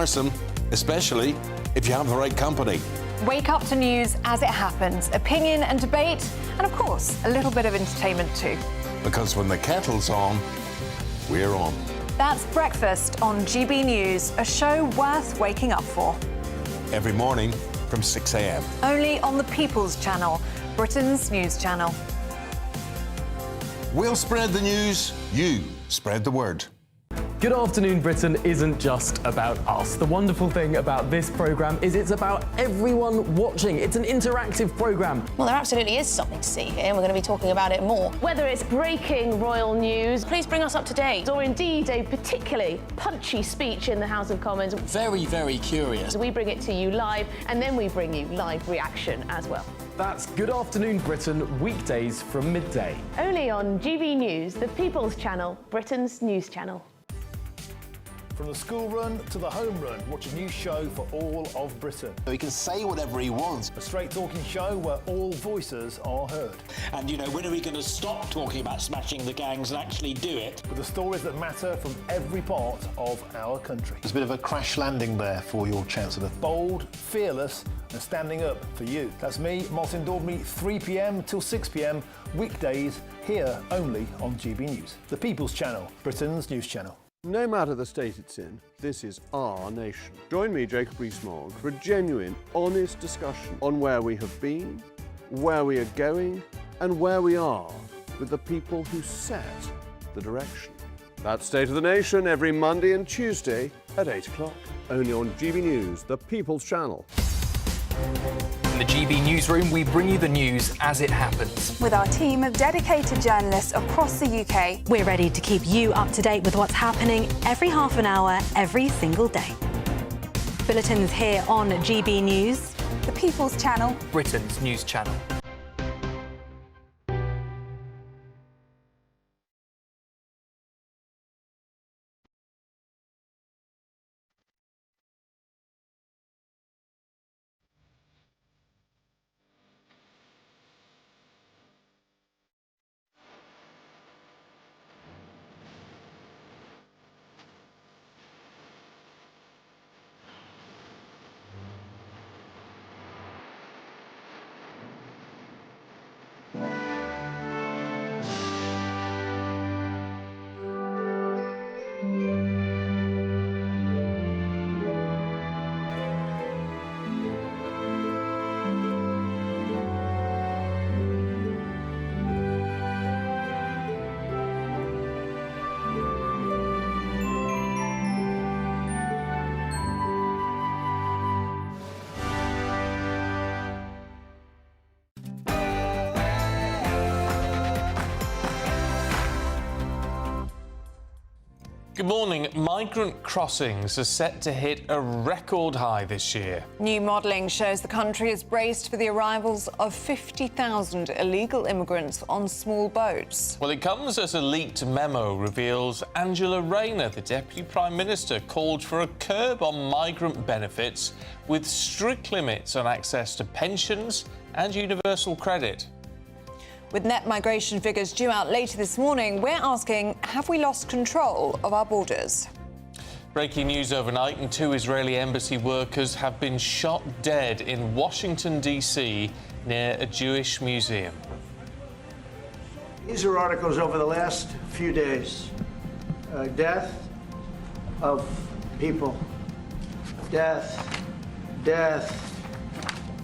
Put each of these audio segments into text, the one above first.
tiresome, especially if you have the right company. Wake up to news as it happens, opinion and debate, and of course, a little bit of entertainment too. Because when the kettle's on, we're on. That's Breakfast on GB News, a show worth waking up for. Every morning from 6 a.m. Only on the People's Channel, Britain's news channel. We'll spread the news, you spread the word. Good Afternoon Britain isn't just about us. The wonderful thing about this programme is it's about everyone watching. It's an interactive programme. Well, there absolutely is something to see here, and we're going to be talking about it more. Whether it's breaking royal news, please bring us up to date, or indeed a particularly punchy speech in the House of Commons. Very, very curious. We bring it to you live, and then we bring you live reaction as well. That's Good Afternoon Britain, weekdays from midday. Only on GB News, the People's Channel, Britain's news channel. From the school run to the home run, watch a new show for all of Britain. He can say whatever he wants. A straight talking show where all voices are heard. And, you know, when are we going to stop talking about smashing the gangs and actually do it? With the stories that matter from every part of our country. There's a bit of a crash landing there for your Chancellor. Bold, fearless and standing up for you. That's me, Martin Daubney, 3 p.m. till 6 p.m, weekdays, here only on GB News. The People's Channel, Britain's news channel. No matter the state it's in, this is our nation. Join me, Jacob Rees-Mogg, for a genuine, honest discussion on where we have been, where we are going, and where we are with the people who set the direction. That's State of the Nation every Monday and Tuesday at 8 o'clock, only on GB News, the People's Channel. In the GB Newsroom, we bring you the news as it happens. With our team of dedicated journalists across the UK, we're ready to keep you up to date with what's happening every half an hour, every single day. Bulletins here on GB News, the People's Channel, Britain's news channel. Good morning. Migrant crossings are set to hit a record high this year. New modelling shows the country is braced for the arrivals of 50,000 illegal immigrants on small boats. Well, it comes as a leaked memo reveals Angela Rayner, the Deputy Prime Minister, called for a curb on migrant benefits with strict limits on access to pensions and universal credit. With net migration figures due out later this morning, we're asking, have we lost control of our borders? Breaking news overnight, and 2 Israeli embassy workers have been shot dead in Washington, D.C., near a Jewish museum. These are articles over the last few days. Death of people. Death, death,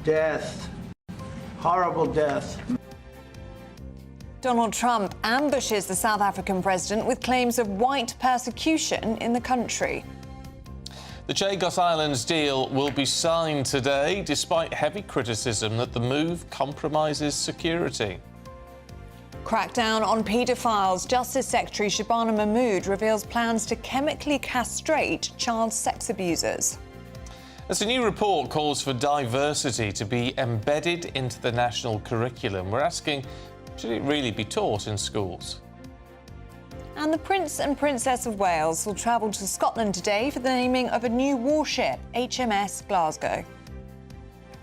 death. Horrible death. Donald Trump ambushes the South African president with claims of white persecution in the country. The Chagos Islands deal will be signed today, despite heavy criticism that the move compromises security. Crackdown on paedophiles. Justice Secretary Shabana Mahmood reveals plans to chemically castrate child sex abusers. As a new report calls for diversity to be embedded into the national curriculum, we're asking, should it really be taught in schools? And the Prince and Princess of Wales will travel to Scotland today for the naming of a new warship, HMS Glasgow.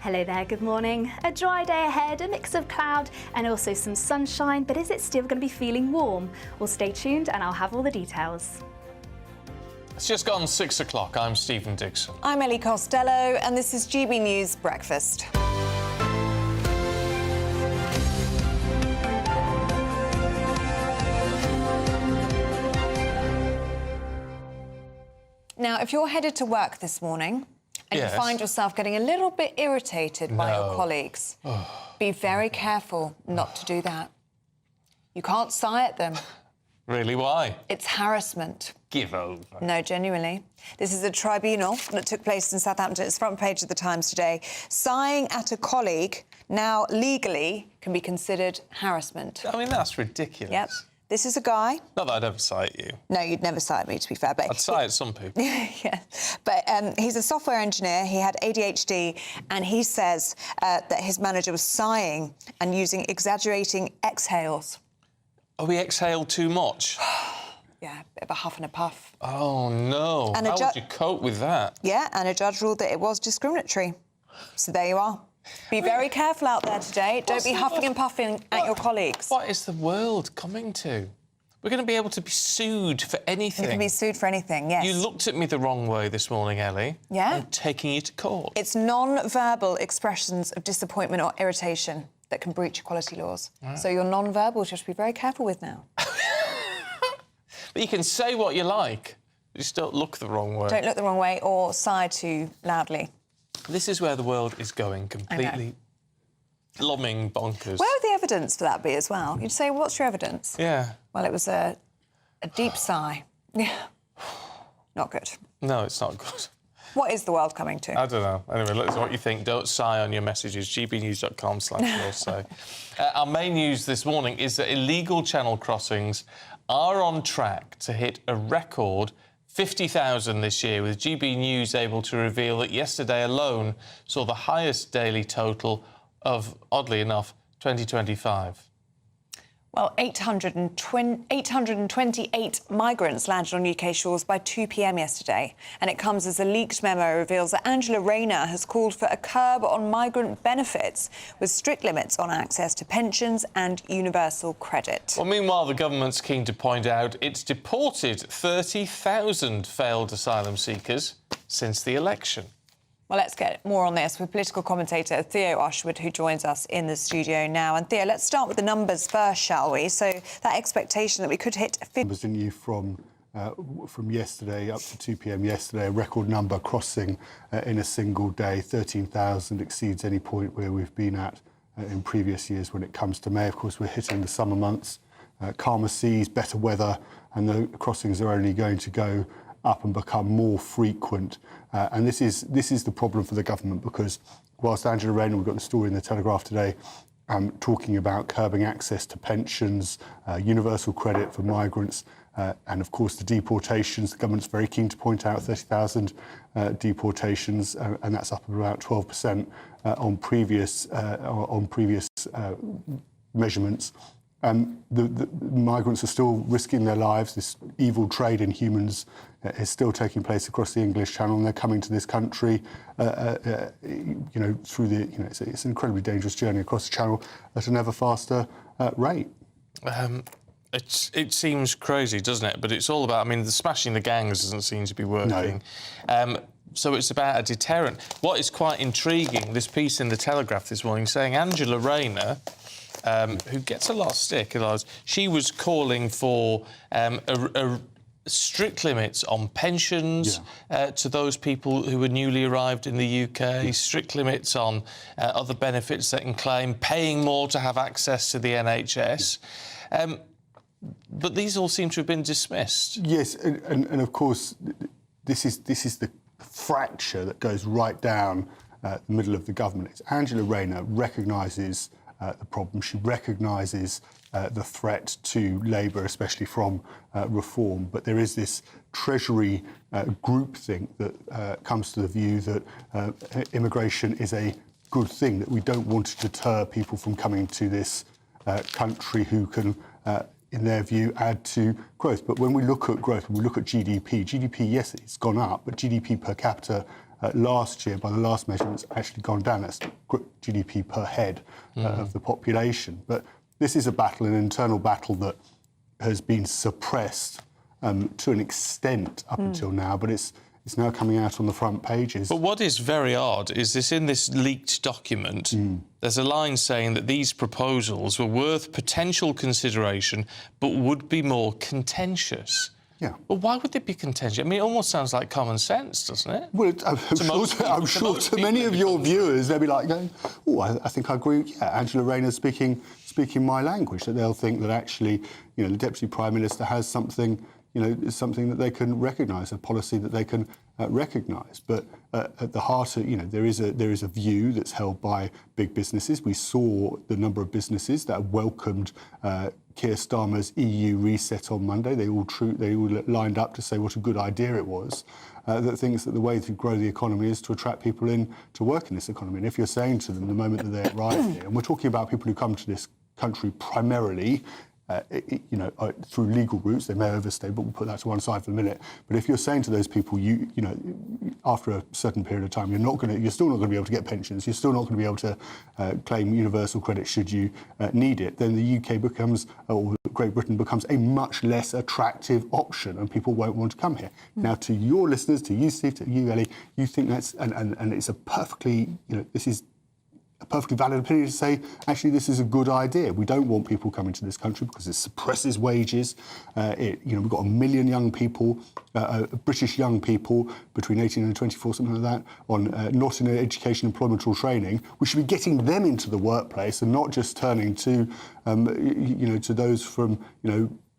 Hello there, good morning. A dry day ahead, a mix of cloud and also some sunshine, but is it still going to be feeling warm? Well, stay tuned and I'll have all the details. It's just gone 6 o'clock. I'm Stephen Dixon. I'm Ellie Costello, and this is GB News Breakfast. Now, if you're headed to work this morning and Yes. you find yourself getting a little bit irritated by your colleagues, be very careful not to do that. You can't sigh at them. Really, why? It's harassment. Give over. No, genuinely. This is a tribunal that took place in Southampton. It's front page of the Times today. Sighing at a colleague now legally can be considered harassment. I mean, that's ridiculous. Yep. This is a guy... Not that I'd ever cite you. No, you'd never cite me, to be fair, but... I'd cite some people. Yeah. But he's a software engineer. He had ADHD, and he says that his manager was sighing and using exaggerating exhales. Oh, he exhaled too much? Yeah, a bit of a huff and a puff. Oh, no. And how would you cope with that? Yeah, and a judge ruled that it was discriminatory. So there you are. Be very careful out there today. Don't be huffing and puffing at your colleagues. What is the world coming to? We're going to be able to be sued for anything. You can be sued for anything, yes. You looked at me the wrong way this morning, Ellie. Yeah? I'm taking you to court. It's non-verbal expressions of disappointment or irritation that can breach equality laws. Right. So your non-verbals you have to be very careful with now. But you can say what you like. Just don't look the wrong way. Don't look the wrong way or sigh too loudly. This is where the world is going, completely lomming bonkers. Where would the evidence for that be as well? You'd say, what's your evidence? Yeah. Well, it was a deep sigh. Yeah. Not good. No, it's not good. What is the world coming to? I don't know. Anyway, let us know what you think. Don't sigh on your messages. gbnews.com/also. Our main news this morning is that illegal channel crossings are on track to hit a record 50,000 this year, with GB News able to reveal that yesterday alone saw the highest daily total of, oddly enough, 2025. Well, 828 migrants landed on UK shores by 2 p.m. yesterday, and it comes as a leaked memo reveals that Angela Rayner has called for a curb on migrant benefits with strict limits on access to pensions and universal credit. Well, meanwhile, the government's keen to point out it's deported 30,000 failed asylum seekers since the election. Well, let's get more on this with political commentator Theo Ushwood, who joins us in the studio now. And Theo, let's start with the numbers first, shall we? So that expectation that we could hit... Numbers, didn't you, from yesterday up to 2 p.m. yesterday, a record number crossing in a single day. 13,000 exceeds any point where we've been at in previous years when it comes to May. Of course, we're hitting the summer months, calmer seas, better weather, and the crossings are only going to go up and become more frequent. And this is the problem for the government, because whilst Angela Rayner, we've got the story in the Telegraph today, talking about curbing access to pensions, universal credit for migrants, and of course the deportations. The government's very keen to point out 30,000 deportations, and that's up about 12% on previous measurements. The migrants are still risking their lives. This evil trade in humans is still taking place across the English Channel, and they're coming to this country, through the, it's an incredibly dangerous journey across the Channel at an ever faster rate. It seems crazy, doesn't it? But it's all about, the smashing the gangs doesn't seem to be working. No. So it's about a deterrent. What is quite intriguing, this piece in the Telegraph this morning saying Angela Rayner, who gets a lot of stick, she was calling for a strict limits on pensions to those people who were newly arrived in the UK, strict limits on other benefits they can claim, paying more to have access to the NHS. But these all seem to have been dismissed. Yes, and of course, this is the fracture that goes right down the middle of the government. It's Angela Rayner recognises the problem. She recognises the threat to Labour, especially from reform. But there is this Treasury groupthink that comes to the view that immigration is a good thing, that we don't want to deter people from coming to this country who can, in their view, add to growth. But when we look at growth, when we look at GDP, yes, it's gone up, but GDP per capita last year, by the last measurements, actually gone down. That's GDP per head of the population. But this is a battle, an internal battle that has been suppressed to an extent up until now, but it's now coming out on the front pages. But what is very odd is this in this leaked document, there's a line saying that these proposals were worth potential consideration but would be more contentious. Yeah. Well, why would they be contentious? I mean, it almost sounds like common sense, doesn't it? Well, I'm sure to many of your viewers, they'll be like going, oh, I think I agree. Yeah, Angela Rayner's speaking my language, that they'll think that actually, the Deputy Prime Minister has something, something that they can recognise, a policy that they can recognise. But at the heart of, there is a view that's held by big businesses. We saw the number of businesses that welcomed Keir Starmer's EU reset on Monday. They all lined up to say what a good idea it was. That thinks that the way to grow the economy is to attract people in to work in this economy. And if you're saying to them the moment that they arrive here, and we're talking about people who come to this country primarily through legal routes, they may overstay, but we'll put that to one side for a minute. But if you're saying to those people, after a certain period of time, you're still not going to be able to get pensions, you're still not going to be able to claim universal credit should you need it, then the UK becomes, or Great Britain becomes, a much less attractive option, and people won't want to come here. Now, to your listeners, to you, Steve, to you, Ellie, you think that's, and it's a perfectly, this is a perfectly valid opinion to say, actually, this is a good idea. We don't want people coming to this country because it suppresses wages. We've got 1 million young people, British young people between 18 and 24, something like that, on not in education, employment or training. We should be getting them into the workplace and not just turning to, to those from,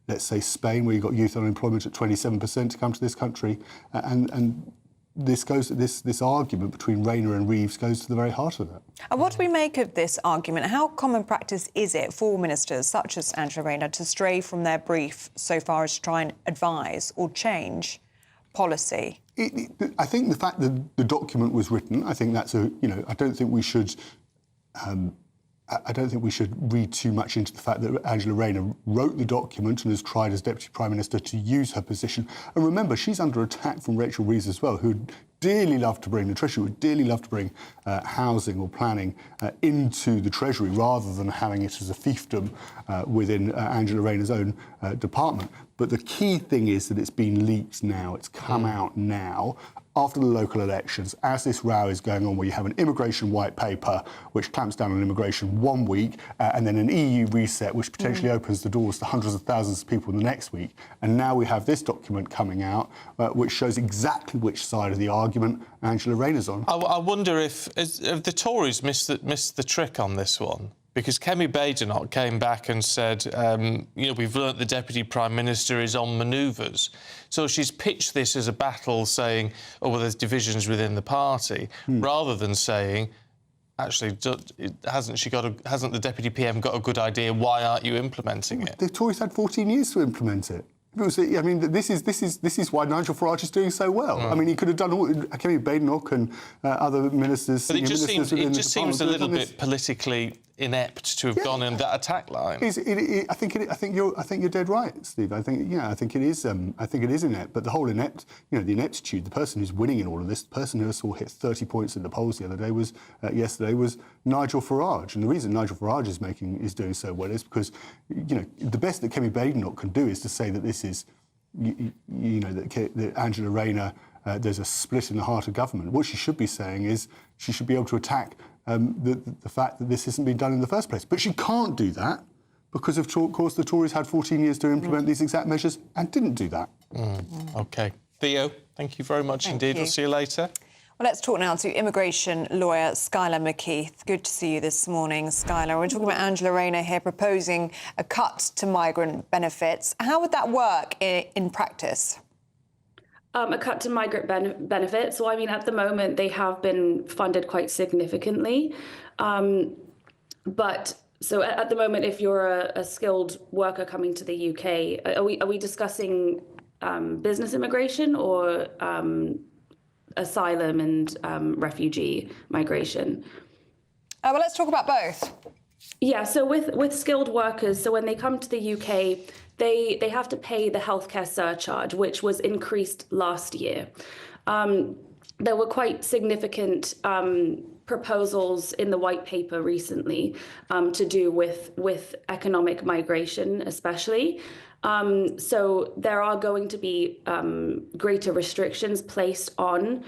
let's say Spain, where you've got youth unemployment at 27% to come to this country, and this argument between Rayner and Reeves goes to the very heart of that. And what do we make of this argument? How common practice is it for ministers such as Angela Rayner to stray from their brief so far as to try and advise or change policy? I think the fact that the document was written, I think that's I don't think we should. I don't think we should read too much into the fact that Angela Rayner wrote the document and has tried as Deputy Prime Minister to use her position. And remember, she's under attack from Rachel Reeves as well, who'd dearly love to bring the Treasury, would dearly love to bring housing or planning into the Treasury rather than having it as a fiefdom within Angela Rayner's own department. But the key thing is that it's been leaked now, it's come out now, after the local elections, as this row is going on, where you have an immigration white paper which clamps down on immigration 1 week, and then an EU reset which potentially opens the doors to hundreds of thousands of people in the next week. And now we have this document coming out which shows exactly which side of the argument Angela Rayner's on. I wonder if the Tories missed the trick on this one. Because Kemi Badenoch came back and said, we've learnt the Deputy Prime Minister is on manoeuvres. So she's pitched this as a battle saying, oh, well, there's divisions within the party, rather than saying, actually, hasn't the Deputy PM got a good idea? Why aren't you implementing it? The Tories had 14 years to implement it. This is why Nigel Farage is doing so well. I mean, he could have done all. Kemi Badenoch and other ministers. But it just seems a little bit politically inept to have gone in that attack line. I think you're dead right, Steve. I think it is. I think it is inept. But the whole inept, the ineptitude, the person who's winning in all of this, the person who saw hit 30 points in the polls the other day was Nigel Farage. And the reason Nigel Farage is doing so well is because the best that Kemi Badenoch can do is to say that this is, that Angela Rayner. There's a split in the heart of government. What she should be saying is she should be able to attack the fact that this hasn't been done in the first place. But she can't do that because, of course, the Tories had 14 years to implement these exact measures and didn't do that. OK. Theo, thank you very much indeed. We'll see you later. Well, let's talk now to immigration lawyer Skylar McKeith. Good to see you this morning, Skylar. We're talking about Angela Rayner here proposing a cut to migrant benefits. How would that work in practice? A cut to migrant benefits. So, I mean, at the moment, they have been funded quite significantly. But so at the moment, if you're a skilled worker coming to the UK, are we discussing business immigration or asylum and refugee migration? Well, let's talk about both. Yeah, so with skilled workers, so when they come to the UK, they have to pay the healthcare surcharge, which was increased last year. There were quite significant proposals in the white paper recently to do with economic migration, especially. So there are going to be greater restrictions placed on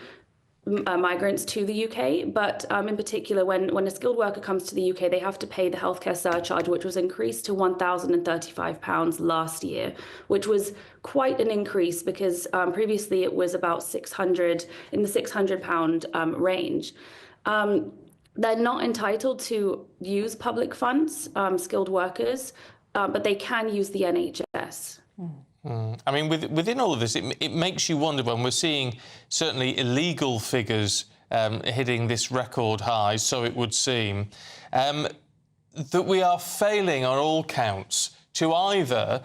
migrants to the UK, but in particular, when a skilled worker comes to the UK, they have to pay the healthcare surcharge, which was increased to £1,035 last year, which was quite an increase because previously it was about £600 in the £600 range. They're not entitled to use public funds, skilled workers, but they can use the NHS. I mean, within all of this, it makes you wonder when we're seeing certainly illegal figures hitting this record high, so it would seem, that we are failing on all counts to either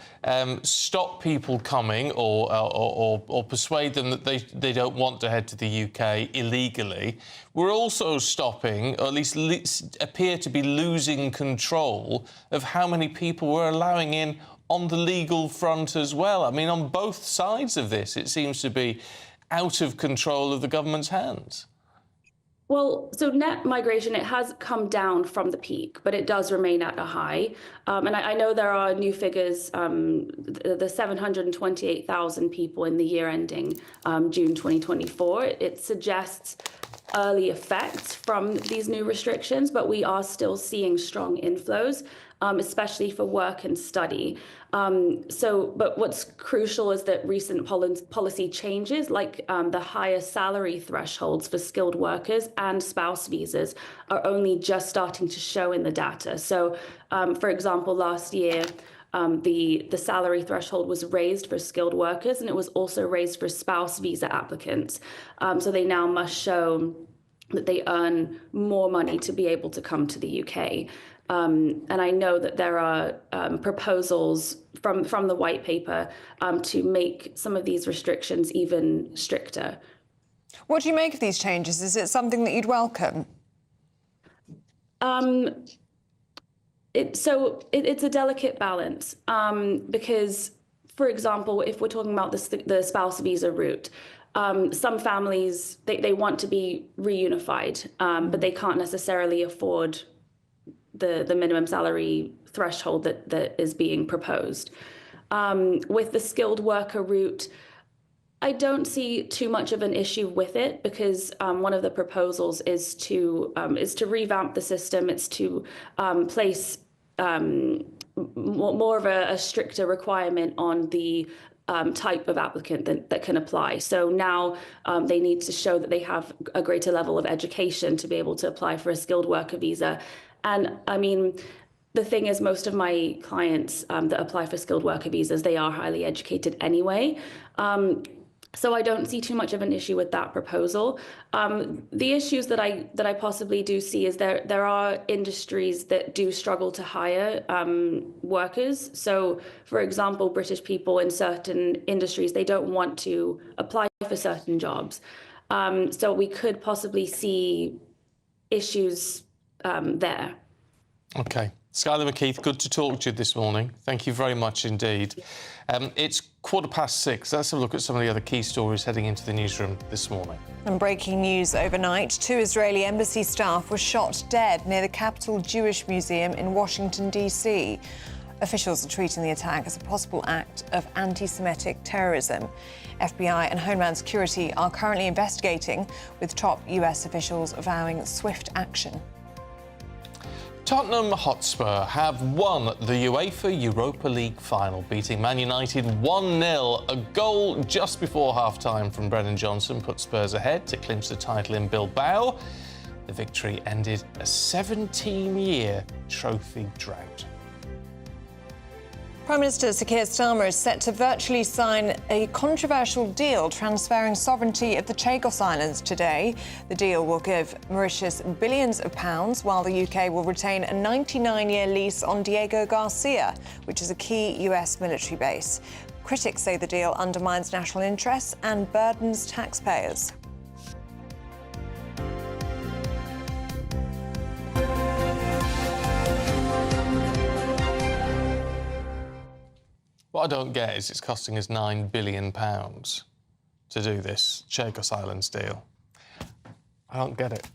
stop people coming or persuade them that they don't want to head to the UK illegally. We're also stopping, or at least appear to be losing control of how many people we're allowing in on the legal front as well. I mean, on both sides of this, it seems to be out of control of the government's hands. Well, so net migration, it has come down from the peak, but it does remain at a high. And I know there are new figures, the 728,000 people in the year ending June 2024. It suggests early effects from these new restrictions, but we are still seeing strong inflows, especially for work and study. But what's crucial is that recent policy changes, like the higher salary thresholds for skilled workers and spouse visas, are only just starting to show in the data. So, for example, last year, the salary threshold was raised for skilled workers, and it was also raised for spouse visa applicants. So they now must show that they earn more money to be able to come to the UK. And I know that there are proposals from the white paper to make some of these restrictions even stricter. What do you make of these changes? Is it something that you'd welcome? It's a delicate balance because, for example, if we're talking about the spouse visa route, some families, they want to be reunified, but they can't necessarily afford the minimum salary threshold that is being proposed. With the skilled worker route, I don't see too much of an issue with it because one of the proposals is to revamp the system. It's to place more of a stricter requirement on the type of applicant that can apply. So now they need to show that they have a greater level of education to be able to apply for a skilled worker visa. And I mean, the thing is, most of my clients that apply for skilled worker visas, they are highly educated anyway. So I don't see too much of an issue with that proposal. The issues that I possibly do see is there are industries that do struggle to hire workers. So, for example, British people in certain industries, they don't want to apply for certain jobs. So we could possibly see issues there. OK. Skylar McKeith, good to talk to you this morning. Thank you very much indeed. It's 6:15. Let's have a look at some of the other key stories heading into the newsroom this morning. And breaking news overnight, 2 Israeli embassy staff were shot dead near the Capitol Jewish Museum in Washington, D.C. Officials are treating the attack as a possible act of anti-Semitic terrorism. FBI and Homeland Security are currently investigating, with top US officials vowing swift action. Tottenham Hotspur have won the UEFA Europa League final, beating Man United 1-0. A goal just before half-time from Brennan Johnson put Spurs ahead to clinch the title in Bilbao. The victory ended a 17-year trophy drought. Prime Minister Sir Keir Starmer is set to virtually sign a controversial deal transferring sovereignty of the Chagos Islands today. The deal will give Mauritius billions of pounds, while the UK will retain a 99-year lease on Diego Garcia, which is a key US military base. Critics say the deal undermines national interests and burdens taxpayers. What I don't get is it's costing us £9 billion to do this Chagos Islands deal. I don't get it.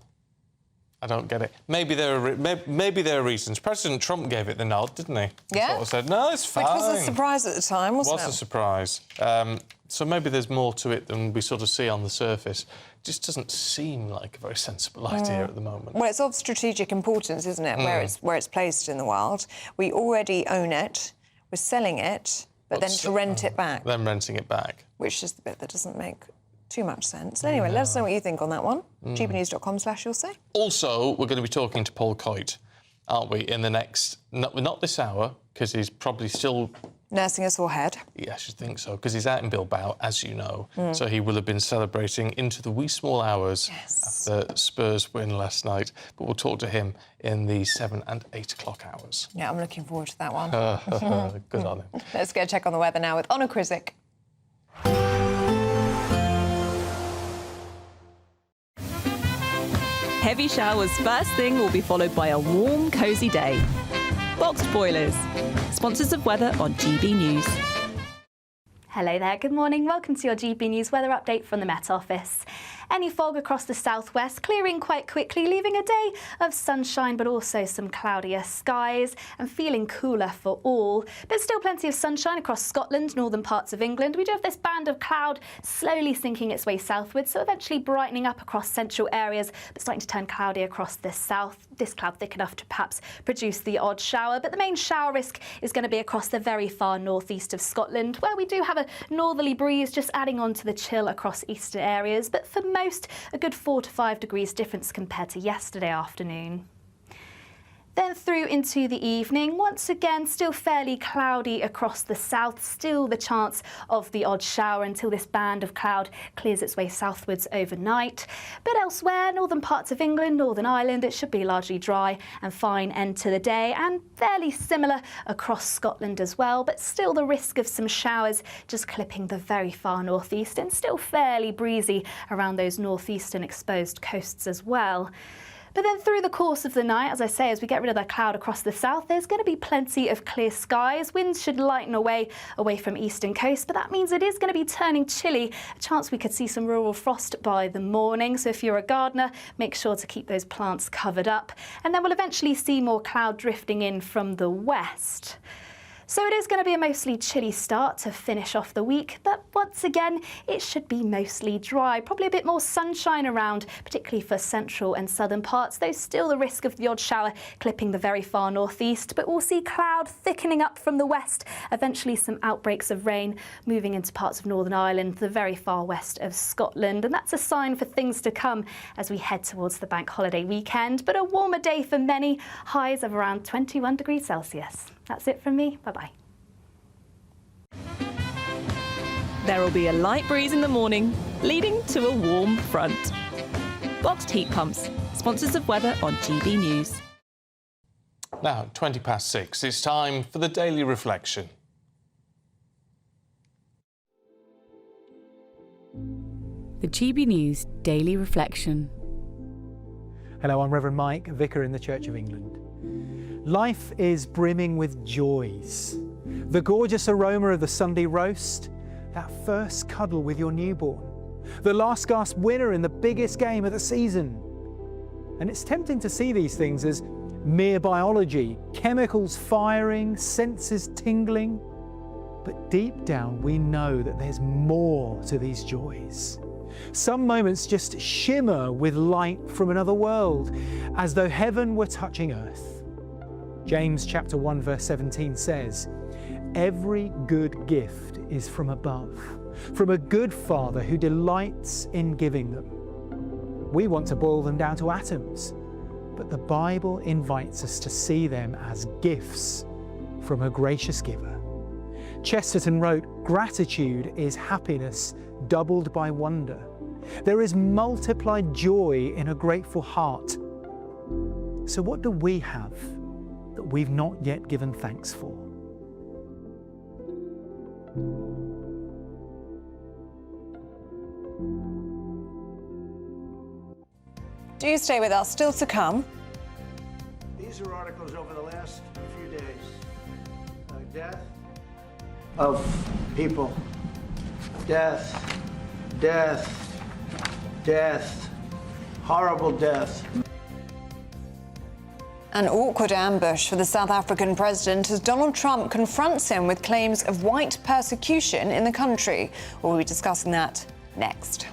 I don't get it. Maybe there are reasons. President Trump gave it the nod, didn't he? Yeah. Sort of said, no, it's fine. Which was a surprise at the time, wasn't it? It was a surprise. So maybe there's more to it than we sort of see on the surface. It just doesn't seem like a very sensible idea at the moment. Well, it's of strategic importance, isn't it, where it's placed in the world. We already own it, we're selling it, but then to rent it back. Then renting it back. Which is the bit that doesn't make too much sense. Anyway, let us know what you think on that one. gbnews.com/you'll say. Also, we're going to be talking to Paul Coit, aren't we, in the next... Not this hour, because he's probably still... Nursing a sore head. Yeah, I should think so, because he's out in Bilbao, as you know. So he will have been celebrating into the wee small hours after Spurs win last night. But we'll talk to him in the 7 and 8 o'clock hours. Yeah, I'm looking forward to that one. Good on him. Let's go check on the weather now with Honor Krizik. Heavy showers first thing will be followed by a warm, cosy day. Boxed Boilers, sponsors of weather on GB News. Hello there, good morning. Welcome to your GB News weather update from the Met Office. Any fog across the southwest, clearing quite quickly, leaving a day of sunshine but also some cloudier skies and feeling cooler for all. There's still plenty of sunshine across Scotland, northern parts of England. We do have this band of cloud slowly sinking its way southwards, so eventually brightening up across central areas, but starting to turn cloudy across the south. This cloud thick enough to perhaps produce the odd shower, but the main shower risk is going to be across the very far northeast of Scotland, where we do have a northerly breeze just adding on to the chill across eastern areas, but for most, a good 4 to 5 degrees difference compared to yesterday afternoon. Then through into the evening, once again still fairly cloudy across the south, still the chance of the odd shower until this band of cloud clears its way southwards overnight. But elsewhere, northern parts of England, Northern Ireland, it should be largely dry and fine end to the day, and fairly similar across Scotland as well, but still the risk of some showers just clipping the very far northeast, and still fairly breezy around those northeastern exposed coasts as well. But then through the course of the night, as I say, as we get rid of that cloud across the south, there's going to be plenty of clear skies. Winds should lighten away from eastern coast, but that means it is going to be turning chilly. A chance we could see some rural frost by the morning. So if you're a gardener, make sure to keep those plants covered up. And then we'll eventually see more cloud drifting in from the west. So it is going to be a mostly chilly start to finish off the week, but once again, it should be mostly dry. Probably a bit more sunshine around, particularly for central and southern parts, though still the risk of the odd shower clipping the very far northeast. But we'll see cloud thickening up from the west, eventually some outbreaks of rain moving into parts of Northern Ireland, the very far west of Scotland. And that's a sign for things to come as we head towards the bank holiday weekend. But a warmer day for many, highs of around 21 degrees Celsius. That's it from me. Bye-bye. There will be a light breeze in the morning, leading to a warm front. Boxed heat pumps, sponsors of weather on GB News. Now, 6:20, it's time for the Daily Reflection. The GB News Daily Reflection. Hello, I'm Reverend Mike, Vicar in the Church of England. Life is brimming with joys. The gorgeous aroma of the Sunday roast, that first cuddle with your newborn, the last gasp winner in the biggest game of the season. And it's tempting to see these things as mere biology, chemicals firing, senses tingling. But deep down, we know that there's more to these joys. Some moments just shimmer with light from another world, as though heaven were touching earth. James chapter 1 verse 17 says, "Every good gift is from above, from a good Father who delights in giving them." We want to boil them down to atoms, but the Bible invites us to see them as gifts from a gracious giver. Chesterton wrote, "Gratitude is happiness doubled by wonder. There is multiplied joy in a grateful heart." So what do we have that we've not yet given thanks for? Do stay with us, still to come. These are articles over the last few days. Death of people. Death, death, death, horrible death. An awkward ambush for the South African president as Donald Trump confronts him with claims of white persecution in the country. We'll be discussing that next.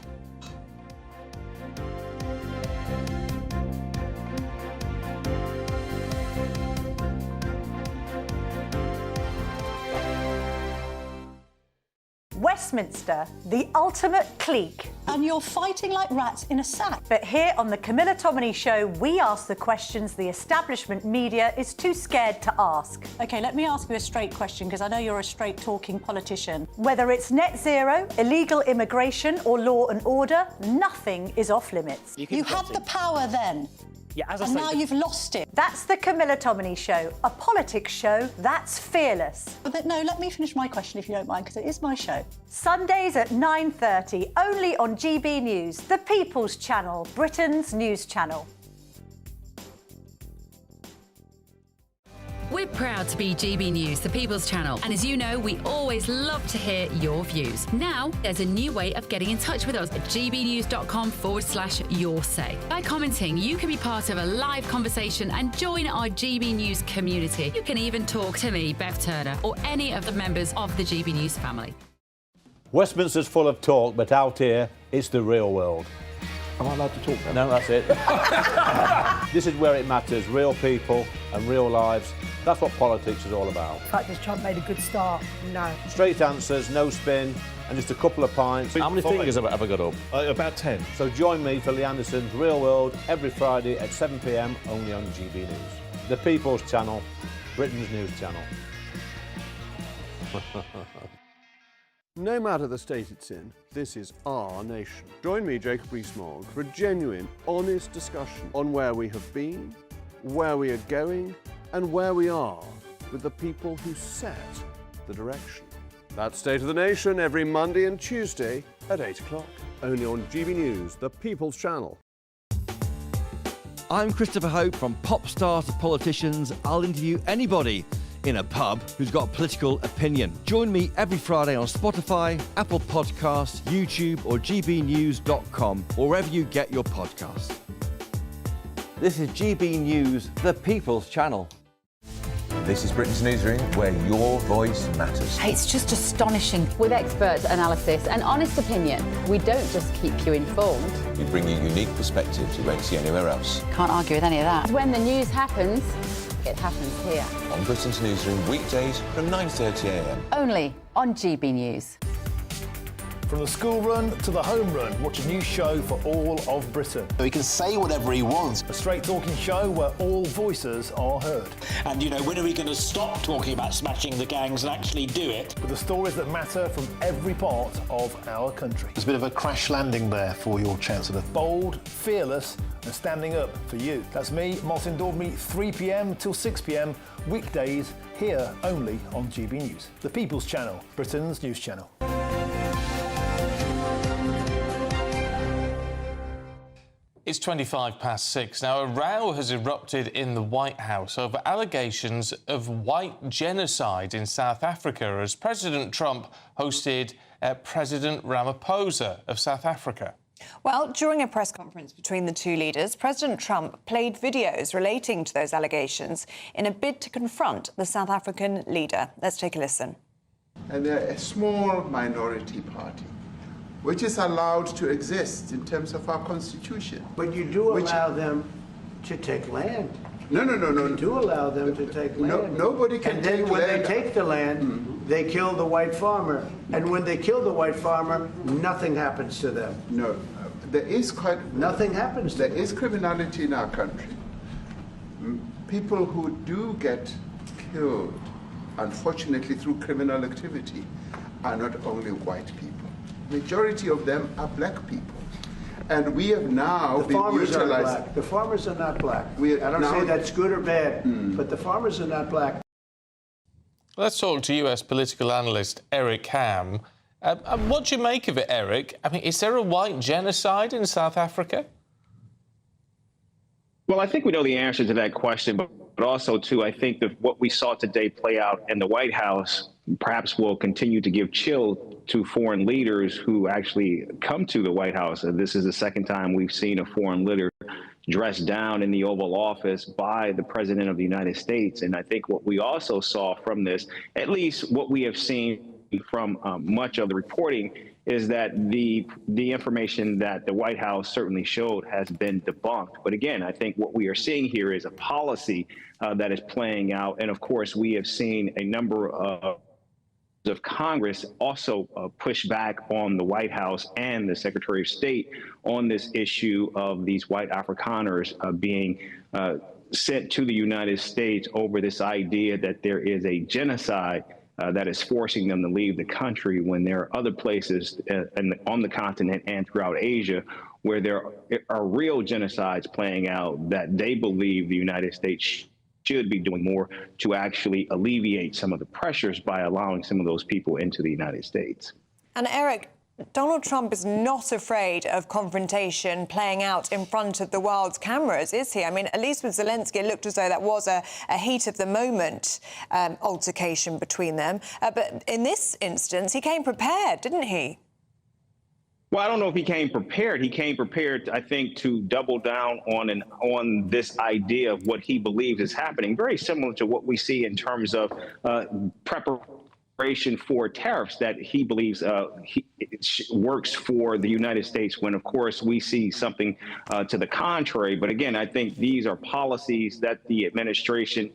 Westminster, the ultimate clique. And you're fighting like rats in a sack. But here on the Camilla Tominey Show, we ask the questions the establishment media is too scared to ask. OK, let me ask you a straight question, because I know you're a straight-talking politician. Whether it's net zero, illegal immigration or law and order, nothing is off limits. You had the power then. Yeah, as I and say, now you've lost it. That's the Camilla Tominey Show, a politics show that's fearless. But no, let me finish my question if you don't mind, because it is my show. Sundays at 9:30, only on GB News, the People's Channel, Britain's news channel. We're proud to be GB News, the People's Channel, and as you know, we always love to hear your views. Now, there's a new way of getting in touch with us at gbnews.com/yoursay. By commenting, you can be part of a live conversation and join our GB News community. You can even talk to me, Bev Turner, or any of the members of the GB News family. Westminster's full of talk, but out here, it's the real world. Am I allowed to talk then? No, that's it. This is where it matters, real people and real lives. That's what politics is all about. In fact, has Trump made a good start? No. Straight answers, no spin, and just a couple of pints. How many fingers have I got up? About 10. So join me for Lee Anderson's Real World every Friday at 7 p.m, only on GB News. The People's Channel, Britain's news channel. No matter the state it's in, this is our nation. Join me, Jacob Rees-Mogg, for a genuine, honest discussion on where we have been, where we are going, and where we are with the people who set the direction. That's State of the Nation every Monday and Tuesday at 8 o'clock, only on GB News, the People's Channel. I'm Christopher Hope. From pop stars to politicians, I'll interview anybody in a pub who's got a political opinion. Join me every Friday on Spotify, Apple Podcasts, YouTube or gbnews.com, or wherever you get your podcasts. This is GB News, the People's Channel. This is Britain's newsroom, where your voice matters. It's just astonishing. With expert analysis and honest opinion, we don't just keep you informed. We bring you unique perspectives you won't see anywhere else. Can't argue with any of that. When the news happens, it happens here. On Britain's newsroom, weekdays from 9:30 a.m. Only on GB News. From the school run to the home run, watch a new show for all of Britain. So he can say whatever he wants. A straight-talking show where all voices are heard. And, you know, when are we going to stop talking about smashing the gangs and actually do it? With the stories that matter from every part of our country. There's a bit of a crash landing there for your Chancellor. Bold, fearless and standing up for you. That's me, Martin Daubney, 3 p.m. till 6 p.m, weekdays, here only on GB News. The People's Channel, Britain's news channel. It's 6:25. Now, a row has erupted in the White House over allegations of white genocide in South Africa as President Trump hosted President Ramaphosa of South Africa. Well, during a press conference between the two leaders, President Trump played videos relating to those allegations in a bid to confront the South African leader. Let's take a listen. And they're a small minority party, which is allowed to exist in terms of our constitution. But you do allow them to take land. No. You do allow them to take land. Nobody can take land. And then when they take the land, they kill the white farmer. And when they kill the white farmer, nothing happens to them. No, there is nothing happens to them. There is criminality in our country. People who do get killed, unfortunately through criminal activity, are not only white people. Majority of them are black people. And we have now been utilized. The farmers are not black. I don't say that's good or bad, but the farmers are not black. Let's talk to US political analyst Eric Ham. What do you make of it, Eric? I mean, is there a white genocide in South Africa? Well, I think we know the answer to that question, but also, too, I think that what we saw today play out in the White House perhaps will continue to give chill to foreign leaders who actually come to the White House. This is the second time we've seen a foreign leader dressed down in the Oval Office by the President of the United States. And I think what we also saw from this, at least what we have seen from much of the reporting, is that the information that the White House certainly showed has been debunked. But again, I think what we are seeing here is a policy that is playing out. And of course, we have seen a number of Congress also push back on the White House and the Secretary of State on this issue of these white Afrikaners being sent to the United States over this idea that there is a genocide that is forcing them to leave the country, when there are other places on the continent and throughout Asia where there are real genocides playing out that they believe the United States should be doing more to actually alleviate some of the pressures by allowing some of those people into the United States. And Eric, Donald Trump is not afraid of confrontation playing out in front of the world's cameras, is he? I mean, at least with Zelensky, it looked as though that was a heat of the moment altercation between them. But in this instance, he came prepared, didn't he? Well, I don't know if he came prepared. He came prepared, I think, to double down on this idea of what he believes is happening, very similar to what we see in terms of preparation for tariffs that he believes works for the United States, when, of course, we see something to the contrary. But again, I think these are policies that the administration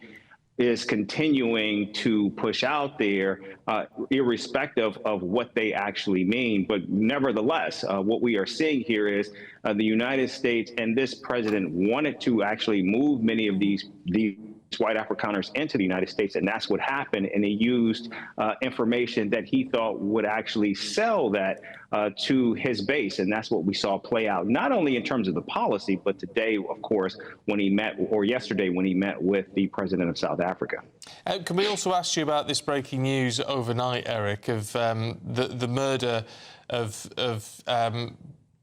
is continuing to push out there, irrespective of what they actually mean. But nevertheless, what we are seeing here is the United States and this president wanted to actually move many of these white Afrikaners into the United States, and that's what happened. And he used information that he thought would actually sell that to his base, and that's what we saw play out, not only in terms of the policy, but today, of course, when he met, or yesterday when he met with the president of South Africa. Can we also ask you about this breaking news overnight, Eric, of the murder of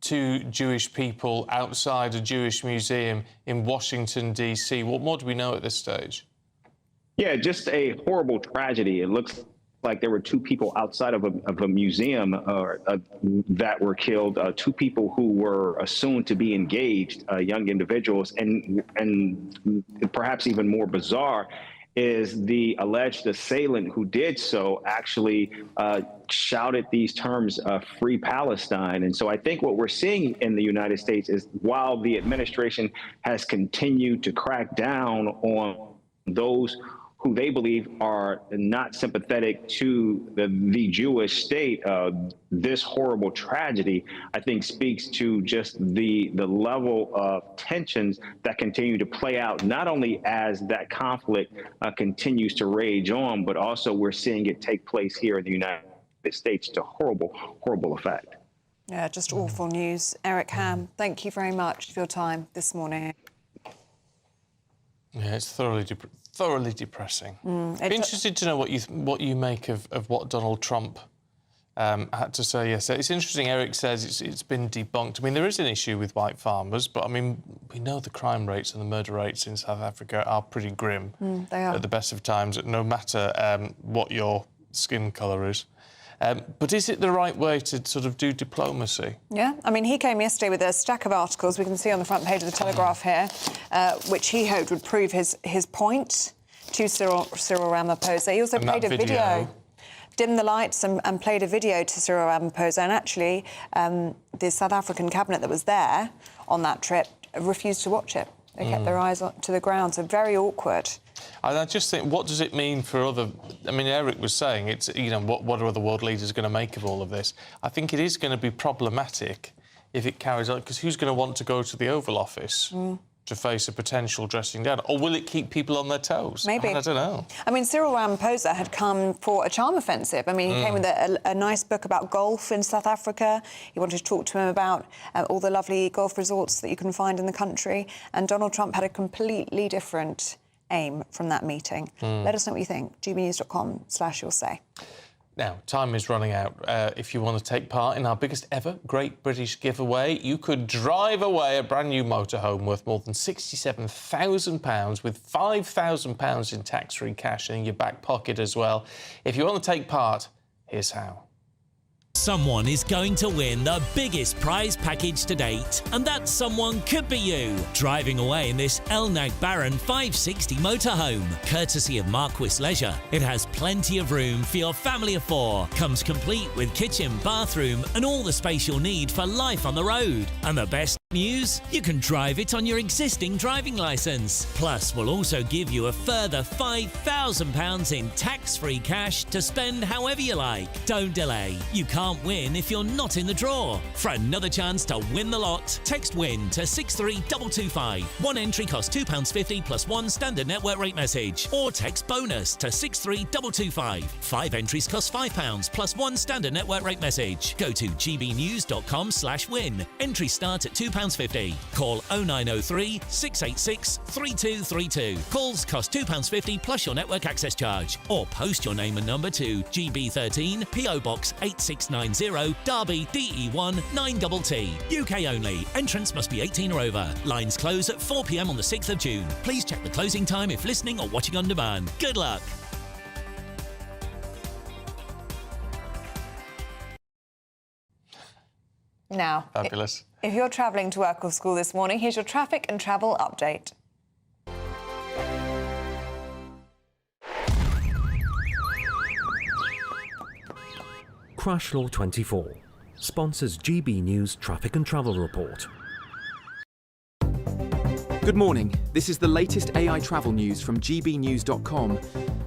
two Jewish people outside a Jewish museum in Washington, D.C. What more do we know at this stage? Yeah, just a horrible tragedy. It looks like there were two people outside of a museum that were killed, two people who were assumed to be engaged, young individuals, and perhaps even more bizarre is the alleged assailant who did so actually shouted these terms, free Palestine. And so I think what we're seeing in the United States is, while the administration has continued to crack down on those who they believe are not sympathetic to the Jewish state, this horrible tragedy, I think, speaks to just the level of tensions that continue to play out, not only as that conflict continues to rage on, but also we're seeing it take place here in the United States to horrible, horrible effect. Yeah, just awful news. Eric Ham, thank you very much for your time this morning. Yeah, it's thoroughly depressing. I'd be interested to know what you make of what Donald Trump had to say yesterday. It's interesting, Eric says it's been debunked. I mean, there is an issue with white farmers, but, I mean, we know the crime rates and the murder rates in South Africa are pretty grim. They are. At the best of times, no matter what your skin colour is. But is it the right way to sort of do diplomacy? Yeah, I mean, he came yesterday with a stack of articles we can see on the front page of the Telegraph here, which he hoped would prove his point to Cyril Ramaphosa. He also played a video, dimmed the lights and played a video to Cyril Ramaphosa. And actually, the South African cabinet that was there on that trip refused to watch it. They kept their eyes to the ground, so very awkward. And I just think, what does it mean for other... I mean, Eric was saying, it's, you know, what are other world leaders going to make of all of this? I think it is going to be problematic if it carries on, because who's going to want to go to the Oval Office to face a potential dressing down? Or will it keep people on their toes? Maybe. I don't know. I mean, Cyril Ramaphosa had come for a charm offensive. I mean, he came with a nice book about golf in South Africa. He wanted to talk to him about all the lovely golf resorts that you can find in the country. And Donald Trump had a completely different aim from that meeting. Let us know what you think. gbnews.com/you'll-say. Now, time is running out. If you want to take part in our biggest ever Great British giveaway, you could drive away a brand new motorhome worth more than £67,000 with £5,000 in tax-free cash in your back pocket as well. If you want to take part, here's how. Someone is going to win the biggest prize package to date, and that someone could be you, driving away in this Elnag Baron 560 motorhome, courtesy of Marquis Leisure. It has plenty of room for your family of 4, comes complete with kitchen, bathroom and all the space you'll need for life on the road. And the best news? You can drive it on your existing driving licence. Plus, we'll also give you a further £5,000 in tax-free cash to spend however you like. Don't delay. You can't win if you're not in the draw. For another chance to win the lot, text WIN to 63225. One entry costs £2.50 plus one standard network rate message, or text BONUS to 63225. 5 entries cost £5 plus one standard network rate message. Go to gbnews.com/win. Entries start at £2.50. Call 0903 686 3232. Calls cost £2.50 plus your network access charge, or post your name and number to GB13 PO Box 8690 Derby DE1 9TT. UK only. Entrance must be 18 or over. Lines close at 4 p.m. on the 6th of June. Please check the closing time if listening or watching on demand. Good luck. Now, Fabulous. If you're travelling to work or school this morning, here's your traffic and travel update. Crash Law 24 sponsors GB News Traffic and Travel Report. Good morning. This is the latest AI travel news from gbnews.com.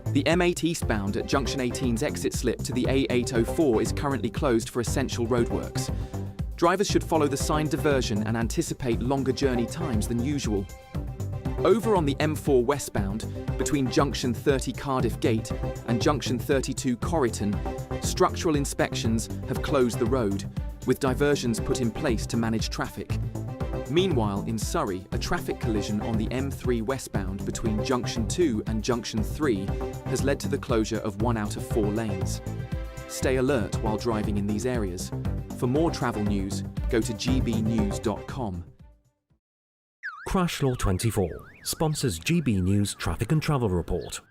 The M8 eastbound at Junction 18's exit slip to the A804 is currently closed for essential roadworks. Drivers should follow the signed diversion and anticipate longer journey times than usual. Over on the M4 westbound, between Junction 30 Cardiff Gate and Junction 32 Corriton, structural inspections have closed the road, with diversions put in place to manage traffic. Meanwhile, in Surrey, a traffic collision on the M3 westbound between Junction 2 and Junction 3 has led to the closure of 1 out of 4 lanes. Stay alert while driving in these areas. For more travel news, go to gbnews.com. Crash Law 24 sponsors GB News Traffic and Travel Report.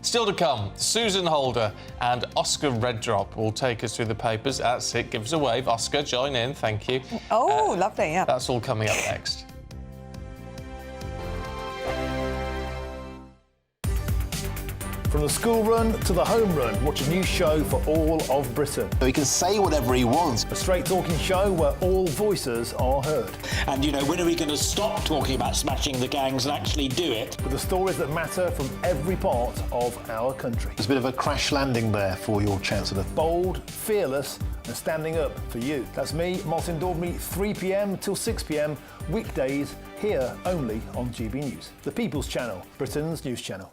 Still to come, Susan Holder and Oscar Reddrop will take us through the papers. That's it. Give us a wave. Oscar, join in. Thank you. Oh, lovely, yeah. That's all coming up next. From the school run to the home run, watch a new show for all of Britain. So he can say whatever he wants. A straight talking show where all voices are heard. And, you know, when are we going to stop talking about smashing the gangs and actually do it? With the stories that matter from every part of our country. There's a bit of a crash landing there for your Chancellor. Bold, fearless and standing up for you. That's me, Martin Daubney, 3 p.m. till 6 p.m. weekdays, here only on GB News. The People's Channel, Britain's news channel.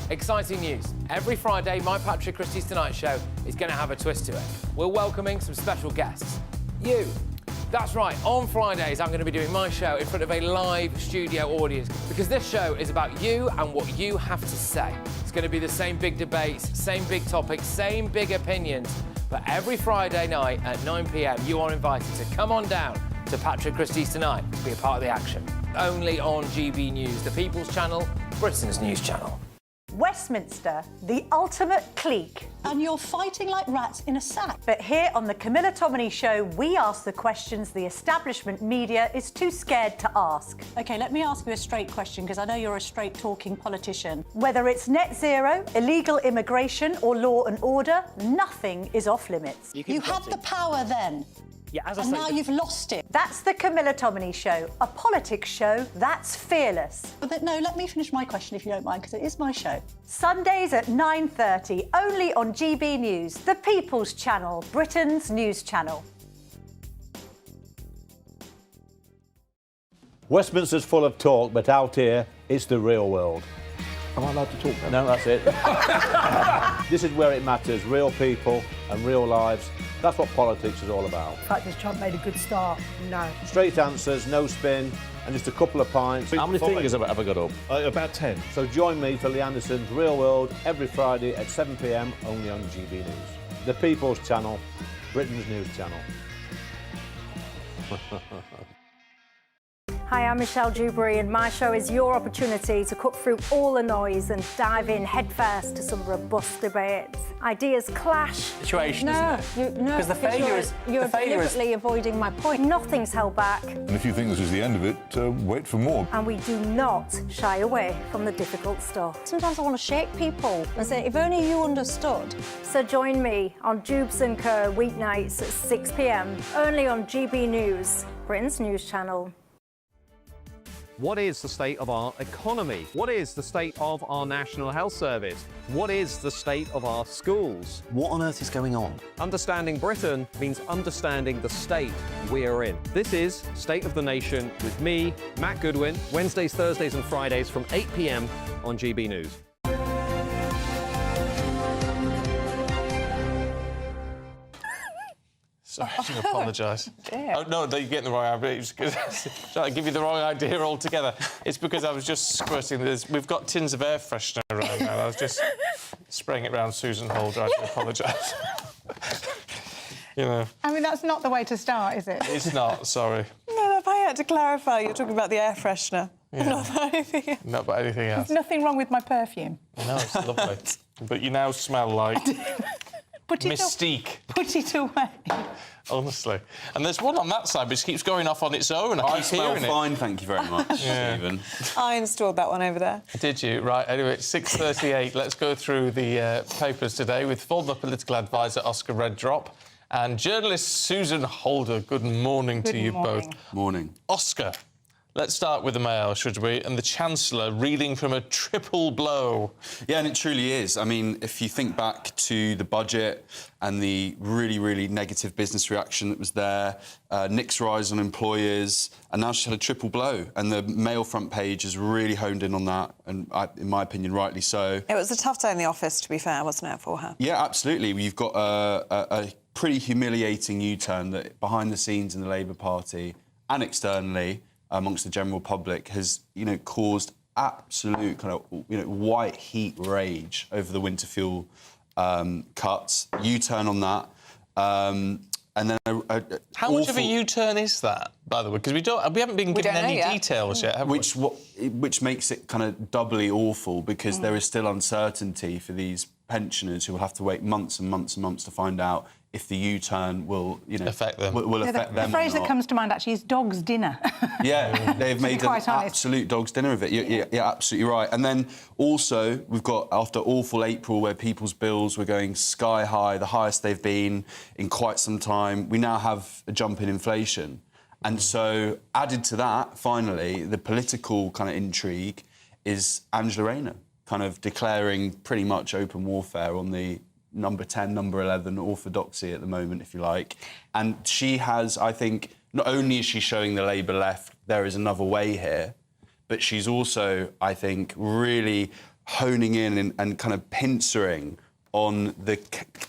Exciting news. Every Friday, my Patrick Christie's Tonight Show is going to have a twist to it. We're welcoming some special guests. You. That's right, on Fridays I'm going to be doing my show in front of a live studio audience, because this show is about you and what you have to say. It's going to be the same big debates, same big topics, same big opinions, but every Friday night at 9 p.m. you are invited to come on down to Patrick Christie's Tonight to be a part of the action. Only on GB News, the People's Channel, Britain's news channel. Westminster, the ultimate clique. And you're fighting like rats in a sack. But here on the Camilla Tominey Show, we ask the questions the establishment media is too scared to ask. OK, let me ask you a straight question, because I know you're a straight-talking politician. Whether it's net zero, illegal immigration or law and order, nothing is off-limits. You had the power then. Yeah, as I and say, now you've lost it. That's the Camilla Tominey Show, a politics show that's fearless. But no, let me finish my question if you don't mind, because it is my show. Sundays at 9:30, only on GB News, the People's Channel, Britain's news channel. Westminster's full of talk, but out here, it's the real world. Am I allowed to talk now? No, that's it. This is where it matters, real people and real lives. That's what politics is all about. In fact, has Trump made a good start? No. Straight answers, no spin, and just a couple of pints. How many fingers have I got up? About 10. So join me for Lee Anderson's Real World every Friday at 7 p.m. only on GB News. The People's Channel, Britain's news channel. Hi, I'm Michelle Dewberry, and my show is your opportunity to cut through all the noise and dive in headfirst to some robust debates. Ideas clash. Situation, isn't it? Because the failure is... You're deliberately avoiding my point. Nothing's held back. And if you think this is the end of it, wait for more. And we do not shy away from the difficult stuff. Sometimes I want to shake people and say, if only you understood. So join me on Jubes & Co. weeknights at 6 p.m, only on GB News, Britain's news channel. What is the state of our economy? What is the state of our National Health Service? What is the state of our schools? What on earth is going on? Understanding Britain means understanding the state we are in. This is State of the Nation with me, Matt Goodwin, Wednesdays, Thursdays and Fridays from 8 p.m. on GB News. Sorry, I do apologise. Oh, no, you're getting the wrong idea. I give you the wrong idea altogether. It's because I was just squirting this. We've got tins of air freshener around now. I was just spraying it around Susan Holder. I do apologise. You know. I mean, that's not the way to start, is it? It's not, sorry. No, if I had to clarify, you're talking about the air freshener, not about anything else. Not about anything else. There's nothing wrong with my perfume. No, it's lovely. But you now smell like... Mystique. Put it away. Honestly. And there's one on that side which keeps going off on its own. I smell hearing fine, it. thank you very much, Stephen. I installed that one over there. Did you? Right, anyway, it's 6:38. Let's go through the papers today with former political advisor Oscar Reddrop and journalist Susan Holder. Good morning to you both. Morning. Oscar, let's start with the Mail, should we? And the Chancellor reeling from a triple blow. Yeah, and it truly is. I mean, if you think back to the budget and the really, really negative business reaction that was there, Nick's rise on employers, and now she's had a triple blow. And the Mail front page has really honed in on that, and in my opinion, rightly so. It was a tough day in the office, to be fair, wasn't it, for her? Yeah, absolutely. You've got a pretty humiliating U-turn that behind the scenes in the Labour Party and externally amongst the general public has, caused absolute kind of, white heat rage over the winter fuel cuts. U-turn on that, and then how much of a U-turn is that, by the way? Because we haven't been given any details yet, have we? Which makes it kind of doubly awful because there is still uncertainty for these pensioners who will have to wait months and months and months to find out if the U-turn will, affect them. Will affect them. The phrase or that not. comes to mind actually is dog's dinner. Yeah, they've made an absolute dog's dinner of it. You're absolutely right. And then also we've got, after awful April where people's bills were going sky high, the highest they've been in quite some time, we now have a jump in inflation. And so added to that, finally, the political kind of intrigue is Angela Rayner kind of declaring pretty much open warfare on the number 10, number 11 orthodoxy at the moment, if you like. And she has, I think, not only is she showing the Labour left there is another way here, but she's also, I think, really honing in and kind of pincering on the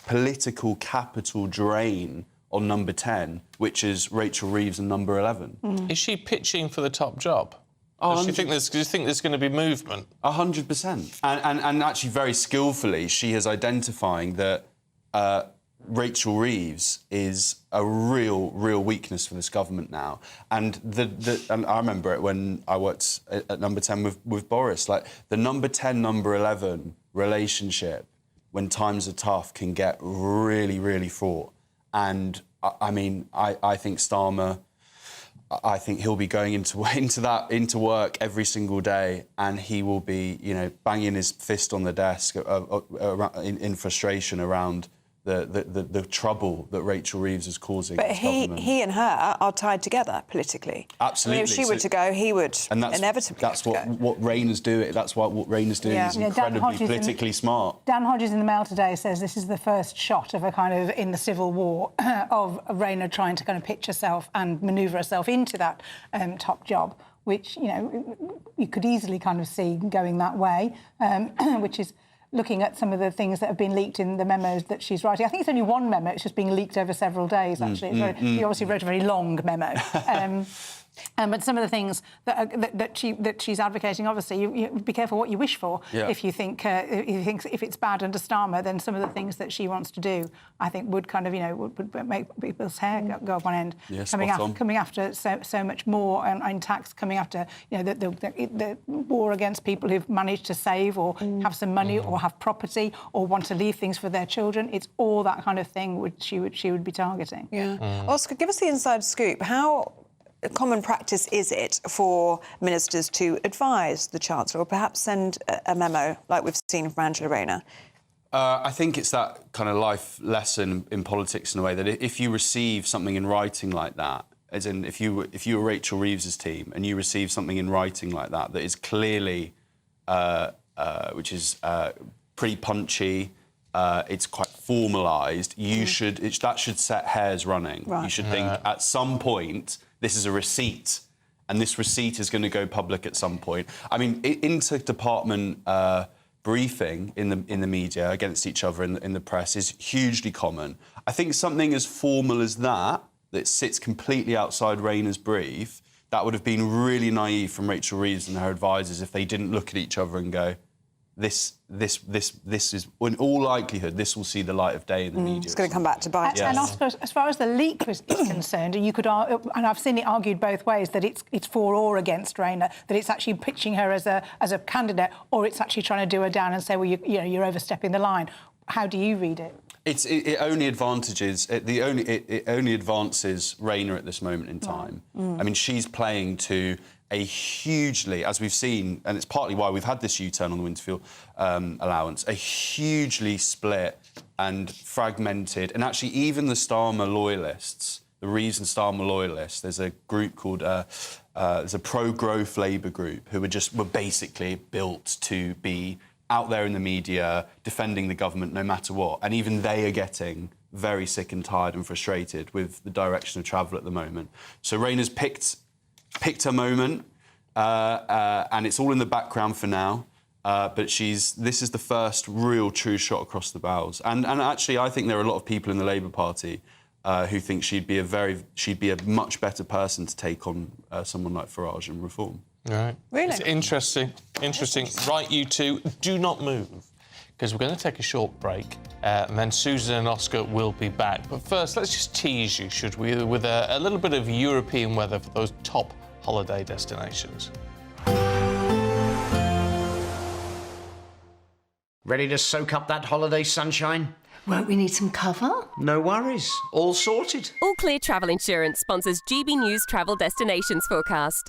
political capital drain on number 10, which is Rachel Reeves and number 11. Is she pitching for the top job? Do you think there's going to be movement? 100%. And actually, very skillfully, she is identifying that Rachel Reeves is a real weakness for this government now. And and I remember it when I worked at number 10 with Boris. Like, the number 10, number 11 relationship, when times are tough, can get really fraught. And, I mean, I think Starmer... I think he'll be going into work every single day, and he will be, banging his fist on the desk in frustration around the trouble that Rachel Reeves is causing. But he and her are tied together politically. Absolutely. I mean, if she were to go, he would inevitably. That's what Rayner's doing. That's what Rayner's doing is incredibly politically smart. Dan Hodges in the Mail today says this is the first shot of a kind of in the Civil War of Rayner trying to kind of pitch herself and manoeuvre herself into that top job, which you could easily kind of see going that way, which is. Looking at some of the things that have been leaked in the memos that she's writing. I think it's only one memo, it's just being leaked over several days, actually. You obviously wrote a very long memo. But some of the things that she's advocating, obviously, you be careful what you wish for. Yeah. If you think if it's bad under Starmer, then some of the things that she wants to do, I think, would kind of would make people's hair go up on end. Yeah, coming after so much more in tax, coming after the war against people who've managed to save or have some money or have property or want to leave things for their children. It's all that kind of thing she would be targeting. Yeah. Oscar, give us the inside scoop. How common practice is it for ministers to advise the Chancellor or perhaps send a memo like we've seen from Angela Rayner? I think it's that kind of life lesson in politics in a way that if you receive something in writing like that, as in if you were Rachel Reeves's team and you receive something in writing like that is clearly, which is pretty punchy, it's quite formalised, that should set hairs running. Right. You should think at some point this is a receipt, and this receipt is going to go public at some point. I mean, inter-department briefing in the media against each other in the press is hugely common. I think something as formal as that sits completely outside Rayner's brief, that would have been really naive from Rachel Reeves and her advisors if they didn't look at each other and go, this is, in all likelihood, this will see the light of day in the media. It's going to come back to bite us. And Oscar, as far as the leak is concerned, you could, and I've seen it argued both ways, that it's for or against Rayner, that it's actually pitching her as a candidate, or it's actually trying to do her down and say, well, you're overstepping the line. How do you read it? It only advances Rayner at this moment in time. I mean, she's playing to a hugely, as we've seen, and it's partly why we've had this U-turn on the Winterfield allowance, a hugely split and fragmented, and actually even the Starmer loyalists, the Reeves and Starmer loyalists, there's a group called, there's a pro-growth Labour group who were basically built to be out there in the media, defending the government no matter what. And even they are getting very sick and tired and frustrated with the direction of travel at the moment. So Rayner's picked her moment, and it's all in the background for now. But this is the first real true shot across the bows. And actually, I think there are a lot of people in the Labour Party who think she'd be a much better person to take on someone like Farage and reform. Right. Really? It's interesting. Right, you two, do not move, because we're going to take a short break, and then Susan and Oscar will be back. But first, let's just tease you, should we, with a little bit of European weather for those top holiday destinations. Ready to soak up that holiday sunshine? Won't we need some cover? No worries. All sorted. All Clear Travel Insurance sponsors GB News Travel Destinations Forecast.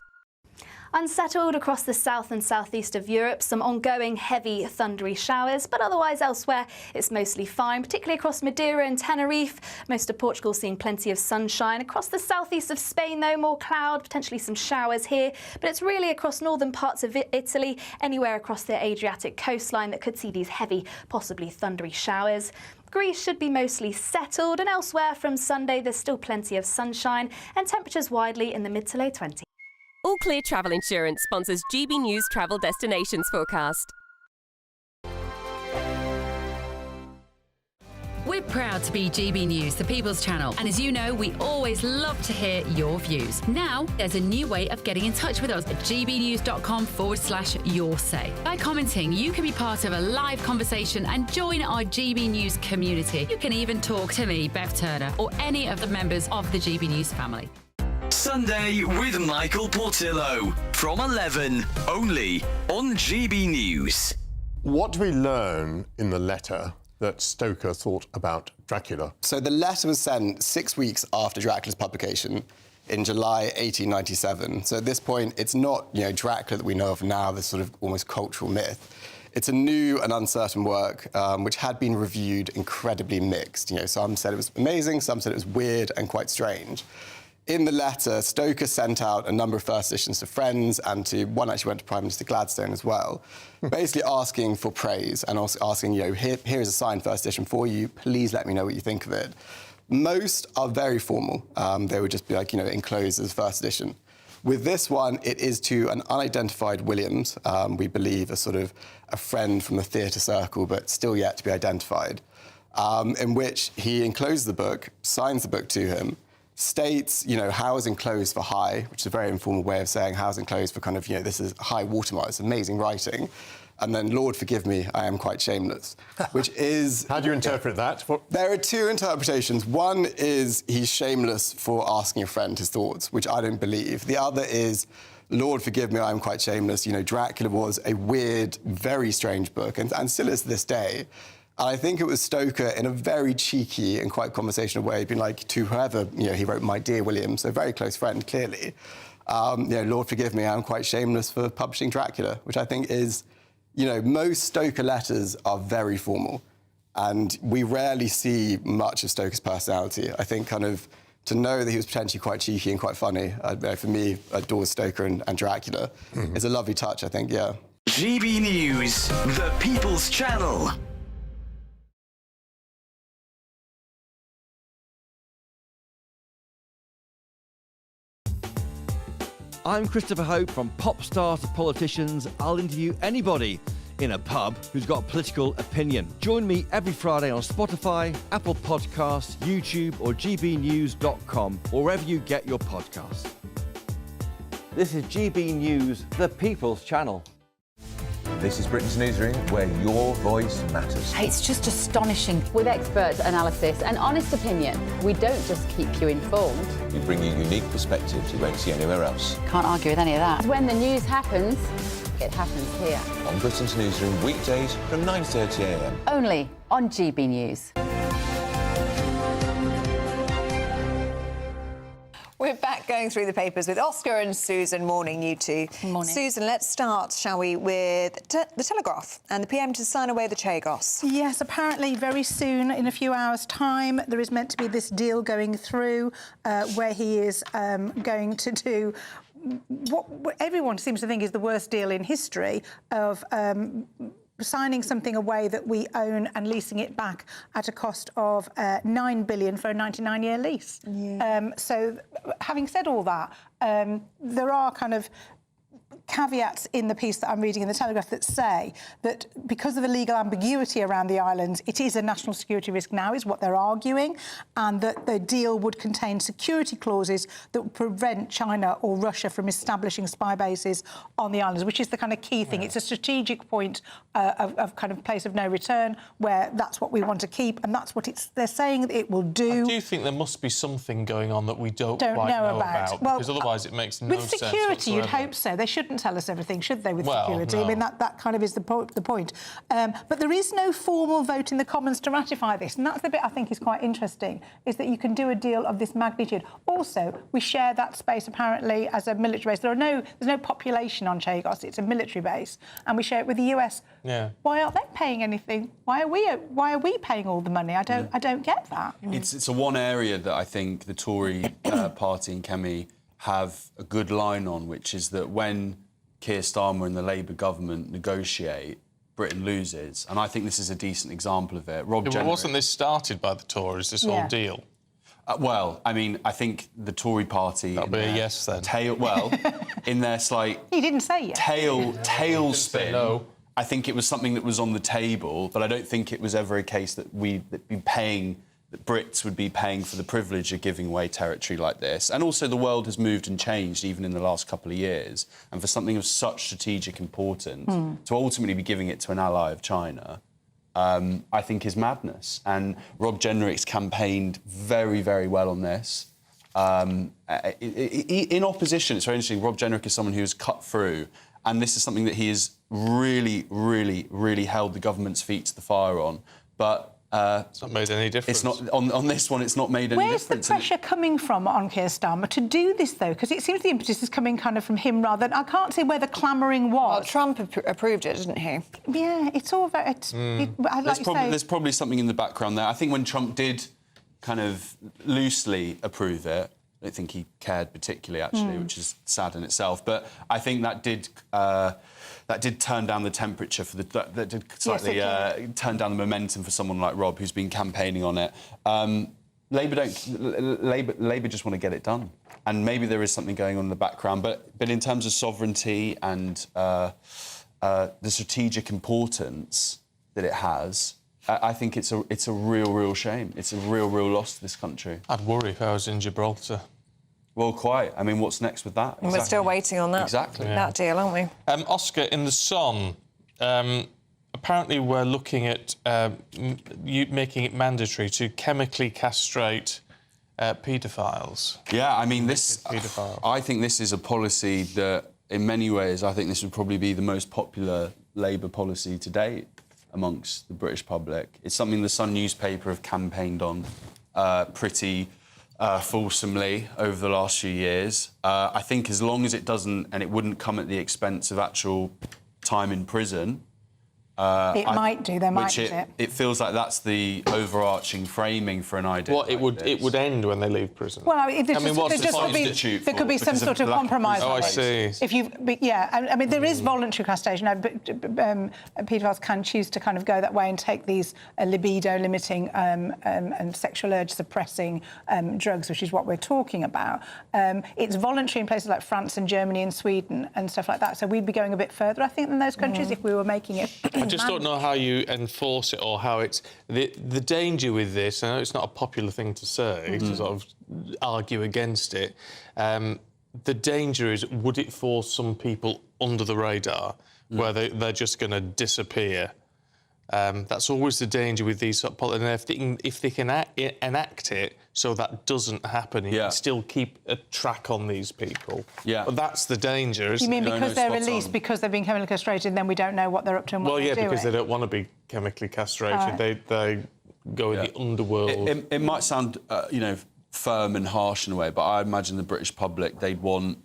Unsettled across the south and southeast of Europe, some ongoing heavy thundery showers, but otherwise elsewhere it's mostly fine, particularly across Madeira and Tenerife. Most of Portugal seeing plenty of sunshine. Across the southeast of Spain, though, more cloud, potentially some showers here, but it's really across northern parts of Italy, anywhere across the Adriatic coastline that could see these heavy, possibly thundery showers. Greece should be mostly settled, and elsewhere from Sunday there's still plenty of sunshine and temperatures widely in the mid to low 20s. All Clear Travel Insurance sponsors GB News Travel Destinations Forecast. We're proud to be GB News, the People's Channel, and as you know, we always love to hear your views. Now, there's a new way of getting in touch with us at gbnews.com/yoursay. By commenting, you can be part of a live conversation and join our GB News community. You can even talk to me, Bev Turner, or any of the members of the GB News family. Sunday with Michael Portillo from 11, only on GB News. What do we learn in the letter that Stoker thought about Dracula? So the letter was sent 6 weeks after Dracula's publication in July 1897. So at this point, it's not, Dracula that we know of now, this sort of almost cultural myth. It's a new and uncertain work, which had been reviewed incredibly mixed. Some said it was amazing, some said it was weird and quite strange. In the letter, Stoker sent out a number of first editions to friends, and one actually went to Prime Minister Gladstone as well, basically asking for praise and also asking, here is a signed first edition for you, please let me know what you think of it. Most are very formal. They would just be like, enclosed as first edition. With this one, it is to an unidentified Williams, we believe a sort of a friend from the theatre circle, but still yet to be identified, in which he encloses the book, signs the book to him, states, housing closed for high, which is a very informal way of saying housing closed for kind of, this is high watermark. It's amazing writing. And then, Lord forgive me, I am quite shameless, which is... How do you interpret that? There are two interpretations. One is he's shameless for asking a friend his thoughts, which I don't believe. The other is, Lord forgive me, I'm quite shameless. Dracula was a weird, very strange book, and still is to this day. And I think it was Stoker, in a very cheeky and quite conversational way, being like, to whoever, he wrote My Dear William, so a very close friend, clearly. Lord forgive me, I'm quite shameless for publishing Dracula, which I think is... most Stoker letters are very formal, and we rarely see much of Stoker's personality. I think to know that he was potentially quite cheeky and quite funny, for me, adores Stoker and Dracula, is a lovely touch, I think, yeah. GB News, the People's Channel. I'm Christopher Hope. From pop star to politicians, I'll interview anybody in a pub who's got a political opinion. Join me every Friday on Spotify, Apple Podcasts, YouTube or gbnews.com, or wherever you get your podcasts. This is GB News, the People's Channel. This is Britain's Newsroom, where your voice matters. It's just astonishing. With expert analysis and honest opinion, we don't just keep you informed. We bring you unique perspectives you won't see anywhere else. Can't argue with any of that. When the news happens, it happens here. On Britain's Newsroom, weekdays from 9:30 a.m. Only on GB News. We're back going through the papers with Oscar and Susan. Morning, you two. Morning. Susan, let's start, shall we, with the Telegraph and the PM to sign away the Chagos. Yes, apparently very soon, in a few hours' time, there is meant to be this deal going through where he is going to do what everyone seems to think is the worst deal in history of signing something away that we own and leasing it back at a cost of $9 billion for a 99-year lease. Yeah. So, having said all that, there are kind of caveats in the piece that I'm reading in the Telegraph that say that because of the legal ambiguity around the islands, it is a national security risk now, is what they're arguing, and that the deal would contain security clauses that would prevent China or Russia from establishing spy bases on the islands, which is the kind of key thing. Yeah. It's a strategic point of kind of place of no return, where that's what we want to keep, and that's what they're saying that it will do. I do think there must be something going on that we don't quite know about. Well, because otherwise it makes no sense. With security, you'd whatsoever. hope so. They shouldn't tell us everything, should they, with security? No. I mean, that kind of is the point. But there is no formal vote in the Commons to ratify this, and that's the bit I think is quite interesting, is that you can do a deal of this magnitude. Also, we share that space, apparently, as a military base. There's no population on Chagos. It's a military base, and we share it with the US. Yeah. Why aren't they paying anything? Why are we paying all the money? I don't get that. It's a one area that I think the Tory party and Kemi have a good line on, which is that when Keir Starmer and the Labour government negotiate, Britain loses. And I think this is a decent example of it. Wasn't this started by the Tories, this whole deal? Well, I mean, I think the Tory party... That'll be a yes, then. In their slight... He didn't say yes. Tailspin. No. I think it was something that was on the table, but I don't think it was ever a case that that Brits would be paying for the privilege of giving away territory like this. And also the world has moved and changed even in the last couple of years. And for something of such strategic importance, to ultimately be giving it to an ally of China, I think is madness. And Rob Jenrick's campaigned very, very well on this. In opposition, it's very interesting, Rob Jenrick is someone who has cut through, and this is something that he has really, really, really held the government's feet to the fire on. But it's not made any difference. It's not on this one. It's not made any difference. Where's the pressure coming from on Keir Starmer to do this, though? Because it seems the impetus is coming kind of from him rather than... I can't see where the clamouring was. Well, Trump approved it, didn't he? Yeah, it's all very... There's probably something in the background there. I think when Trump did kind of loosely approve it, I don't think he cared particularly, actually, which is sad in itself. But I think that did turn down the temperature for that did slightly turn down the momentum for someone like Rob, who's been campaigning on it. Labour just want to get it done, and maybe there is something going on in the background. But in terms of sovereignty and the strategic importance that it has, I think it's a real shame. It's a real loss to this country. I'd worry if I was in Gibraltar. Well, quite. I mean, what's next with that? And we're still waiting on that, that deal, aren't we? Oscar, in the Sun, apparently we're looking at making it mandatory to chemically castrate paedophiles. Yeah, I mean, I think this is a policy that, in many ways, I think this would probably be the most popular Labour policy to date amongst the British public. It's something the Sun newspaper have campaigned on pretty fulsomely over the last few years. I think as long as it doesn't, and it wouldn't come at the expense of actual time in prison. It might do. There might be. It feels like that's the overarching framing for an idea. What it would end when they leave prison. Well, there could be some sort of compromise. Oh, I see. If you, I mean, there is voluntary castration. Paedophiles can choose to kind of go that way and take these libido-limiting and sexual urge-suppressing drugs, which is what we're talking about. It's voluntary in places like France and Germany and Sweden and stuff like that. So we'd be going a bit further, I think, than those countries if we were making it. I just don't know how you enforce it or how it's... The danger with this, I know it's not a popular thing to say, to sort of argue against it, the danger is, would it force some people under the radar where they're just going to disappear? That's always the danger with these sort of policies. And if they can enact it so that doesn't happen, you can still keep a track on these people. Yeah. But that's the danger, isn't it? You mean because they're released, because they've been chemically castrated, then we don't know what they're up to and what they're doing? Well, yeah, because they don't want to be chemically castrated. They go in the underworld. It might sound, firm and harsh in a way, but I imagine the British public, they'd want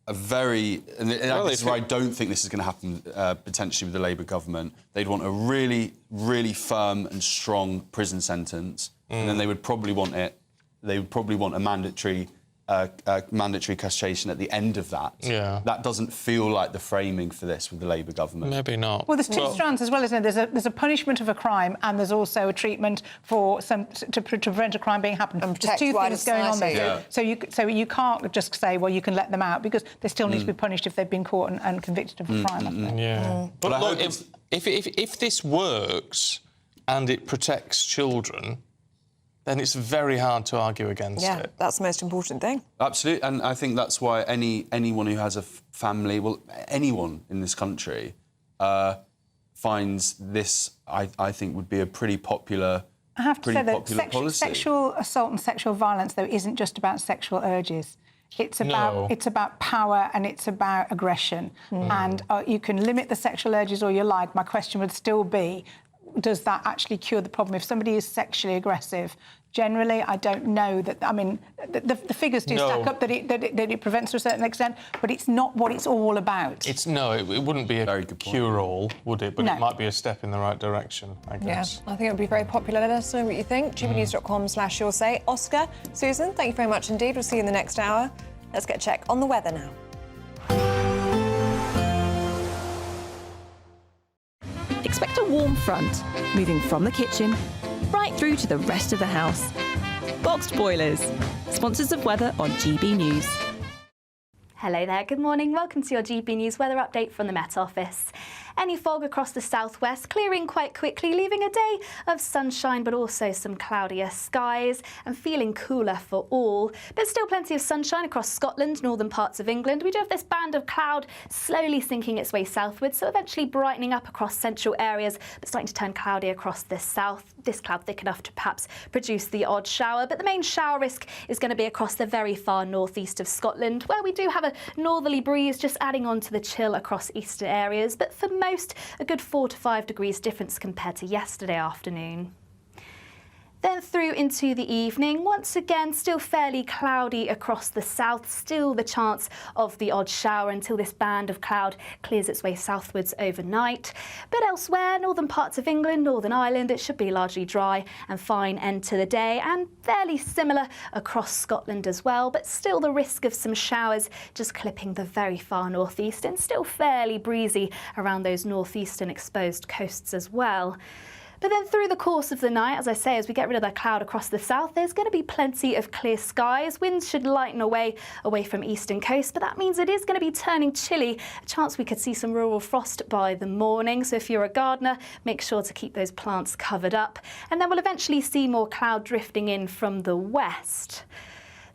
a very... And this is where I don't think this is going to happen, potentially, with the Labour government. They'd want a really firm and strong prison sentence, and then they would probably want a mandatory castration at the end of that. Yeah. That doesn't feel like the framing for this with the Labour government. Maybe not. Well, there's two strands as well, isn't there? There's a punishment of a crime, and there's also a treatment for to prevent a crime being happened. And there's two things going on there. Yeah. So you can't just say, well, you can let them out, because they still need to be punished if they've been caught and convicted of a crime. Yeah. But look, if this works and it protects children, then it's very hard to argue against it. Yeah, that's the most important thing. Absolutely, and I think that's why anyone who has a family, well, anyone in this country, finds this, I think, would be a pretty popular policy. I have to say that sexual assault and sexual violence, though, isn't just about sexual urges. It's about power and it's about aggression. And you can limit the sexual urges all you like. My question would still be, does that actually cure the problem? If somebody is sexually aggressive, generally, I don't know that... I mean, the figures do stack up that it prevents to a certain extent, but it's not what it's all about. It wouldn't be a very good cure-all, would it? But it might be a step in the right direction, I guess. Yeah, I think it would be very popular. Let us know what you think. gbnews.com/yoursay. Oscar, Susan, thank you very much indeed. We'll see you in the next hour. Let's get a check on the weather now. Expect a warm front, moving from the kitchen right through to the rest of the house. Boxed Boilers, sponsors of weather on GB News. Hello there, good morning. Welcome to your GB News weather update from the Met Office. Any fog across the southwest, clearing quite quickly, leaving a day of sunshine but also some cloudier skies and feeling cooler for all. But still plenty of sunshine across Scotland, northern parts of England. We do have this band of cloud slowly sinking its way southwards, so eventually brightening up across central areas, but starting to turn cloudy across the south. This cloud thick enough to perhaps produce the odd shower, but the main shower risk is going to be across the very far northeast of Scotland, where we do have a northerly breeze just adding on to the chill across eastern areas, but for most, a good 4 to 5 degrees difference compared to yesterday afternoon. Then through into the evening, once again, still fairly cloudy across the south, still the chance of the odd shower until this band of cloud clears its way southwards overnight. But elsewhere, northern parts of England, Northern Ireland, it should be largely dry and fine end to the day, and fairly similar across Scotland as well, but still the risk of some showers just clipping the very far northeast, and still fairly breezy around those northeastern exposed coasts as well. But then through the course of the night, as I say, as we get rid of that cloud across the south, there's going to be plenty of clear skies. Winds should lighten away from eastern coast, but that means it is going to be turning chilly. A chance we could see some rural frost by the morning. So if you're a gardener, make sure to keep those plants covered up. And then we'll eventually see more cloud drifting in from the west.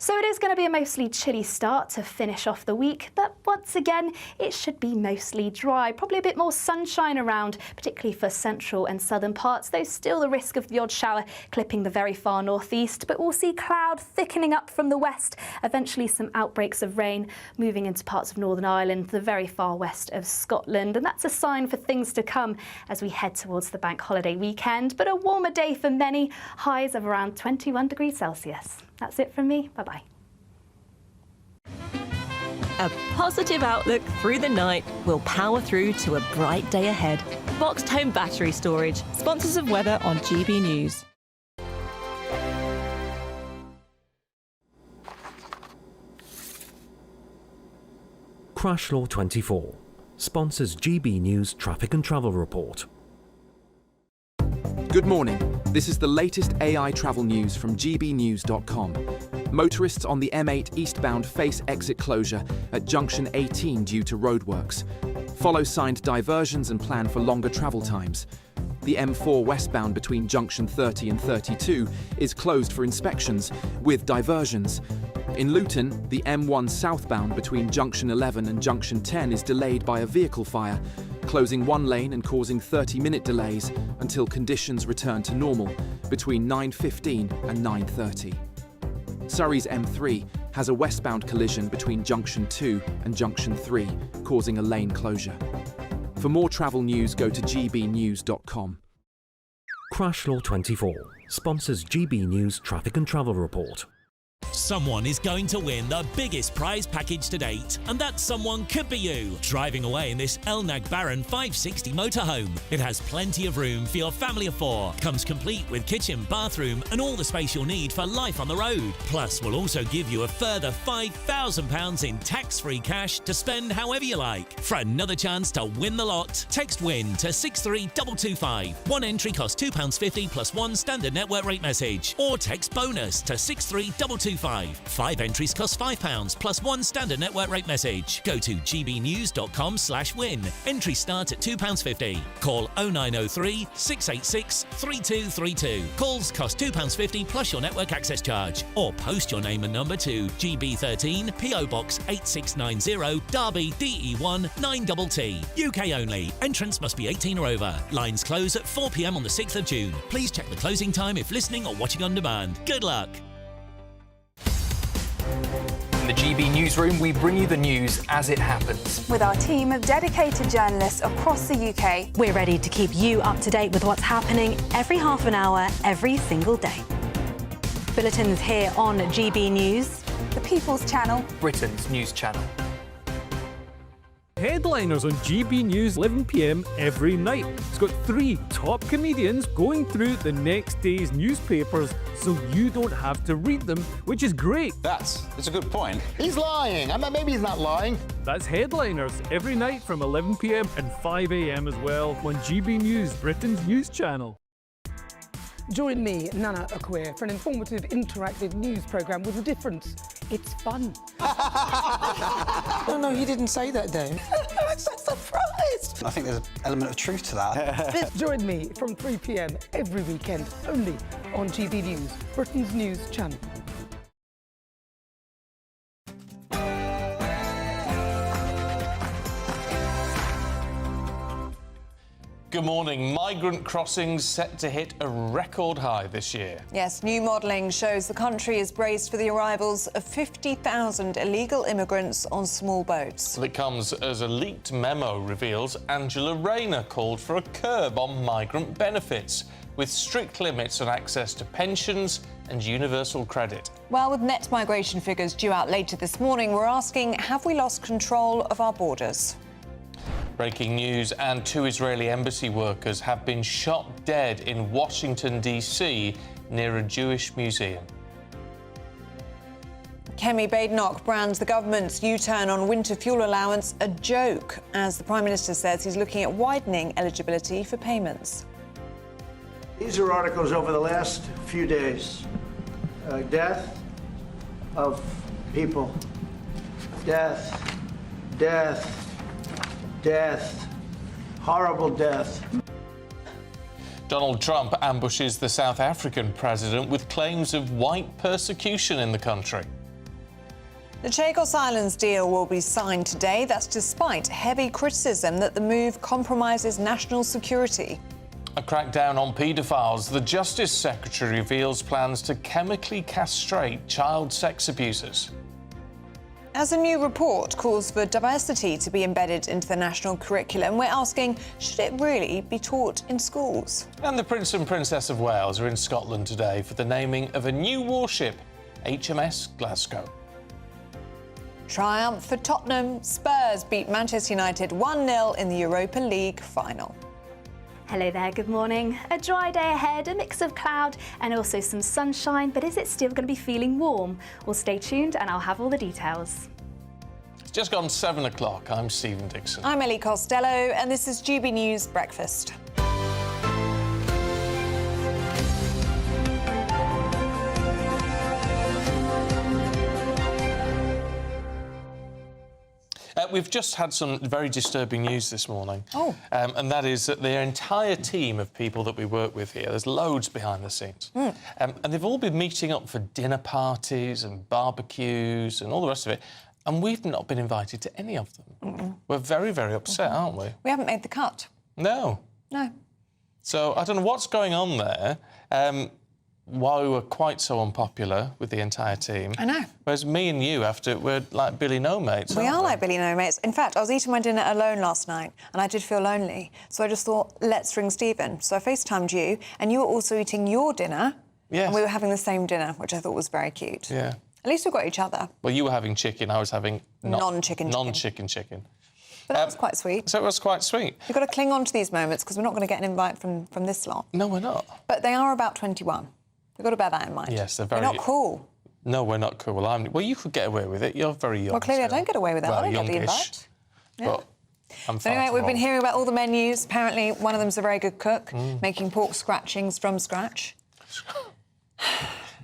So it is going to be a mostly chilly start to finish off the week, but once again, it should be mostly dry. Probably a bit more sunshine around, particularly for central and southern parts, though still the risk of the odd shower clipping the very far northeast. But we'll see cloud thickening up from the west, eventually some outbreaks of rain moving into parts of Northern Ireland, the very far west of Scotland. And that's a sign for things to come as we head towards the bank holiday weekend. But a warmer day for many, highs of around 21 degrees Celsius. That's it from me. Bye-bye. A positive outlook through the night will power through to a bright day ahead. Boxed Home Battery Storage, sponsors of weather on GB News. Crash Law 24 sponsors GB News Traffic and Travel Report. Good morning. This is the latest AI travel news from gbnews.com. Motorists on the M8 eastbound face exit closure at junction 18 due to roadworks. Follow signed diversions and plan for longer travel times. The M4 westbound between junction 30 and 32 is closed for inspections with diversions. In Luton, the M1 southbound between junction 11 and junction 10 is delayed by a vehicle fire, closing one lane and causing 30-minute delays until conditions return to normal between 9:15 and 9:30. Surrey's M3 has a westbound collision between junction 2 and junction 3, causing a lane closure. For more travel news, go to gbnews.com. Crash Law 24 sponsors GB News Traffic and Travel Report. Someone is going to win the biggest prize package to date, and that someone could be you, driving away in this Elnag Baron 560 motorhome. It has plenty of room for your family of four, comes complete with kitchen, bathroom and all the space you'll need for life on the road. Plus, we'll also give you a further £5,000 in tax-free cash to spend however you like. For another chance to win the lot, text WIN to 63225. One entry costs £2.50 plus one standard network rate message, or text BONUS to 63225. 5 entries cost £5 plus one standard network rate message. Go to gbnews.com/win. Entries start at £2.50. Call 0903 686 3232. Calls cost £2.50 plus your network access charge. Or post your name and number to GB13 PO Box 8690 Derby DE1 9TT. UK only. Entrance must be 18 or over. Lines close at 4 p.m. on the 6th of June. Please check the closing time if listening or watching on demand. Good luck. In the GB Newsroom, we bring you the news as it happens. With our team of dedicated journalists across the UK, we're ready to keep you up to date with what's happening every half an hour, every single day. Bulletins here on GB News, the People's Channel, Britain's news channel. Headliners on GB News 11 p.m. every night. It's got 3 top comedians going through the next day's newspapers so you don't have to read them, which is great. That's a good point. He's lying. Maybe he's not lying. That's Headliners every night from 11 p.m. and 5 a.m. as well on GB News, Britain's news channel. Join me, Nana Akwe, for an informative, interactive news programme with a difference. It's fun. No, he didn't say that, Dave. I'm so surprised. I think there's an element of truth to that. Join me from 3 p.m. every weekend, only on GB News, Britain's news channel. Good morning. Migrant crossings set to hit a record high this year. Yes, new modelling shows the country is braced for the arrivals of 50,000 illegal immigrants on small boats. It comes as a leaked memo reveals Angela Rayner called for a curb on migrant benefits, with strict limits on access to pensions and universal credit. Well, with net migration figures due out later this morning, we're asking, have we lost control of our borders? Breaking news, and 2 Israeli embassy workers have been shot dead in Washington, D.C. near a Jewish museum. Kemi Badenoch brands the government's U-turn on winter fuel allowance a joke, as the Prime Minister says he's looking at widening eligibility for payments. These are articles over the last few days. Death of people. Death, death, death, horrible death. Donald Trump ambushes the South African president with claims of white persecution in the country. The Chagos Islands deal will be signed today. That's despite heavy criticism that the move compromises national security. A crackdown on paedophiles. The Justice Secretary reveals plans to chemically castrate child sex abusers. As a new report calls for diversity to be embedded into the national curriculum, we're asking, should it really be taught in schools? And the Prince and Princess of Wales are in Scotland today for the naming of a new warship, HMS Glasgow. Triumph for Tottenham. Spurs beat Manchester United 1-0 in the Europa League final. Hello there, good morning. A dry day ahead, a mix of cloud and also some sunshine, but is it still going to be feeling warm? Well, stay tuned and I'll have all the details. It's just gone 7 o'clock. I'm Stephen Dixon. I'm Ellie Costello and this is GB News Breakfast. We've just had some very disturbing news this morning. Oh. And that is that the entire team of people that we work with here, there's loads behind the scenes, and they've all been meeting up for dinner parties and barbecues and all the rest of it, and we've not been invited to any of them. We're very, very upset, aren't we? We haven't made the cut. No. No. So I don't know what's going on there. Why we were quite so unpopular with the entire team. I know. Whereas me and you, we're like Billy No Mates. We are like Billy No Mates. In fact, I was eating my dinner alone last night and I did feel lonely. So I just thought, let's ring Stephen. So I FaceTimed you and you were also eating your dinner. Yes. And we were having the same dinner, which I thought was very cute. Yeah. At least we've got each other. Well, you were having chicken, I was having non-chicken chicken. But that was quite sweet. So it was quite sweet. You've got to cling on to these moments because we're not going to get an invite from this lot. No, we're not. But they are about 21. We've got to bear that in mind. Yes, they're very... We're not cool. No, we're not cool. Well, you could get away with it. You're very young. Well, clearly so... I don't get away with that. Well, I don't get the youngish, invite. Yeah. But I'm far Anyway, from we've been old. hearing about all the menus. Apparently, one of them's a very good cook, making pork scratchings from scratch.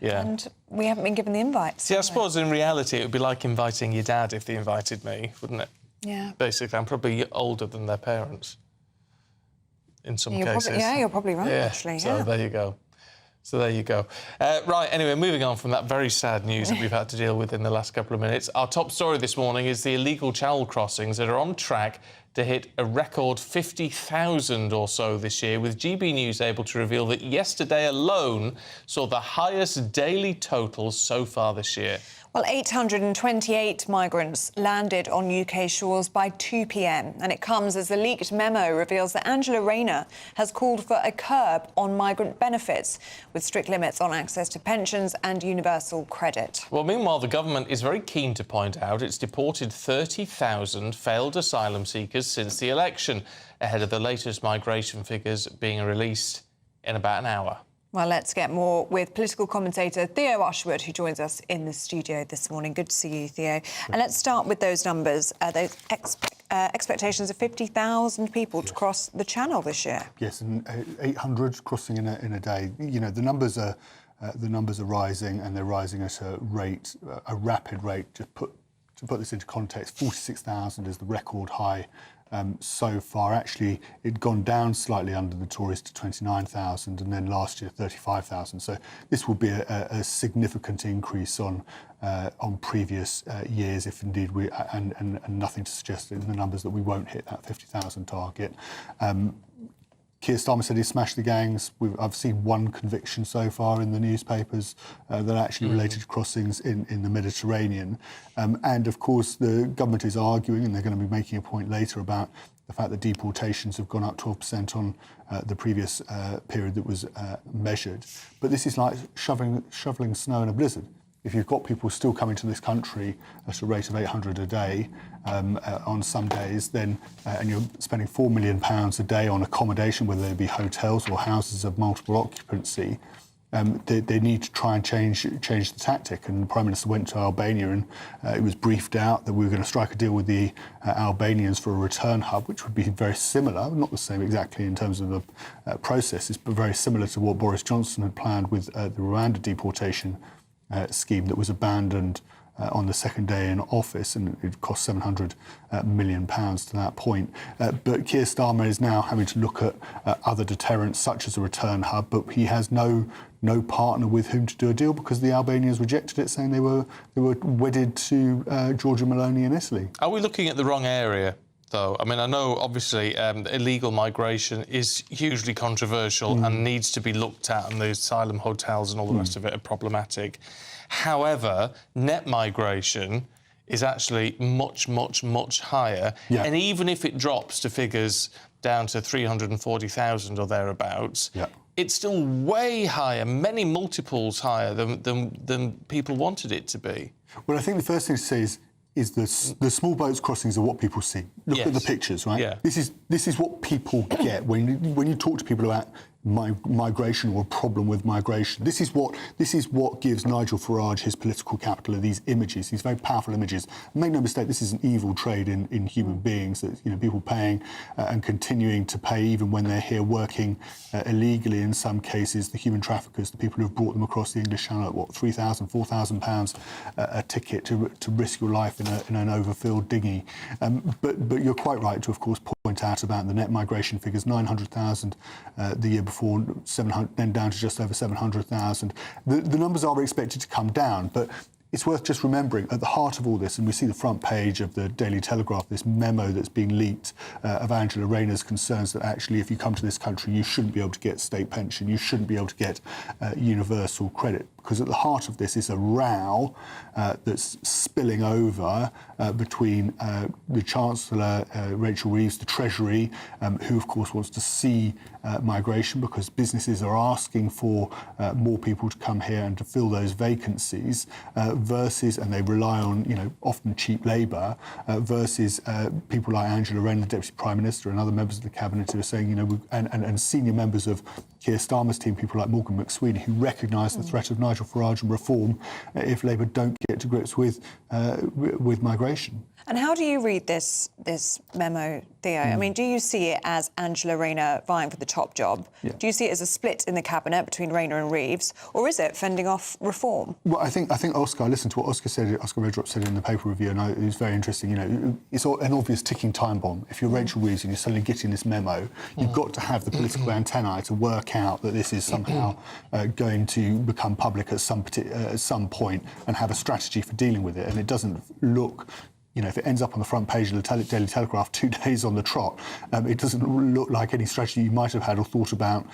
Yeah. And we haven't been given the invites. See, I suppose in reality it would be like inviting your dad if they invited me, wouldn't it? Yeah. Basically, I'm probably older than their parents in some cases. You're probably right, actually. So there you go. Right, anyway, moving on from that very sad news that we've had to deal with in the last couple of minutes, our top story this morning is the illegal channel crossings that are on track to hit a record 50,000 or so this year, with GB News able to reveal that yesterday alone saw the highest daily totals so far this year. Well, 828 migrants landed on UK shores by 2 p.m. and it comes as a leaked memo reveals that Angela Rayner has called for a curb on migrant benefits with strict limits on access to pensions and universal credit. Well, meanwhile, the government is very keen to point out it's deported 30,000 failed asylum seekers since the election, ahead of the latest migration figures being released in about an hour. Well, let's get more with political commentator Theo Ushwood, who joins us in the studio this morning. Good to see you, Theo. And let's start with those numbers, those expectations of 50,000 people to cross the Channel this year. Yes, and 800 crossing in a day. You know, the numbers are rising, and they're rising at a rapid rate. To put this into context, 46,000 is the record high. So far, actually, it'd gone down slightly under the Tories to 29,000, and then last year 35,000. So this will be a significant increase on previous years, if indeed and nothing to suggest in the numbers that we won't hit that 50,000 target. Keir Starmer said he smashed the gangs. I've seen one conviction so far in the newspapers that are actually related to crossings in the Mediterranean. And, of course, the government is arguing, and they're going to be making a point later about the fact that deportations have gone up 12% on the previous period that was measured. But this is like shoveling snow in a blizzard. If you've got people still coming to this country at a rate of 800 a day on some days, then and you're spending £4 million a day on accommodation, whether they be hotels or houses of multiple occupancy, they need to try and change the tactic. And the Prime Minister went to Albania, and it was briefed out that we were going to strike a deal with the Albanians for a return hub, which would be very similar, not the same exactly in terms of the processes, but very similar to what Boris Johnson had planned with the Rwanda deportation scheme that was abandoned on the second day in office, and it cost £700 million to that point. But Keir Starmer is now having to look at other deterrents, such as a return hub, but he has no partner with whom to do a deal because the Albanians rejected it, saying they were wedded to Giorgia Meloni in Italy. Are we looking at the wrong area, though? I mean, I know, obviously, illegal migration is hugely controversial and needs to be looked at, and the asylum hotels and all the rest of it are problematic. However, net migration is actually much, much, much higher. Yeah. And even if it drops to figures down to 340,000 or thereabouts, it's still way higher, many multiples higher than people wanted it to be. Well, I think the first thing to say is the small boats crossings are what people see. Look at the pictures, right? Yeah. This is what people get when you talk to people about migration or a problem with migration. This is what gives Nigel Farage his political capital, are these images, these very powerful images. And make no mistake, this is an evil trade in human beings, that people paying and continuing to pay even when they're here working illegally in some cases. The human traffickers, the people who have brought them across the English Channel at £3,000, £4,000 a ticket to risk your life in an overfilled dinghy. But you're quite right to, of course, point out about the net migration figures, 900,000 the year before, 700, then down to just over 700,000. The numbers are expected to come down, but it's worth just remembering at the heart of all this, and we see the front page of the Daily Telegraph, this memo that's being leaked of Angela Rayner's concerns that actually if you come to this country you shouldn't be able to get state pension, you shouldn't be able to get universal credit. Because at the heart of this is a row that's spilling over between the Chancellor, Rachel Reeves, the Treasury, who of course wants to see migration because businesses are asking for more people to come here and to fill those vacancies, versus, and they rely on often cheap labour, versus people like Angela Rayner, the Deputy Prime Minister, and other members of the Cabinet who are saying, and senior members of Keir Starmer's team, people like Morgan McSweeney, who recognise the threat of Nigel Farage and reform if Labour don't get to grips with migration. And how do you read this memo, Theo? I mean, do you see it as Angela Rayner vying for the top job? Yeah. Do you see it as a split in the cabinet between Rayner and Reeves, or is it fending off reform? Well, I think Oscar. I listened to what Oscar said. Oscar Redrop said in the paper review, and it was very interesting. It's an obvious ticking time bomb. If you're Rachel Reeves and you're suddenly getting this memo, you've got to have the political antennae to work out that this is somehow going to become public at some point and have a strategy for dealing with it. And it doesn't look. If it ends up on the front page of the Daily Telegraph 2 days on the trot, it doesn't look like any strategy you might have had or thought about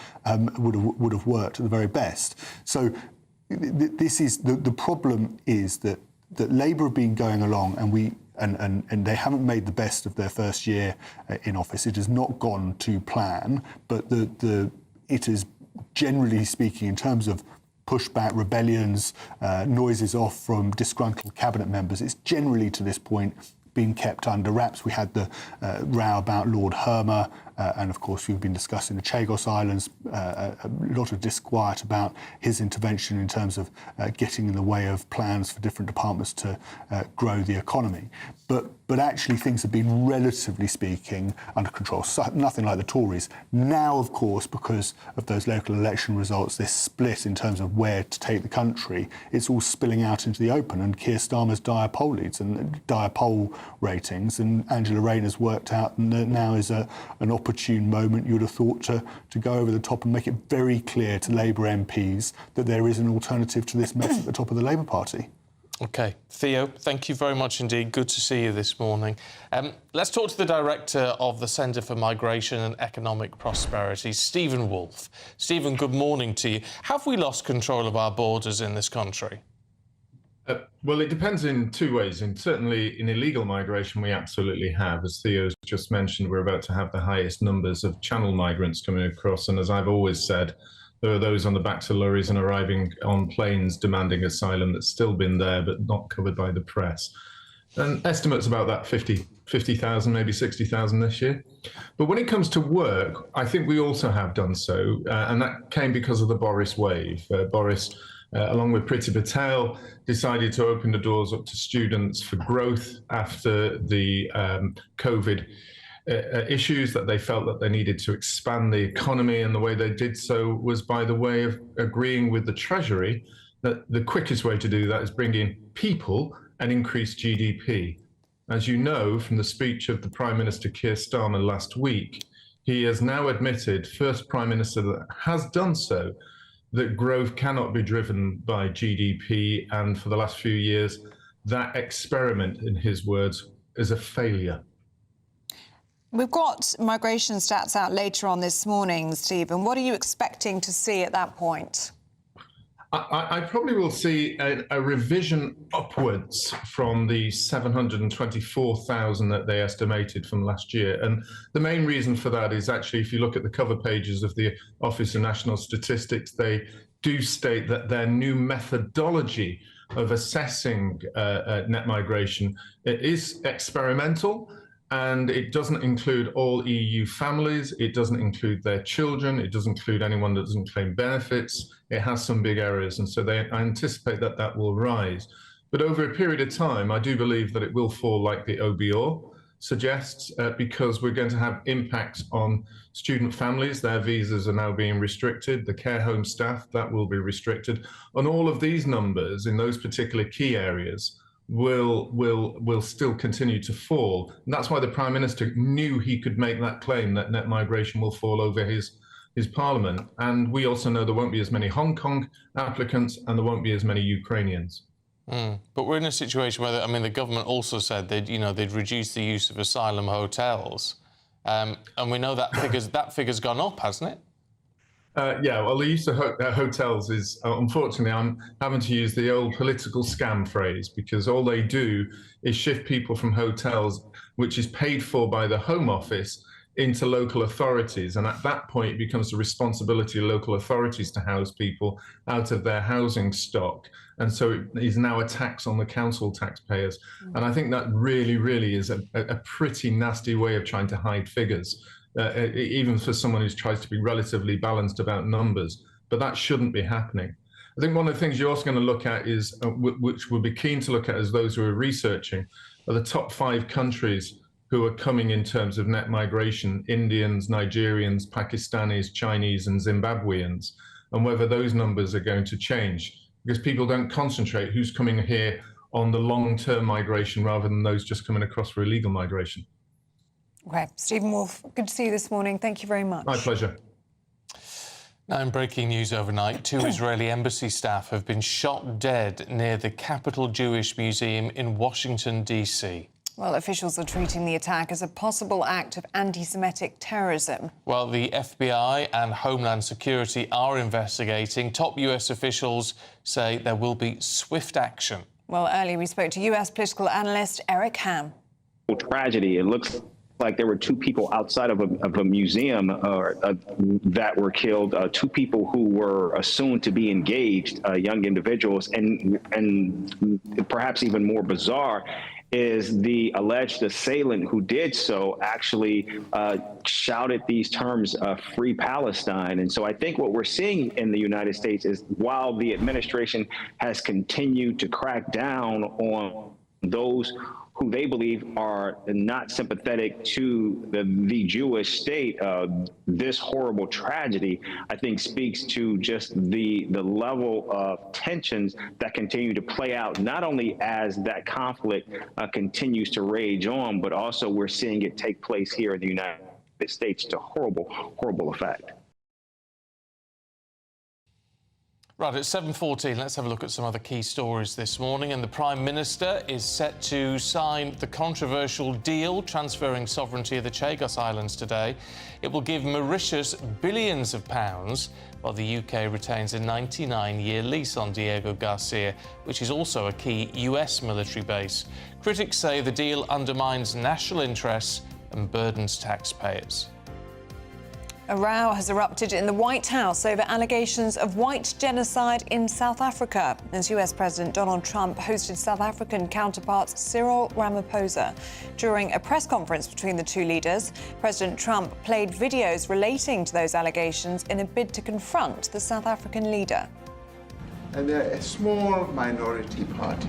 would have worked at the very best. So this is the problem is that Labour have been going along and they haven't made the best of their first year in office. It has not gone to plan, but it is, generally speaking, in terms of pushback, rebellions, noises off from disgruntled cabinet members, it's generally to this point been kept under wraps. We had the row about Lord Hermer, and of course we've been discussing the Chagos Islands, a lot of disquiet about his intervention in terms of getting in the way of plans for different departments to grow the economy. But actually things have been, relatively speaking, under control. So, nothing like the Tories. Now, of course, because of those local election results, this split in terms of where to take the country, it's all spilling out into the open. And Keir Starmer's dire poll leads and dire poll ratings, and Angela Rayner's worked out, and now is an opportune moment, you'd have thought, to go over the top and make it very clear to Labour MPs that there is an alternative to this mess at the top of the Labour Party. OK. Theo, thank you very much indeed. Good to see you this morning. Let's talk to the Director of the Centre for Migration and Economic Prosperity, Stephen Wolfe. Stephen, good morning to you. Have we lost control of our borders in this country? Well, it depends in two ways. And certainly in illegal migration, we absolutely have. As Theo's just mentioned, we're about to have the highest numbers of channel migrants coming across. And as I've always said, there are those on the backs of lorries and arriving on planes demanding asylum that's still been there but not covered by the press. And estimates about that 50,000, maybe 60,000 this year. But when it comes to work, I think we also have done so, and that came because of the Boris wave. Boris, along with Priti Patel, decided to open the doors up to students for growth after the COVID issues, that they felt that they needed to expand the economy, and the way they did so was by the way of agreeing with the Treasury that the quickest way to do that is bring in people and increase GDP. As you know from the speech of the Prime Minister Keir Starmer last week, he has now admitted, first Prime Minister that has done so, that growth cannot be driven by GDP, and for the last few years, that experiment, in his words, is a failure. We've got migration stats out later on this morning, Stephen. What are you expecting to see at that point? I probably will see a revision upwards from the 724,000 that they estimated from last year. And the main reason for that is actually, if you look at the cover pages of the Office of National Statistics, they do state that their new methodology of assessing net migration is experimental. And it doesn't include all EU families, it doesn't include their children, it doesn't include anyone that doesn't claim benefits. It has some big errors, and so I anticipate that that will rise. But over a period of time, I do believe that it will fall like the OBR suggests, because we're going to have impacts on student families. Their visas are now being restricted. The care home staff, that will be restricted. And all of these numbers in those particular key areas will still continue to fall. And that's why the Prime Minister knew he could make that claim that net migration will fall over his parliament. And we also know there won't be as many Hong Kong applicants, and there won't be as many Ukrainians. But we're in a situation where, I mean, the government also said they'd reduce the use of asylum hotels, and we know that figure's gone up, hasn't it? Yeah, well, the use of hotels is, unfortunately, I'm having to use the old political scam phrase, because all they do is shift people from hotels, which is paid for by the Home Office, into local authorities. And at that point, it becomes the responsibility of local authorities to house people out of their housing stock. And so it is now a tax on the council taxpayers. And I think that really, really is a pretty nasty way of trying to hide figures. Even for someone who tries to be relatively balanced about numbers, but that shouldn't be happening. I think one of the things you're also going to look at is, which we'll be keen to look at as those who are researching, are the top 5 countries who are coming in terms of net migration: Indians, Nigerians, Pakistanis, Chinese, and Zimbabweans, and whether those numbers are going to change, because people don't concentrate who's coming here on the long-term migration rather than those just coming across for illegal migration. Okay, Stephen Wolfe, good to see you this morning. Thank you very much. My pleasure. Now, in breaking news overnight, 2 Israeli embassy staff have been shot dead near the Capitol Jewish Museum in Washington, D.C. Well, officials are treating the attack as a possible act of anti-Semitic terrorism. Well, the FBI and Homeland Security are investigating. Top US officials say there will be swift action. Well, earlier we spoke to US political analyst Eric Ham. Tragedy. It looks like there were 2 people outside of a museum that were killed, 2 people who were assumed to be engaged, young individuals, and perhaps even more bizarre is the alleged assailant who did so actually shouted these terms, "Free Palestine." And so I think what we're seeing in the United States is, while the administration has continued to crack down on those who they believe are not sympathetic to the Jewish state, this horrible tragedy, I think, speaks to just the level of tensions that continue to play out, not only as that conflict continues to rage on, but also we're seeing it take place here in the United States to horrible, horrible effect. Right, at 7:14, let's have a look at some other key stories this morning. And the Prime Minister is set to sign the controversial deal transferring sovereignty of the Chagos Islands today. It will give Mauritius billions of pounds, while the UK retains a 99-year lease on Diego Garcia, which is also a key US military base. Critics say the deal undermines national interests and burdens taxpayers. A row has erupted in the White House over allegations of white genocide in South Africa, as US President Donald Trump hosted South African counterpart Cyril Ramaphosa. During a press conference between the two leaders, President Trump played videos relating to those allegations in a bid to confront the South African leader. And they're a small minority party,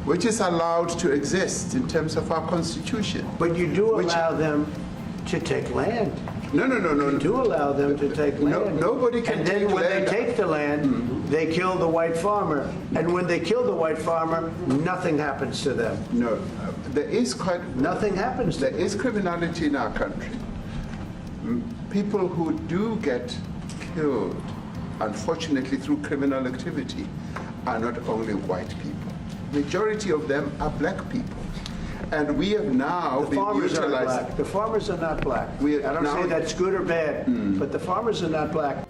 which is allowed to exist in terms of our constitution. But you do allow them to take land. No. You do allow them to take land. Nobody can take land. And then when they take the land, they kill the white farmer. And when they kill the white farmer, nothing happens to them. No, there is nothing happens to them. There is criminality in our country. People who do get killed, unfortunately through criminal activity, are not only white people. Majority of them are black people. And we have now been utilizing... The farmers are not black. I don't say that's good or bad, but the farmers are not black.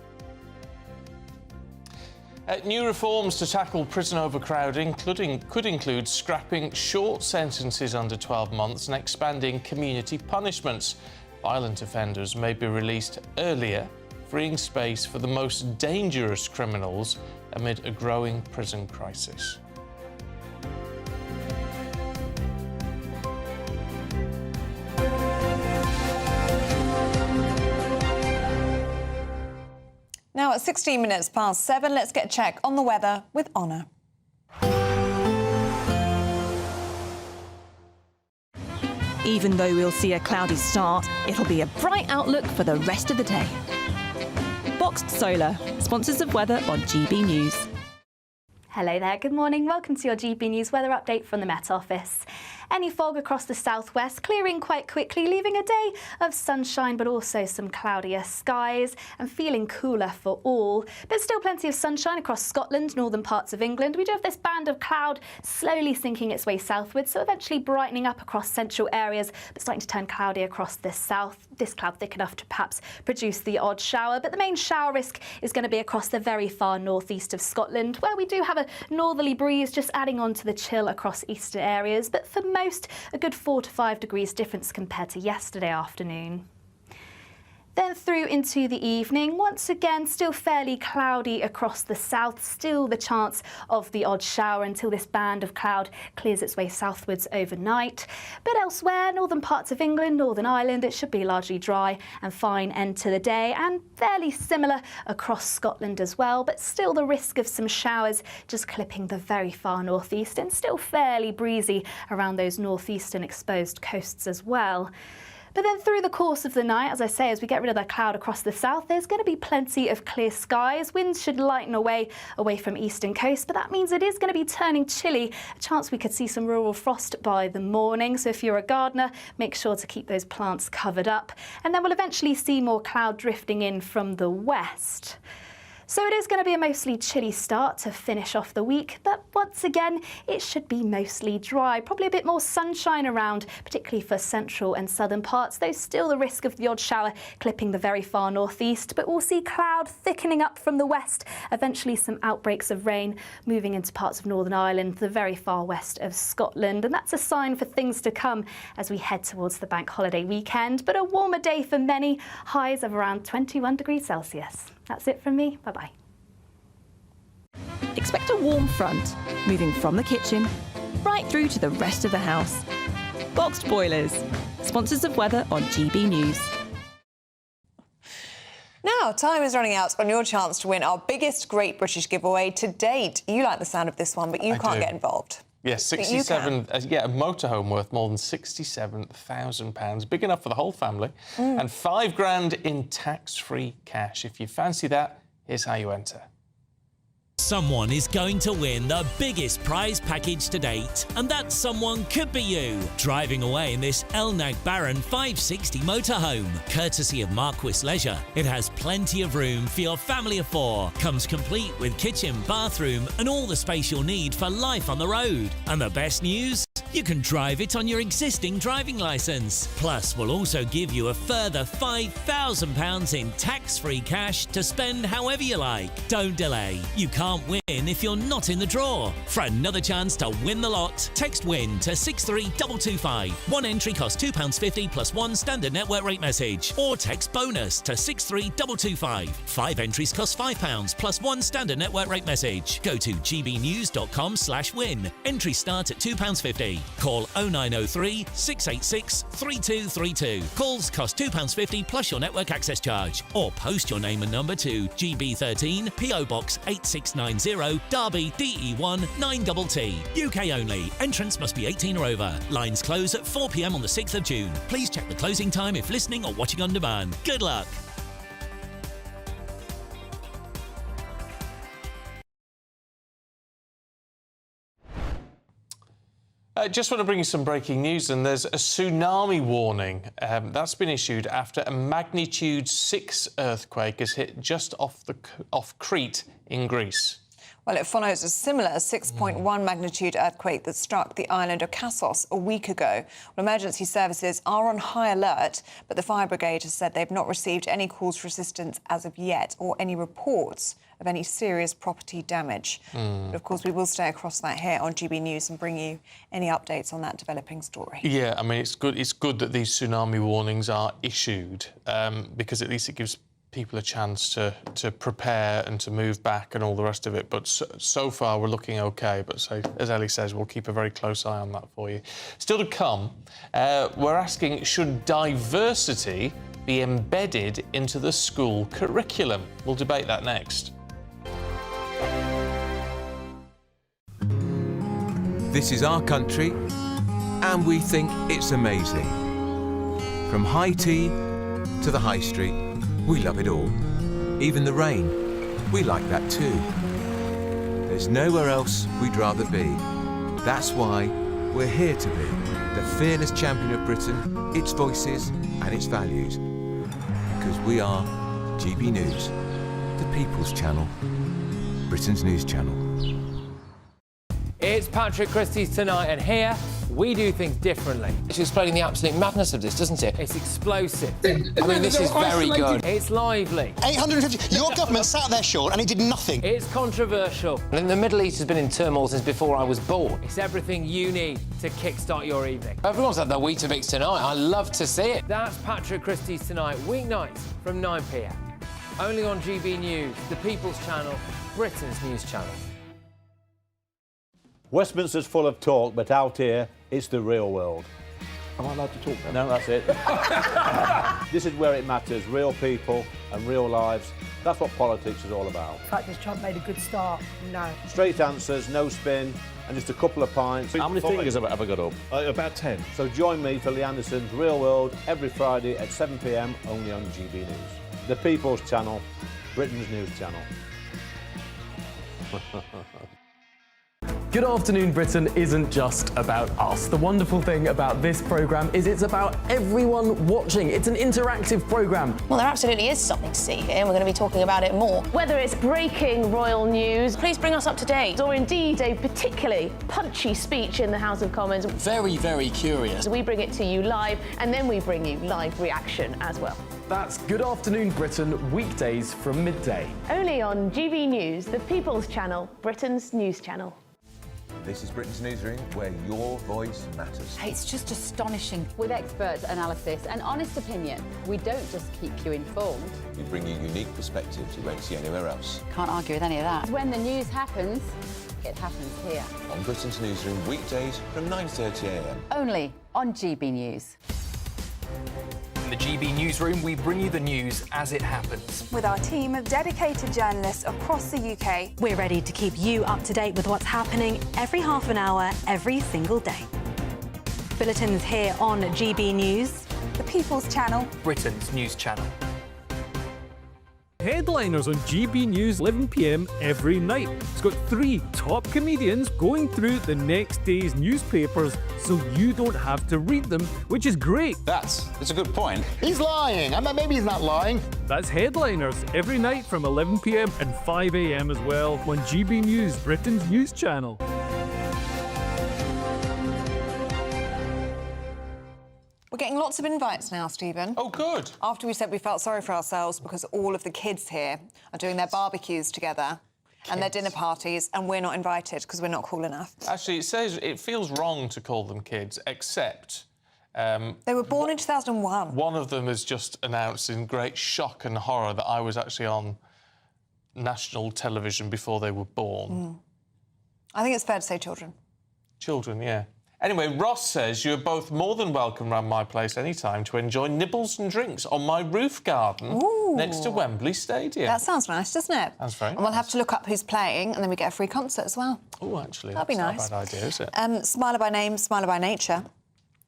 New reforms to tackle prison overcrowding could include scrapping short sentences under 12 months and expanding community punishments. Violent offenders may be released earlier, freeing space for the most dangerous criminals amid a growing prison crisis. Now at 16 minutes past 7, let's get a check on the weather with Honor. Even though we'll see a cloudy start, it'll be a bright outlook for the rest of the day. Boxed Solar, sponsors of weather on GB News. Hello there, good morning. Welcome to your GB News weather update from the Met Office. Any fog across the southwest, clearing quite quickly, leaving a day of sunshine but also some cloudier skies and feeling cooler for all. There's still plenty of sunshine across Scotland, northern parts of England. We do have this band of cloud slowly sinking its way southwards, so eventually brightening up across central areas, but starting to turn cloudy across the south. This cloud thick enough to perhaps produce the odd shower, but the main shower risk is going to be across the very far northeast of Scotland, where we do have a northerly breeze just adding on to the chill across eastern areas, but for most, a good 4 to 5 degrees difference compared to yesterday afternoon. Then through into the evening, once again still fairly cloudy across the south, still the chance of the odd shower until this band of cloud clears its way southwards overnight. But elsewhere, northern parts of England, Northern Ireland, it should be largely dry and fine end to the day, and fairly similar across Scotland as well, but still the risk of some showers just clipping the very far northeast, and still fairly breezy around those northeastern exposed coasts as well. But then through the course of the night, as I say, as we get rid of that cloud across the south, there's going to be plenty of clear skies. Winds should lighten away from eastern coast, but that means it is going to be turning chilly. A chance we could see some rural frost by the morning. So if you're a gardener, make sure to keep those plants covered up. And then we'll eventually see more cloud drifting in from the west. So it is going to be a mostly chilly start to finish off the week, but once again, it should be mostly dry. Probably a bit more sunshine around, particularly for central and southern parts, though still the risk of the odd shower clipping the very far northeast. But we'll see cloud thickening up from the west, eventually some outbreaks of rain moving into parts of Northern Ireland, the very far west of Scotland. And that's a sign for things to come as we head towards the bank holiday weekend. But a warmer day for many, highs of around 21 degrees Celsius. That's it from me. Bye-bye. Expect a warm front, moving from the kitchen right through to the rest of the house. Boxed Boilers, sponsors of weather on GB News. Now, time is running out on your chance to win our biggest Great British giveaway to date. You like the sound of this one, but you can't get involved. Yes, 67. A motorhome worth more than £67,000, big enough for the whole family, and £5,000 in tax-free cash. If you fancy that, here's how you enter. Someone is going to win the biggest prize package to date, and that someone could be you, driving away in this Elnag Baron 560 motorhome, courtesy of Marquis Leisure. It has plenty of room for your family of 4, comes complete with kitchen, bathroom and all the space you'll need for life on the road. And the best news? You can drive it on your existing driving licence. Plus, we'll also give you a further £5,000 in tax-free cash to spend however you like. Don't delay. You can't win if you're not in the draw. For another chance to win the lot, text WIN to 63225. One entry costs £2.50 plus one standard network rate message. Or text BONUS to 63225. 5 entries cost £5 plus one standard network rate message. Go to gbnews.com/win. Entries start at £2.50. Call 0903 686 3232. Calls cost £2.50 plus your network access charge. Or post your name and number to GB13 PO Box 8690 Derby DE1 9TT. UK only. Entrance must be 18 or over. Lines close at 4 p.m. on the 6th of June. Please check the closing time if listening or watching on demand. Good luck. Just want to bring you some breaking news, and there's a tsunami warning that's been issued after a magnitude 6 earthquake has hit just off Crete in Greece. Well, it follows a similar 6.1 magnitude earthquake that struck the island of Chagos a week ago. Well, emergency services are on high alert, but the fire brigade has said they've not received any calls for assistance as of yet or any reports of any serious property damage. But of course, we will stay across that here on GB News and bring you any updates on that developing story. Yeah, I mean, it's good that these tsunami warnings are issued because at least it gives people a chance to prepare and to move back and all the rest of it. But so far, we're looking OK. But as Ellie says, we'll keep a very close eye on that for you. Still to come, we're asking, should diversity be embedded into the school curriculum? We'll debate that next. This is our country, and we think it's amazing. From high tea to the high street, we love it all. Even the rain, we like that too. There's nowhere else we'd rather be. That's why we're here to be the fearless champion of Britain, its voices and its values. Because we are GB News, the People's Channel, Britain's news channel. It's Patrick Christie's Tonight, and here we do things differently. It's explaining the absolute madness of this, doesn't it? It's explosive. I mean, this is very good. It's lively. 850. Your government sat there, Sean, and it did nothing. It's controversial. And the Middle East has been in turmoil since before I was born. It's everything you need to kickstart your evening. Everyone's had their Weetabix tonight. I love to see it. That's Patrick Christie's Tonight, weeknights from 9 p.m. Only on GB News, the People's Channel, Britain's news channel. Westminster's full of talk, but out here, it's the real world. Am I allowed to talk now? No, that's it. This is where it matters, real people and real lives. That's what politics is all about. The fact is Trump made a good start. No. Straight answers, no spin, and just a couple of pints. How many fingers have I got up? About 10. So join me for Lee Anderson's Real World every Friday at 7 p.m. only on GB News. The People's Channel, Britain's news channel. Good Afternoon Britain isn't just about us. The wonderful thing about this programme is it's about everyone watching. It's an interactive programme. Well, there absolutely is something to see here, and we're going to be talking about it more. Whether it's breaking royal news, please bring us up to date, or indeed a particularly punchy speech in the House of Commons. Very, very curious. We bring it to you live, and then we bring you live reaction as well. That's Good Afternoon Britain, weekdays from midday. Only on GB News, the People's Channel, Britain's news channel. This is Britain's Newsroom, where your voice matters. It's just astonishing. With expert analysis and honest opinion, we don't just keep you informed. We bring you unique perspectives you won't see anywhere else. Can't argue with any of that. When the news happens, it happens here. On Britain's Newsroom, weekdays from 9:30 a.m. Only on GB News. In the GB Newsroom, we bring you the news as it happens. With our team of dedicated journalists across the UK, we're ready to keep you up to date with what's happening every half an hour, every single day. Bulletins here on GB News, the People's Channel, Britain's news channel. Headliners on GB News 11 p.m. every night. It's got 3 top comedians going through the next day's newspapers so you don't have to read them, which is great. That's a good point. He's lying. Maybe he's not lying. That's Headliners every night from 11 p.m. and 5 a.m. as well on GB News, Britain's news channel. getting lots of invites now, Stephen. Oh, good. After we said we felt sorry for ourselves because all of the kids here are doing their barbecues together and their dinner parties, and we're not invited because we're not cool enough. Actually, it feels wrong to call them kids, except... they were born in 2001. One of them has just announced in great shock and horror that I was actually on national television before they were born. I think it's fair to say children. Children, yeah. Anyway, Ross says you're both more than welcome round my place anytime to enjoy nibbles and drinks on my roof garden next to Wembley Stadium. That sounds nice, doesn't it? That's very And we'll have to look up who's playing, and then we get a free concert as well. Oh, actually, that'd be that's nice. not a bad idea, is it? Smiler by Name, Smiler by Nature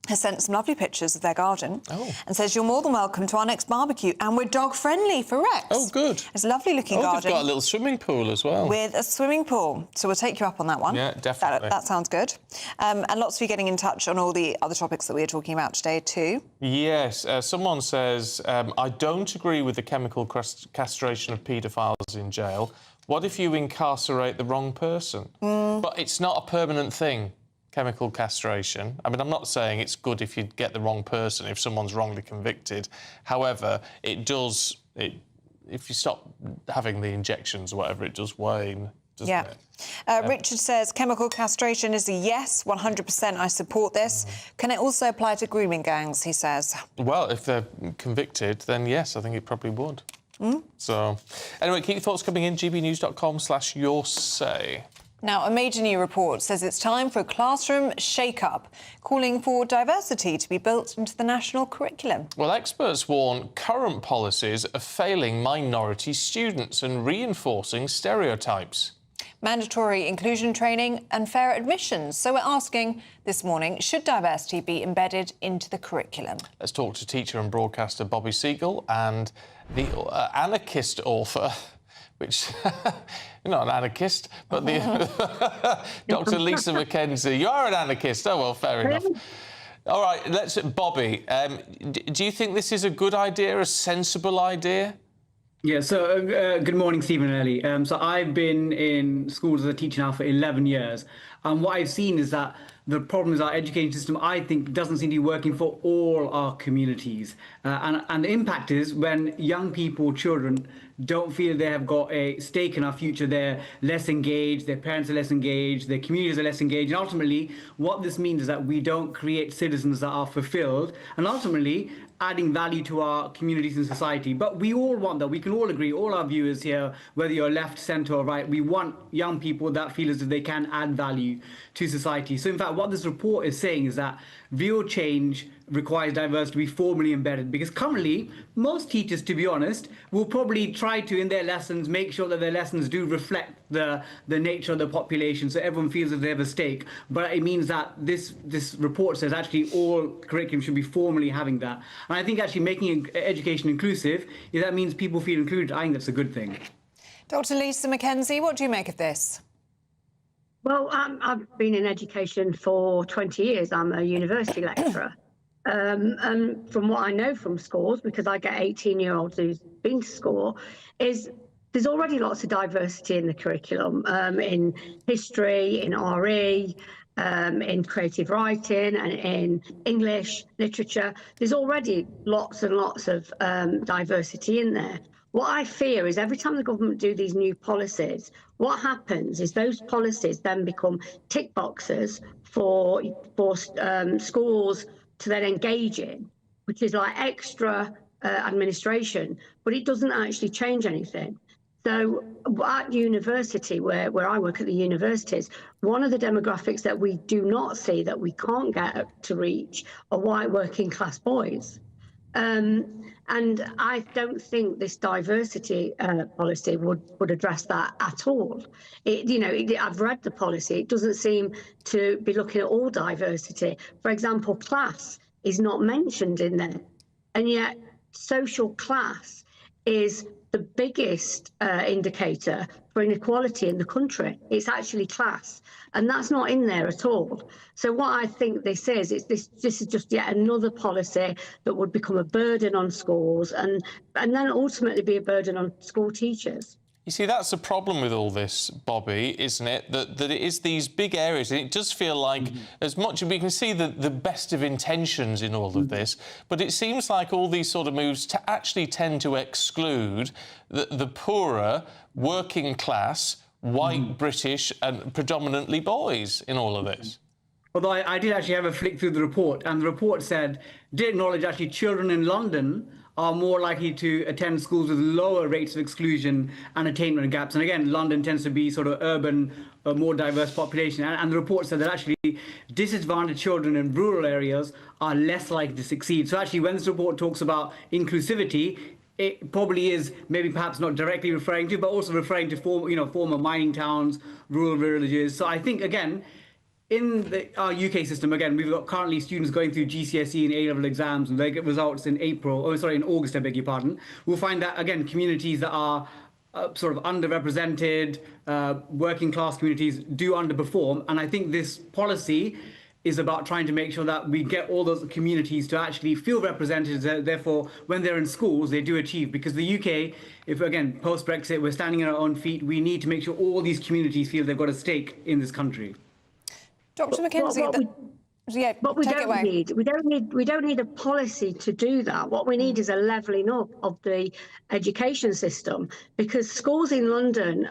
has sent some lovely pictures of their garden and says you're more than welcome to our next barbecue, and we're dog-friendly for Rex. Oh, good. It's a lovely-looking garden. They've got a little swimming pool as well. With a swimming pool. So we'll take you up on that one. Yeah, definitely. That sounds good. And lots of you getting in touch on all the other topics that we were talking about today too. Yes, someone says, I don't agree with the chemical castration of paedophiles in jail. What if you incarcerate the wrong person? But it's not a permanent thing. Chemical castration. I mean, I'm not saying it's good if you get the wrong person, if someone's wrongly convicted. However, it does... if you stop having the injections or whatever, it does wane, doesn't it? Richard says chemical castration is a yes, 100% I support this. Can it also apply to grooming gangs, he says? Well, if they're convicted, then yes, I think it probably would. So, anyway, keep your thoughts coming in, gbnews.com/yoursay. Now, a major new report says it's time for a classroom shake-up, calling for diversity to be built into the national curriculum. Well, experts warn current policies are failing minority students and reinforcing stereotypes. Mandatory inclusion training and fair admissions. So we're asking this morning, should diversity be embedded into the curriculum? Let's talk to teacher and broadcaster Bobby Siegel and the anarchist author, which... You're not an anarchist, but the Dr. Lisa McKenzie. You are an anarchist. Oh, well, fair enough. All right, Bobby, do you think this is a good idea, a sensible idea? Yeah, so good morning, Stephen and Ellie. So I've been in schools as a teacher now for 11 years. And what I've seen is that the problem is our education system, I think, doesn't seem to be working for all our communities. And the impact is when young people, children, don't feel they have got a stake in our future, they're less engaged, their parents are less engaged, their communities are less engaged. And ultimately, what this means is that we don't create citizens that are fulfilled and ultimately adding value to our communities and society. But we all want that. We can all agree, all our viewers here, whether you're left, centre or right, we want young people that feel as if they can add value to society. So in fact, what this report is saying is that real change requires diversity to be formally embedded, because currently most teachers, to be honest, will probably try to in their lessons make sure that their lessons do reflect the nature of the population so everyone feels that they have a stake. But it means that this report says actually all curriculum should be formally having that. And I think actually making education inclusive, if that means people feel included, I think that's a good thing. Dr. Lisa McKenzie, what do you make of this? Well, I've been in education for 20 years. I'm a university lecturer. And from what I know from schools, because I get 18-year-olds who've been to school, is there's already lots of diversity in the curriculum, in history, in RE, in creative writing and in English literature. There's already lots and lots of diversity in there. What I fear is every time the government do these new policies, what happens is those policies then become tick boxes for schools to then engage in, which is like extra administration, but it doesn't actually change anything. So at university, where I work at the universities, one of the demographics that we do not see, that we can't get to reach, are white working class boys. And I don't think this diversity policy would address that at all. I've read the policy. It doesn't seem to be looking at all diversity. For example, class is not mentioned in there. And yet social class is the biggest indicator for inequality in the country. It's actually class, and that's not in there at all. So what I think this is this is just yet another policy that would become a burden on schools and then ultimately be a burden on school teachers. You see, that's the problem with all this, Bobby, isn't it? That it is these big areas, and it does feel like as much as we can see the best of intentions in all of this, but it seems like all these sort of moves to actually tend to exclude the poorer, working class, white British and predominantly boys in all of this. Although I did actually have a flick through the report, and the report did acknowledge actually children in London are more likely to attend schools with lower rates of exclusion and attainment gaps. And again, London tends to be sort of urban, a more diverse population. And the report said that actually disadvantaged children in rural areas are less likely to succeed. So actually, when this report talks about inclusivity, it probably is maybe perhaps not directly referring to, but also referring to former mining towns, rural villages. So I think, again, in our UK system, again, we've got currently students going through GCSE and A-level exams, and they get results in in August, I beg your pardon. We'll find that, again, communities that are sort of underrepresented, working class communities do underperform. And I think this policy is about trying to make sure that we get all those communities to actually feel represented. Therefore, when they're in schools, they do achieve. Because the UK, if again, post-Brexit, we're standing on our own feet, we need to make sure all these communities feel they've got a stake in this country. Dr. McKenzie, we don't need a policy to do that. What we need is a levelling up of the education system, because schools in London,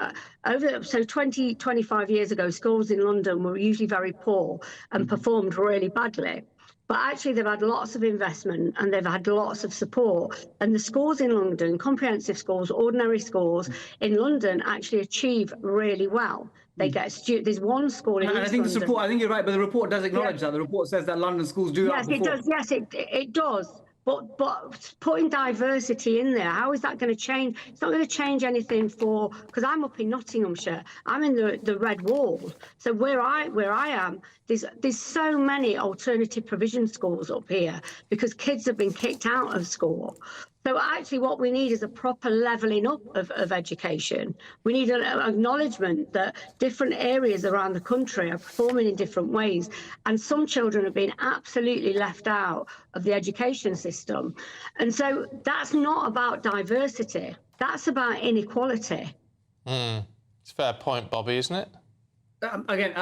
25 years ago, schools in London were usually very poor and performed really badly. But actually, they've had lots of investment and they've had lots of support. And the schools in London, comprehensive schools, ordinary schools in London, actually achieve really well. They get there's one school in East I think the London. support. I think you're right, but the report does acknowledge that. The report says that London schools do. Yes, it does. Yes, it does. But putting diversity in there, how is that going to change? It's not going to change anything because I'm up in Nottinghamshire. I'm in the Red Wall. So where I am, there's so many alternative provision schools up here because kids have been kicked out of school. So actually what we need is a proper levelling up of education. We need an acknowledgement that different areas around the country are performing in different ways. And some children have been absolutely left out of the education system. And so that's not about diversity. That's about inequality. It's a fair point, Bobby, isn't it? Again,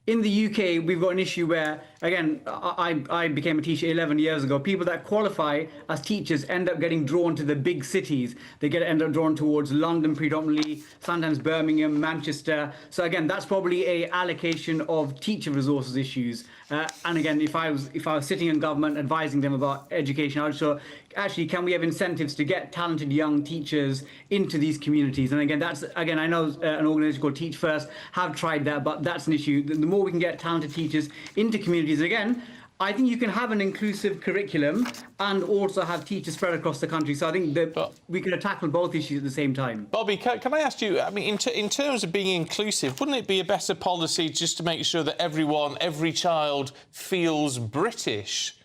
in the UK, we've got an issue where, again, I became a teacher 11 years ago. People that qualify as teachers end up getting drawn to the big cities. They end up drawn towards London predominantly, sometimes Birmingham, Manchester. So again, that's probably a allocation of teacher resources issues. And again, if I was sitting in government advising them about education, I would say, actually, can we have incentives to get talented young teachers into these communities? And again, I know an organisation called Teach First have tried that, but that's an issue. The more we can get talented teachers into communities, and again, I think you can have an inclusive curriculum and also have teachers spread across the country. So I think that we can tackle both issues at the same time. Bobby, can I ask you, I mean, in terms of being inclusive, wouldn't it be a better policy just to make sure that every child feels British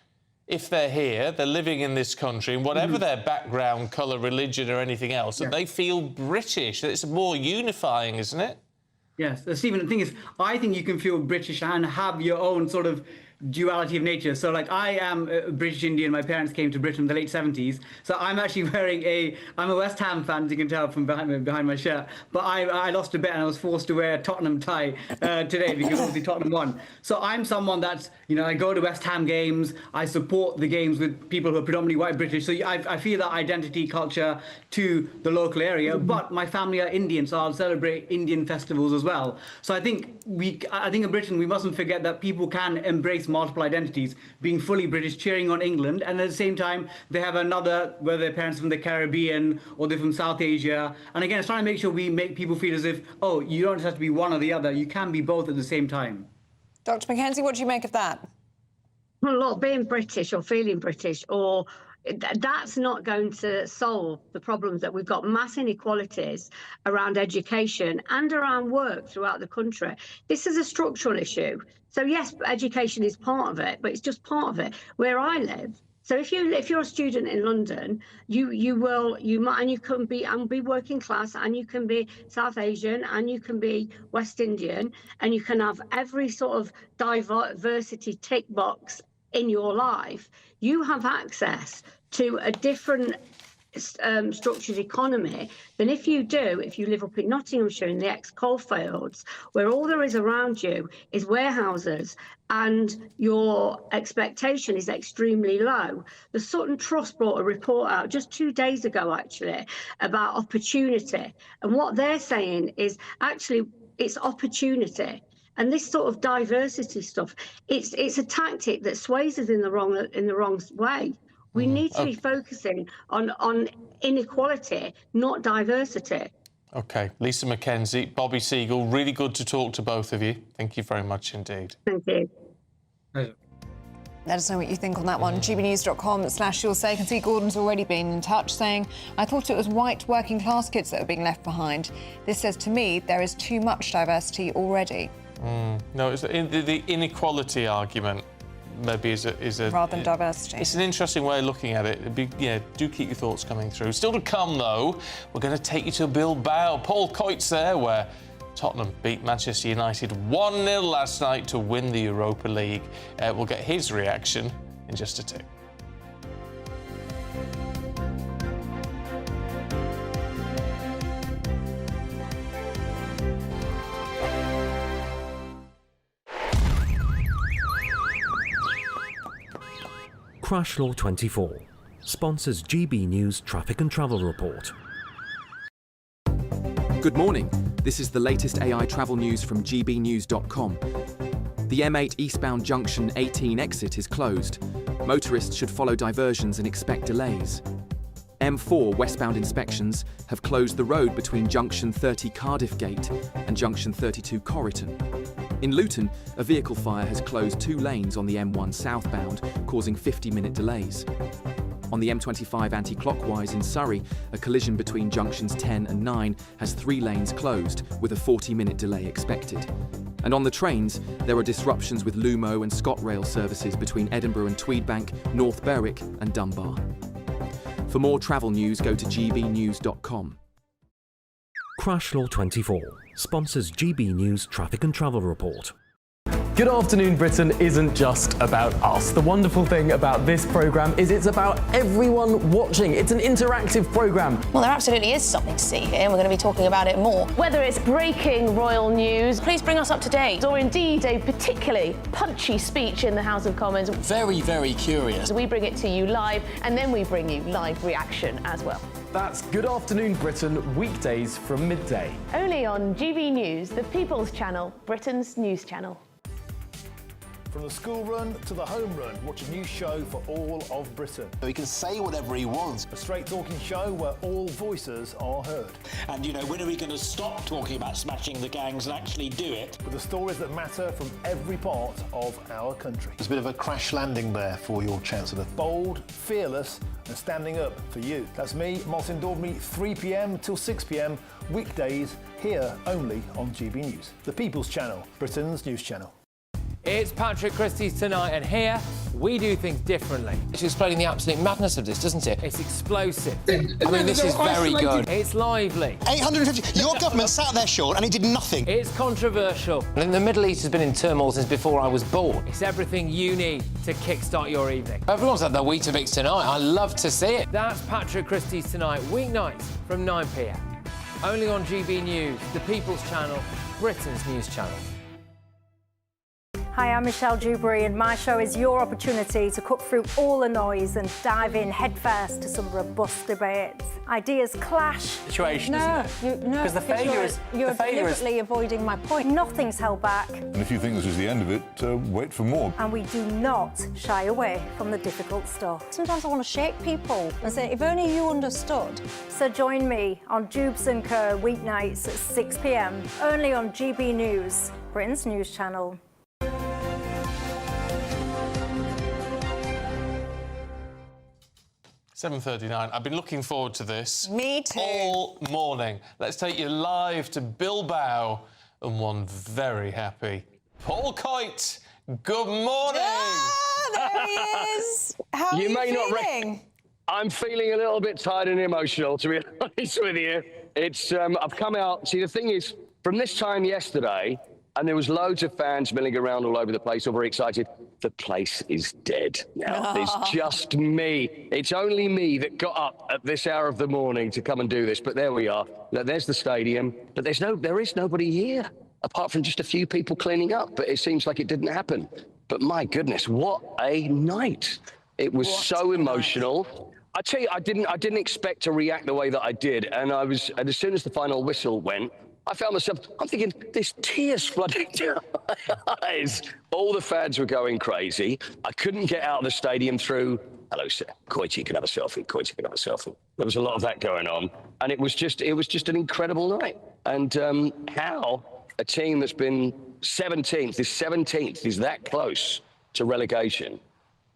if they're here, they're living in this country, and whatever their background, colour, religion or anything else, that they feel British, that it's more unifying, isn't it? Yes, Stephen, the thing is, I think you can feel British and have your own sort of duality of nature. So, like, I am British Indian. My parents came to Britain in the late 70s. So I'm actually wearing I'm a West Ham fan, as you can tell from behind my shirt. But I lost a bet and I was forced to wear a Tottenham tie today because obviously Tottenham won. So I'm someone that's, I go to West Ham games. I support the games with people who are predominantly white British. So I feel that identity culture to the local area. But my family are Indian, so I'll celebrate Indian festivals as well. So I think in Britain, we mustn't forget that people can embrace multiple identities, being fully British, cheering on England, and at the same time they have another, whether their parents are from the Caribbean or they're from South Asia. And again, it's trying to make sure we make people feel as if, oh, you don't just have to be one or the other, you can be both at the same time. Dr. McKenzie, what do you make of that? Well, look, being British or feeling British or that's not going to solve the problems that we've got mass inequalities around education and around work throughout the country. This is a structural issue. So yes, education is part of it, but it's just part of it. Where I live, so if you're a student in London, you can be working class, and you can be South Asian, and you can be West Indian, and you can have every sort of diversity tick box in your life. You have access to a different structured economy than if you live up in Nottinghamshire in the ex-coalfields, where all there is around you is warehouses and your expectation is extremely low. The Sutton Trust brought a report out just 2 days ago, actually, about opportunity. And what they're saying is actually it's opportunity. And this sort of diversity stuff, it's a tactic that sways us in the wrong way. We need to be focusing on inequality, not diversity. OK, Lisa Mackenzie, Bobby Seagull, really good to talk to both of you. Thank you very much indeed. Thank you. Let us know what you think on that one. gbnews.com/you'll say. I can see Gordon's already been in touch saying, I thought it was white working class kids that were being left behind. This says to me there is too much diversity already. No, it's the inequality argument maybe is a rather than diversity. It's an interesting way of looking at it. Do keep your thoughts coming through. Still to come, though, we're going to take you to Bilbao. Paul Coyte's there, where Tottenham beat Manchester United 1-0 last night to win the Europa League. We'll get his reaction in just a tick. Crash Law 24 sponsors GB News Traffic and Travel Report. Good morning. This is the latest AI travel news from gbnews.com. The M8 eastbound junction 18 exit is closed. Motorists should follow diversions and expect delays. M4 westbound inspections have closed the road between junction 30 Cardiff Gate and junction 32 Corriton. In Luton, a vehicle fire has closed 2 lanes on the M1 southbound, causing 50-minute delays. On the M25 anti-clockwise in Surrey, a collision between junctions 10 and 9 has 3 lanes closed, with a 40-minute delay expected. And on the trains, there are disruptions with Lumo and ScotRail services between Edinburgh and Tweedbank, North Berwick and Dunbar. For more travel news, go to gbnews.com. Crash Law 24 sponsors GB News Traffic and Travel Report. Good Afternoon Britain isn't just about us. The wonderful thing about this programme is it's about everyone watching. It's an interactive programme. Well, there absolutely is something to see here, and we're going to be talking about it more. Whether it's breaking royal news, please bring us up to date, or indeed a particularly punchy speech in the House of Commons. Very, very curious. We bring it to you live, and then we bring you live reaction as well. That's Good Afternoon Britain, weekdays from midday. Only on GB News, the People's Channel, Britain's news channel. From the school run to the home run, watch a new show for all of Britain. So he can say whatever he wants. A straight talking show where all voices are heard. And, you know, when are we going to stop talking about smashing the gangs and actually do it? With the stories that matter from every part of our country. There's a bit of a crash landing there for your Chancellor. Bold, fearless and standing up for you. That's me, Martin Daubney, 3 p.m. till 6 p.m, weekdays, here only on GB News. The People's Channel, Britain's news channel. It's Patrick Christie's Tonight, and here we do things differently. It's explaining the absolute madness of this, doesn't it? It's explosive. I mean, this is very good. It's lively. 850. Your government sat there, Sean, and it did nothing. It's controversial. And the Middle East has been in turmoil since before I was born. It's everything you need to kickstart your evening. Everyone's had their Weetabix tonight. I love to see it. That's Patrick Christie's Tonight, weeknights from 9 p.m. Only on GB News, the People's Channel, Britain's news channel. Hi, I'm Michelle Dewberry, and my show is your opportunity to cut through all the noise and dive in headfirst to some robust debates. Ideas clash. Situation, isn't it? Because the failure is... You're deliberately avoiding my point. Nothing's held back. And if you think this is the end of it, wait for more. And we do not shy away from the difficult stuff. Sometimes I want to shake people and say, if only you understood. So join me on Jubes & Kerr weeknights at 6 p.m, only on GB News, Britain's news channel. 7:39. I've been looking forward to this. Me too. All morning. Let's take you live to Bilbao and one very happy Paul Coyte. Good morning. There he is. How are you feeling? I'm feeling a little bit tired and emotional, to be honest with you. It's I've come out. See, the thing is, from this time yesterday, and there was loads of fans milling around all over the place, all very excited. the place is dead now. It's just me. It's only me that got up at this hour of the morning to come and do this. But there we are. There's the stadium. But there is nobody here, apart from just a few people cleaning up. But it seems like it didn't happen. But my goodness, what a night. It was so emotional. I tell you, I didn't expect to react the way that I did. And as soon as the final whistle went, I found myself, I'm thinking, there's tears flooding down my eyes. All the fans were going crazy. I couldn't get out of the stadium through, hello, sir, Koiti, you can have a selfie, Koiti, you can have a selfie. There was a lot of that going on. And it was just an incredible night. And how a team that's been 17th is that close to relegation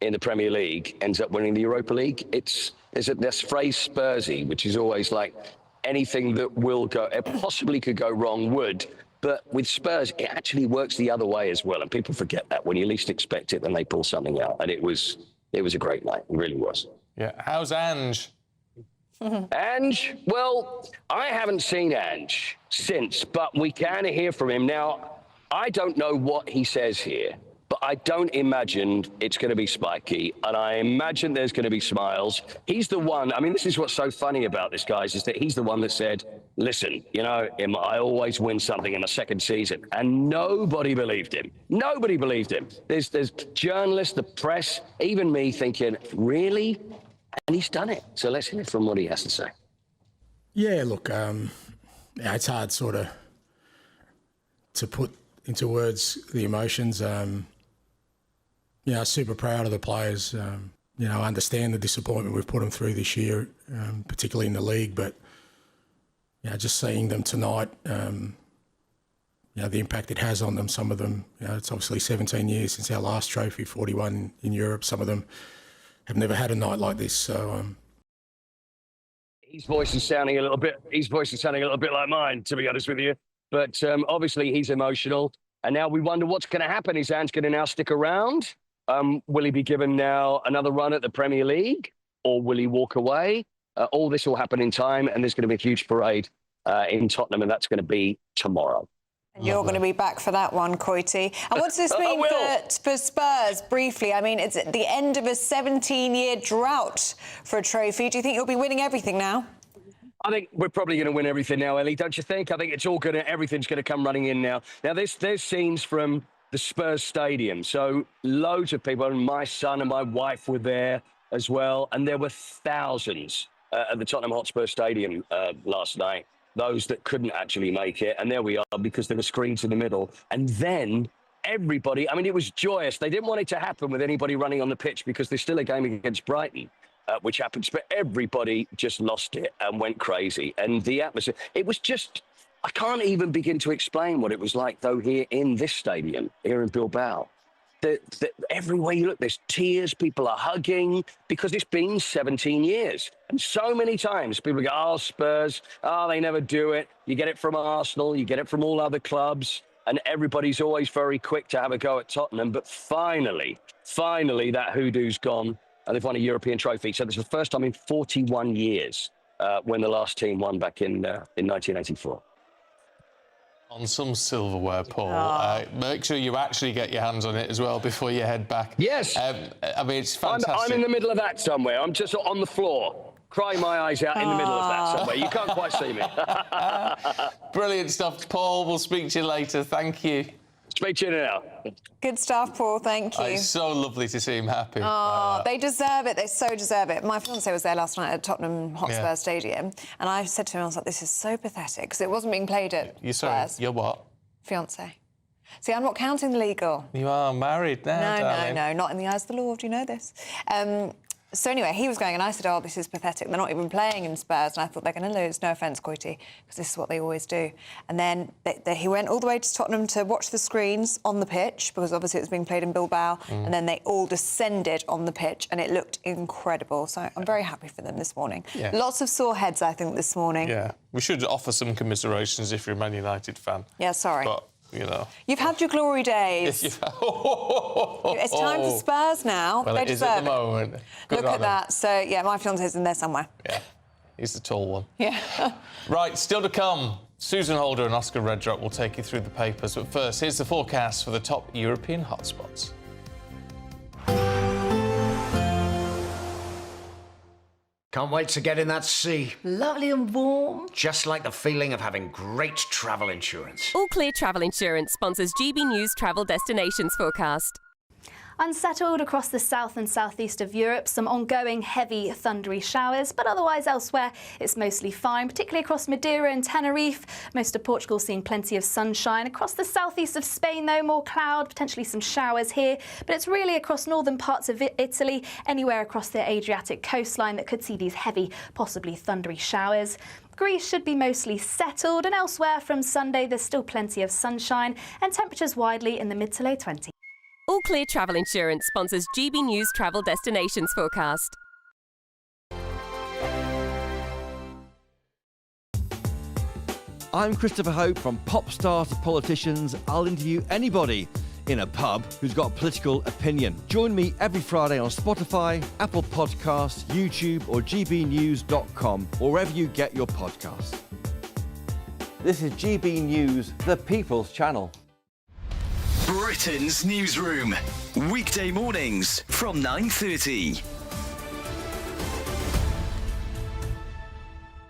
in the Premier League ends up winning the Europa League. There's this phrase Spursy, which is always like, anything that possibly could go wrong would. But with Spurs, it actually works the other way as well. And people forget that. When you least expect it, then they pull something out. And it was a great night. It really was. Yeah. How's Ange? Ange? Well, I haven't seen Ange since, but we can hear from him. Now, I don't know what he says here, but I don't imagine it's going to be spiky, and I imagine there's going to be smiles. He's the one, I mean, this is what's so funny about this, guys, is that he's the one that said, listen, you know, I always win something in my second season, and nobody believed him. Nobody believed him. There's journalists, the press, even me thinking, really? And he's done it. So let's hear from what he has to say. Yeah, look, it's hard sort of to put into words the emotions. You know, super proud of the players. You know, I understand the disappointment we've put them through this year, particularly in the league. But you know, just seeing them tonight, you know, the impact it has on them. Some of them, you know, it's obviously 17 years since our last trophy, 41 in Europe. Some of them have never had a night like this. So his voice is sounding a little bit like mine, to be honest with you. But obviously he's emotional. And now we wonder what's going to happen. Is Ange going to now stick around? Will he be given now another run at the Premier League? Or will he walk away? All this will happen in time. And there's going to be a huge parade in Tottenham. And that's going to be tomorrow. And you're going to be back for that one, Koiti. And what's this mean for Spurs, briefly? I mean, it's at the end of a 17-year drought for a trophy. Do you think you'll be winning everything now? I think we're probably going to win everything now, Ellie, don't you think? I think everything's going to come running in now. Now, there's scenes from the Spurs stadium. So loads of people, and my son and my wife were there as well. And there were thousands at the Tottenham Hotspur Stadium last night, those that couldn't actually make it. And there we are, because there were screens in the middle. And then everybody, I mean, it was joyous. They didn't want it to happen with anybody running on the pitch because there's still a game against Brighton. Which happens, but everybody just lost it and went crazy. And the atmosphere, it was just, I can't even begin to explain what it was like, though, here in this stadium, here in Bilbao. Everywhere you look, there's tears, people are hugging, because it's been 17 years. And so many times people go, oh, Spurs, oh, they never do it. You get it from Arsenal, you get it from all other clubs, and everybody's always very quick to have a go at Tottenham. But finally, that hoodoo's gone. And they've won a European trophy. So this is the first time in 41 years when the last team won back in 1984. On some silverware, Paul. Make sure you actually get your hands on it as well before you head back. Yes. I mean, it's fantastic. I'm in the middle of that somewhere. I'm just on the floor, crying my eyes out in the middle of that somewhere. You can't quite see me. Brilliant stuff, Paul. We'll speak to you later. Thank you. Speak to you now. Good stuff, Paul. Thank you. It's so lovely to see him happy. Oh, they deserve it. They so deserve it. My fiancé was there last night at Tottenham Hotspur Stadium, and I said to him, I was like, this is so pathetic, because it wasn't being played at Spurs. You're what? Fiancé. See, I'm not counting the legal. You are married now, darling. No, not in the eyes of the Lord. You know this. So anyway, he was going, and I said, oh, this is pathetic. They're not even playing in Spurs. And I thought, they're going to lose. No offence, Koiti, because this is what they always do. And then he went all the way to Tottenham to watch the screens on the pitch, because obviously it was being played in Bilbao. And then they all descended on the pitch, and it looked incredible. So I'm very happy for them this morning. Yeah. Lots of sore heads, I think, this morning. Yeah. We should offer some commiserations if you're a Man United fan. Yeah, sorry. But, you know. You've had your glory days. It's time for Spurs now. Well, they it is at the moment. Look at that. So, yeah, my fiance's in there somewhere. Yeah, he's the tall one. Yeah. Right, still to come. Susan Holder and Oscar Redrup will take you through the papers. But first, here's the forecast for the top European hotspots. Can't wait to get in that sea. Lovely and warm. Just like the feeling of having great travel insurance. All Clear Travel Insurance sponsors GB News Travel Destinations Forecast. Unsettled across the south and southeast of Europe, some ongoing heavy thundery showers, but otherwise elsewhere it's mostly fine, particularly across Madeira and Tenerife. Most of Portugal seeing plenty of sunshine. Across the southeast of Spain, though, more cloud, potentially some showers here, but it's really across northern parts of Italy, anywhere across the Adriatic coastline that could see these heavy, possibly thundery showers. Greece should be mostly settled, and elsewhere from Sunday there's still plenty of sunshine and temperatures widely in the mid to low 20s. All Clear Travel Insurance sponsors GB News Travel Destinations Forecast. I'm Christopher Hope. From pop star to politicians, I'll interview anybody in a pub who's got a political opinion. Join me every Friday on Spotify, Apple Podcasts, YouTube or gbnews.com, or wherever you get your podcasts. This is GB News, the People's Channel. Britain's newsroom, weekday mornings from 9:30.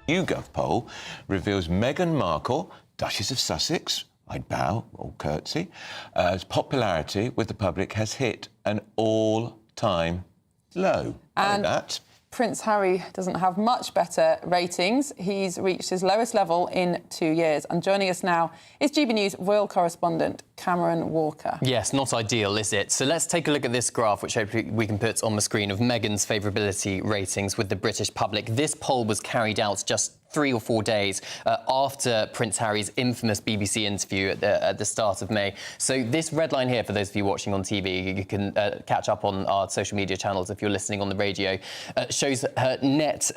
YouGov poll reveals Meghan Markle, Duchess of Sussex, I'd bow or curtsy, popularity with the public has hit an all-time low. And that. Prince Harry doesn't have much better ratings. He's reached his lowest level in 2 years. And joining us now is GB News royal correspondent Cameron Walker. Yes, not ideal, is it? So let's take a look at this graph, which hopefully we can put on the screen, of Meghan's favourability ratings with the British public. This poll was carried out just 3 or 4 days after Prince Harry's infamous BBC interview at the start of May. So this red line here, for those of you watching on TV, you can catch up on our social media channels if you're listening on the radio, shows her net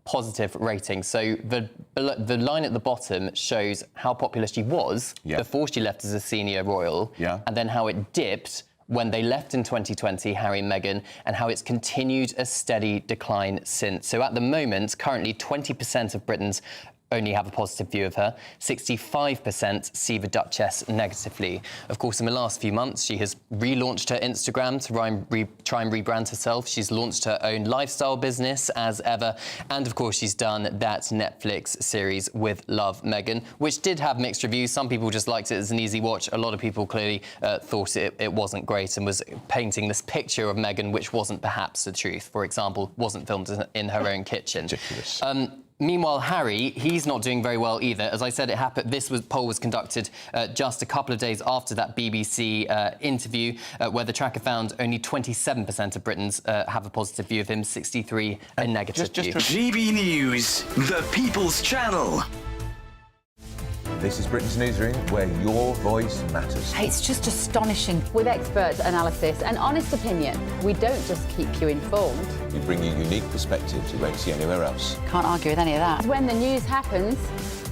positive rating. So the line at the bottom shows how popular she was before she left as a senior royal, and then how it dipped when they left in 2020, Harry and Meghan, and how it's continued a steady decline since. So at the moment, currently 20% of Britons only have a positive view of her. 65% see the Duchess negatively. Of course, in the last few months, she has relaunched her Instagram to try and rebrand herself. She's launched her own lifestyle business as ever. And of course, she's done that Netflix series with Love, Meghan, which did have mixed reviews. Some people just liked it as an easy watch. A lot of people clearly thought it wasn't great and was painting this picture of Meghan, which wasn't perhaps the truth. For example, wasn't filmed in her own kitchen. Ridiculous. Meanwhile, Harry, he's not doing very well either. As I said, poll was conducted just a couple of days after that BBC interview, where the tracker found only 27% of Britons have a positive view of him, 63% a negative view. GB News, the People's Channel. This is Britain's newsroom, where your voice matters. It's just astonishing. With expert analysis and honest opinion, we don't just keep you informed. We bring you unique perspectives you won't see anywhere else. Can't argue with any of that. When the news happens,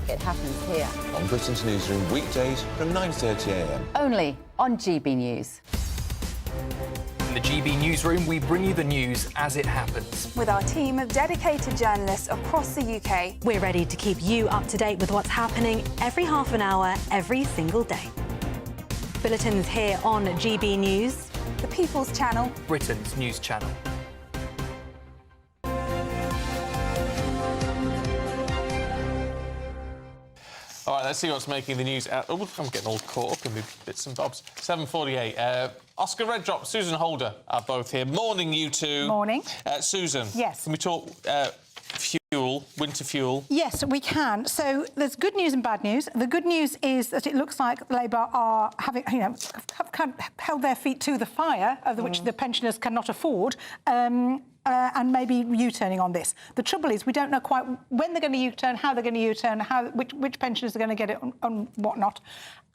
it happens here. On Britain's newsroom, weekdays from 9:30 a.m. Only on GB News. In the GB Newsroom, we bring you the news as it happens. With our team of dedicated journalists across the UK, we're ready to keep you up to date with what's happening every half an hour, every single day. Bulletins here on GB News, the People's Channel, Britain's news channel. All right, let's see what's making the news. I'm getting all caught up in the bits and bobs. 7:48. Oscar Reddrop, Susan Holder are both here. Morning, you two. Morning. Susan. Yes. Can we talk fuel, winter fuel? Yes, we can. So there's good news and bad news. The good news is that it looks like Labour are having, have held their feet to the fire, of which the pensioners cannot afford. And maybe U-turning on this. The trouble is we don't know quite when they're going to U-turn, how they're going to U-turn, which pensioners are going to get it on whatnot.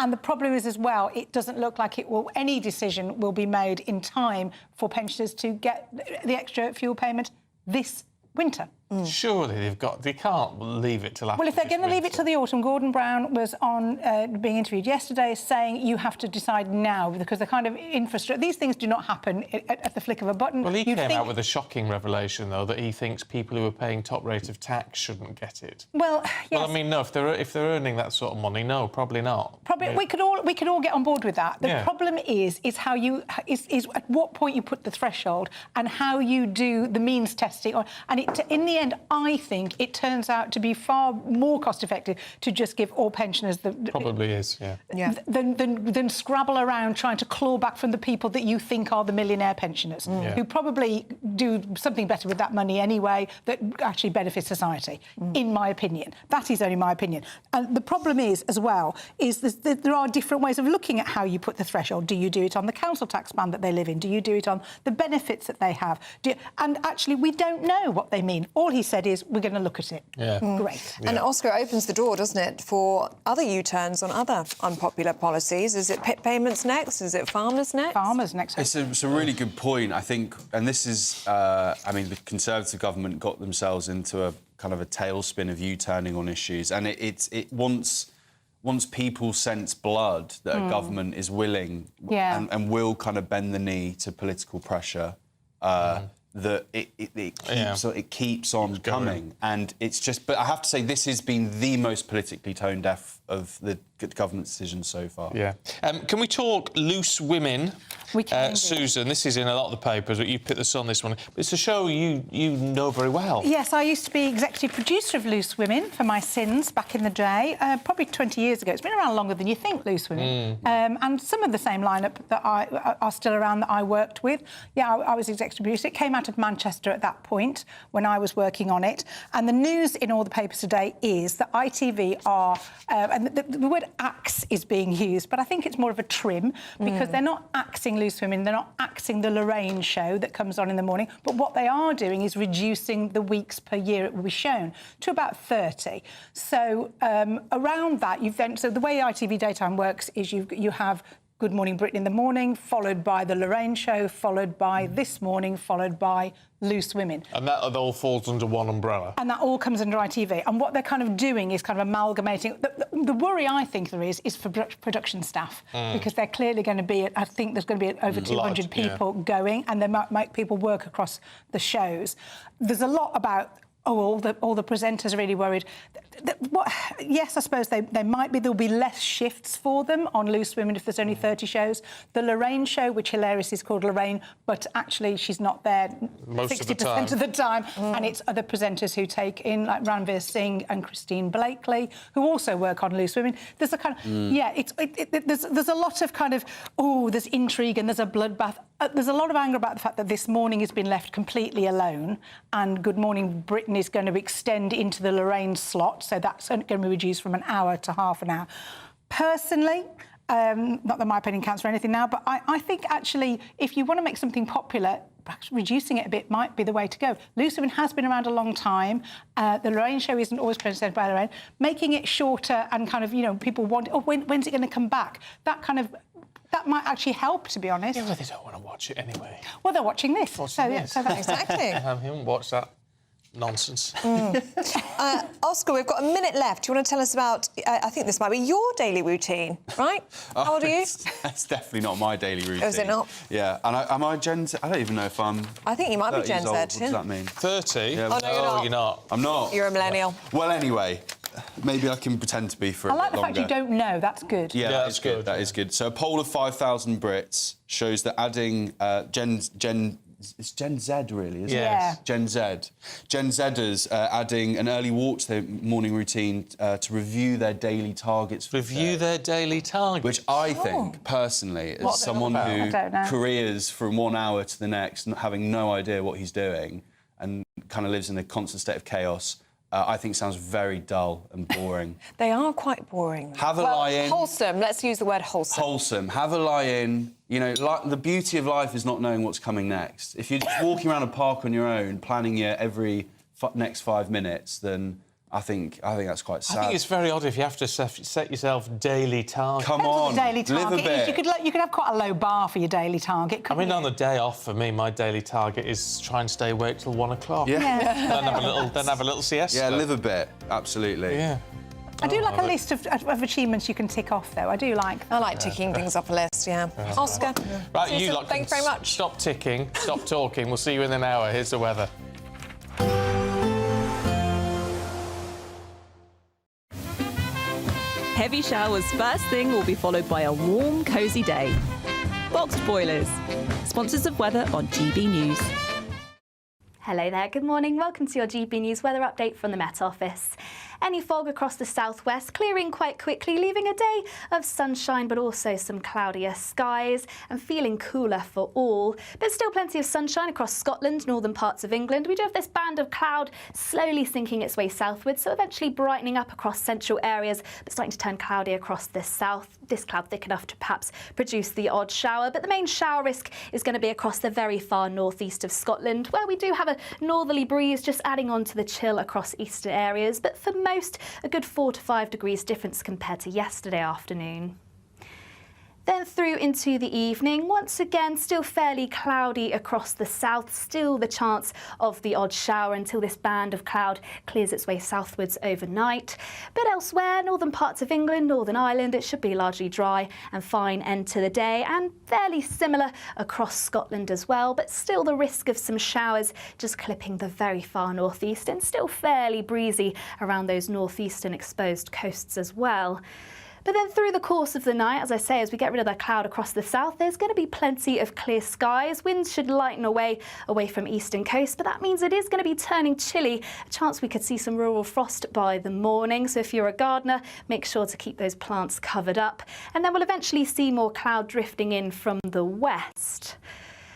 And the problem is as well, it doesn't look like any decision will be made in time for pensioners to get the extra fuel payment this winter. Surely they can't leave it till after. Well, if they're going to leave it till the autumn, Gordon Brown was on being interviewed yesterday saying you have to decide now because the kind of infrastructure, these things do not happen at the flick of a button. Well, he came out with a shocking revelation, though, that he thinks people who are paying top rate of tax shouldn't get it. Well, yes. Well, I mean, no, if they're earning that sort of money, no, probably not. Probably we could all get on board with that. The problem is how you is at what point you put the threshold and how you do the means testing. And in the end, I think it turns out to be far more cost-effective to just give all pensioners the... Probably is, yeah. Than scrabble around trying to claw back from the people that you think are the millionaire pensioners, who probably do something better with that money anyway that actually benefits society, in my opinion. That is only my opinion. And the problem is, as well, is there are different ways of looking at how you put the threshold. Do you do it on the council tax band that they live in? Do you do it on the benefits that they have? And actually, we don't know what they mean. All he said is, we're going to look at it. Yeah. Great. And Oscar opens the door, doesn't it, for other U-turns on other unpopular policies. Is it PIP payments next? Is it farmers next? Farmers next. It's a really good point, I think, and this is, I mean, the Conservative government got themselves into a kind of a tailspin of U-turning on issues, and it once people sense blood that a government is willing and will kind of bend the knee to political pressure, that it keeps on coming. And it's just... But I have to say, this has been the most politically tone-deaf of the government decisions so far. Yeah. Can we talk loose women? We can. Susan, this is in a lot of the papers, but you put this on this one. It's a show you know very well. Yes, I used to be executive producer of Loose Women for my sins back in the day, probably 20 years ago. It's been around longer than you think, Loose Women. And some of the same lineup that are still around that I worked with. Yeah, I was executive producer. It came out of Manchester at that point when I was working on it. And the news in all the papers today is that ITV are... and the word axe is being used, but I think it's more of a trim because they're not axing Loose Women, they're not axing the Lorraine show that comes on in the morning, but what they are doing is reducing the weeks per year it will be shown to about 30. So around that, so the way ITV daytime works is you have Good Morning Britain in the morning, followed by the Lorraine show, followed by This Morning, followed by Loose Women. And that all falls under one umbrella? And that all comes under ITV. And what they're kind of doing is kind of amalgamating... The worry I think there is for production staff, because they're clearly going to be... I think there's going to be over 200 people going, and they might make people work across the shows. There's a lot about... all the presenters are really worried. Yes, I suppose there'll be less shifts for them on Loose Women if there's only 30 shows. The Lorraine show, which hilarious is called Lorraine, but actually she's not there 60% of the time. And it's other presenters who take in, like Ranveer Singh and Christine Blakely, who also work on Loose Women. There's a kind of... there's a lot of kind of, there's intrigue and there's a bloodbath. There's a lot of anger about the fact that This Morning has been left completely alone and Good Morning Britain is going to extend into the Lorraine slot, so that's going to be reduced from an hour to half an hour. Personally, not that my opinion counts for anything now, but I think actually if you want to make something popular, perhaps reducing it a bit might be the way to go. Loose Women has been around a long time. The Lorraine show isn't always presented by Lorraine. Making it shorter and kind of, people want... when's it going to come back? That might actually help, to be honest. Yeah, well, they don't want to watch it anyway. Well, they're watching this. So that's exactly. I haven't watched that nonsense. Oscar, we've got a minute left. Do you want to tell us about... I think this might be your daily routine, right? How old are you? That's definitely not my daily routine. Oh, is it not? Yeah. And am I Gen Z? I don't even know if I'm... I think you might be Gen Z. What does that mean? 30? Yeah, oh, no, you're not. I'm not. You're a millennial. Well, anyway... Maybe I can pretend to be for a bit longer. I like the fact you don't know. That's good. Yeah, that is good. That is good. So a poll of 5,000 Brits shows that adding it's Gen Z, really, isn't it? Yeah. Gen Z. Gen Zers adding an early walk to their morning routine to review their daily targets. Their daily targets? Which I think, personally, as someone who careers from 1 hour to the next, having no idea what he's doing and kind of lives in a constant state of chaos... I think sounds very dull and boring. They are quite boring. Have a lie-in. Wholesome. Let's use the word wholesome. Wholesome. Have a lie-in. The beauty of life is not knowing what's coming next. If you're just walking around a park on your own, planning your every next 5 minutes, then I think that's quite sad. I think it's very odd if you have to set yourself daily targets. Come on, daily target live a bit. You could have quite a low bar for your daily target. I mean, on the day off for me, my daily target is try and stay awake till 1 o'clock. Yeah. then have a little siesta. Yeah, live a bit. Absolutely. Yeah. I do like a list of achievements you can tick off, though. I do like. I like ticking things off a list. Yeah. Oscar. Right, see you soon. lot. Thanks very much. Stop ticking. Stop talking. We'll see you in an hour. Here's the weather. Heavy showers first thing will be followed by a warm, cosy day. Boxed boilers. Sponsors of weather on GB News. Hello there, good morning. Welcome to your GB News weather update from the Met Office. Any fog across the southwest, clearing quite quickly, leaving a day of sunshine but also some cloudier skies and feeling cooler for all. But still plenty of sunshine across Scotland, northern parts of England. We do have this band of cloud slowly sinking its way southwards, so eventually brightening up across central areas, but starting to turn cloudy across the south. This cloud thick enough to perhaps produce the odd shower, but the main shower risk is going to be across the very far northeast of Scotland, where we do have a northerly breeze just adding on to the chill across eastern areas, but for most, a good 4 to 5 degrees difference compared to yesterday afternoon. Then through into the evening, once again still fairly cloudy across the south, still the chance of the odd shower until this band of cloud clears its way southwards overnight. But elsewhere, northern parts of England, Northern Ireland, it should be largely dry and fine end to the day, and fairly similar across Scotland as well, but still the risk of some showers just clipping the very far northeast, and still fairly breezy around those northeastern exposed coasts as well. But then through the course of the night, as I say, as we get rid of that cloud across the south, there's going to be plenty of clear skies. Winds should lighten away from eastern coast, but that means it is going to be turning chilly. A chance we could see some rural frost by the morning. So if you're a gardener, make sure to keep those plants covered up. And then we'll eventually see more cloud drifting in from the west.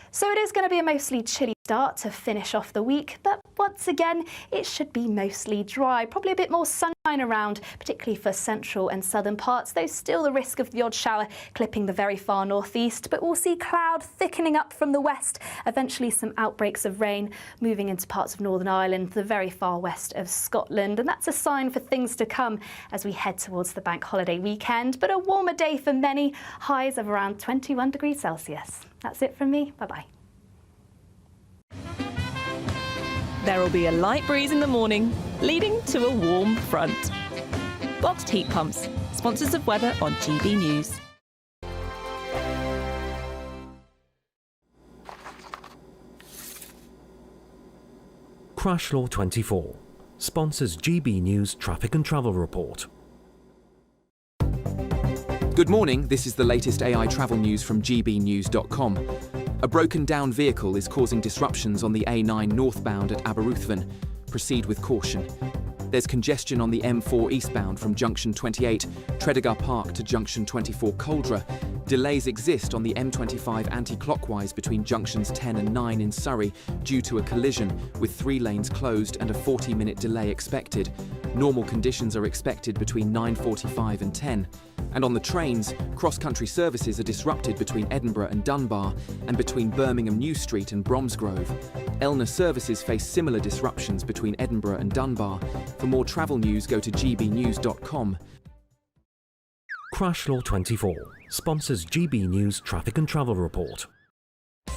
So it is going to be a mostly chilly start to finish off the week, but once again, it should be mostly dry. Probably a bit more sunshine around, particularly for central and southern parts, though still the risk of the odd shower clipping the very far northeast. But we'll see cloud thickening up from the west, eventually some outbreaks of rain moving into parts of Northern Ireland, the very far west of Scotland. And that's a sign for things to come as we head towards the bank holiday weekend. But a warmer day for many, highs of around 21 degrees Celsius. That's it from me. Bye-bye. There will be a light breeze in the morning, leading to a warm front. Boxed heat pumps. Sponsors of weather on GB News. Crash Law 24 sponsors GB News Traffic and Travel Report. Good morning, this is the latest AI travel news from gbnews.com. A broken down vehicle is causing disruptions on the A9 northbound at Aberystwyth. Proceed with caution. There's congestion on the M4 eastbound from Junction 28, Tredegar Park to Junction 24 Coldra. Delays exist on the M25 anti-clockwise between junctions 10 and 9 in Surrey due to a collision, with 3 lanes closed and a 40-minute delay expected. Normal conditions are expected between 9:45 and 10. And on the trains, cross-country services are disrupted between Edinburgh and Dunbar and between Birmingham New Street and Bromsgrove. Elna services face similar disruptions between Edinburgh and Dunbar. For more travel news, go to gbnews.com. Crash Law 24 sponsors GB News Traffic and Travel Report.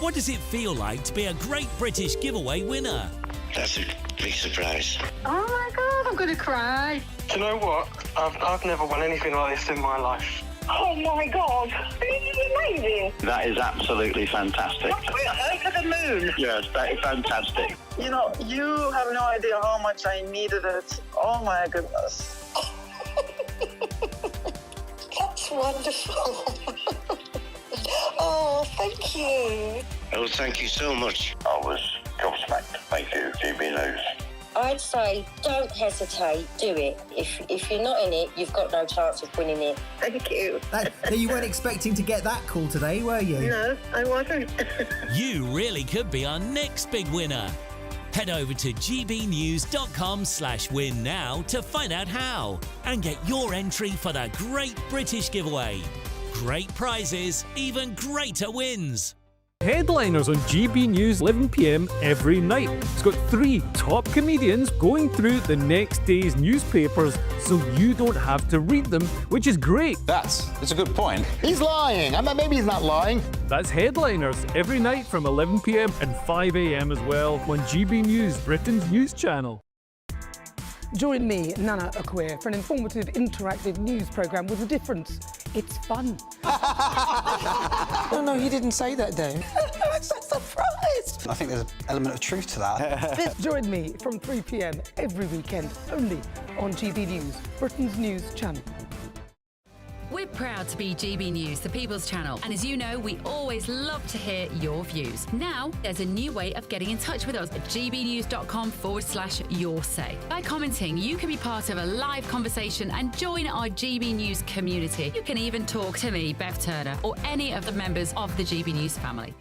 What does it feel like to be a Great British Giveaway winner? That's a big surprise. Oh my God, I'm going to cry. Do you know what? I've never won anything like this in my life. Oh my God, this is amazing. That is absolutely fantastic. We're over the moon. Yes, that is fantastic. You know, you have no idea how much I needed it. Oh my goodness. That's wonderful. Oh, thank you. Oh, thank you so much. I was gobsmacked. Thank you, GB News. I'd say don't hesitate, do it. If you're not in it, you've got no chance of winning it. Thank you. You weren't expecting to get that call today, were you? No, I wasn't. You really could be our next big winner. Head over to gbnews.com/win now to find out how and get your entry for the Great British Giveaway. Great prizes, even greater wins. Headliners on GB News 11 p.m. every night. It's got 3 top comedians going through the next day's newspapers so you don't have to read them, which is great. That's a good point. He's lying. Maybe he's not lying. That's Headliners every night from 11 p.m. and 5 a.m. as well on GB News, Britain's news channel. Join me, Nana Akwe, for an informative, interactive news programme with a difference. It's fun. No, he didn't say that, Dave. I'm so surprised. I think there's an element of truth to that. Join me from 3 p.m. every weekend, only on GB News, Britain's news channel. We're proud to be GB News, the People's Channel. And as you know, we always love to hear your views. Now, there's a new way of getting in touch with us at gbnews.com/yoursay. By commenting, you can be part of a live conversation and join our GB News community. You can even talk to me, Bev Turner, or any of the members of the GB News family.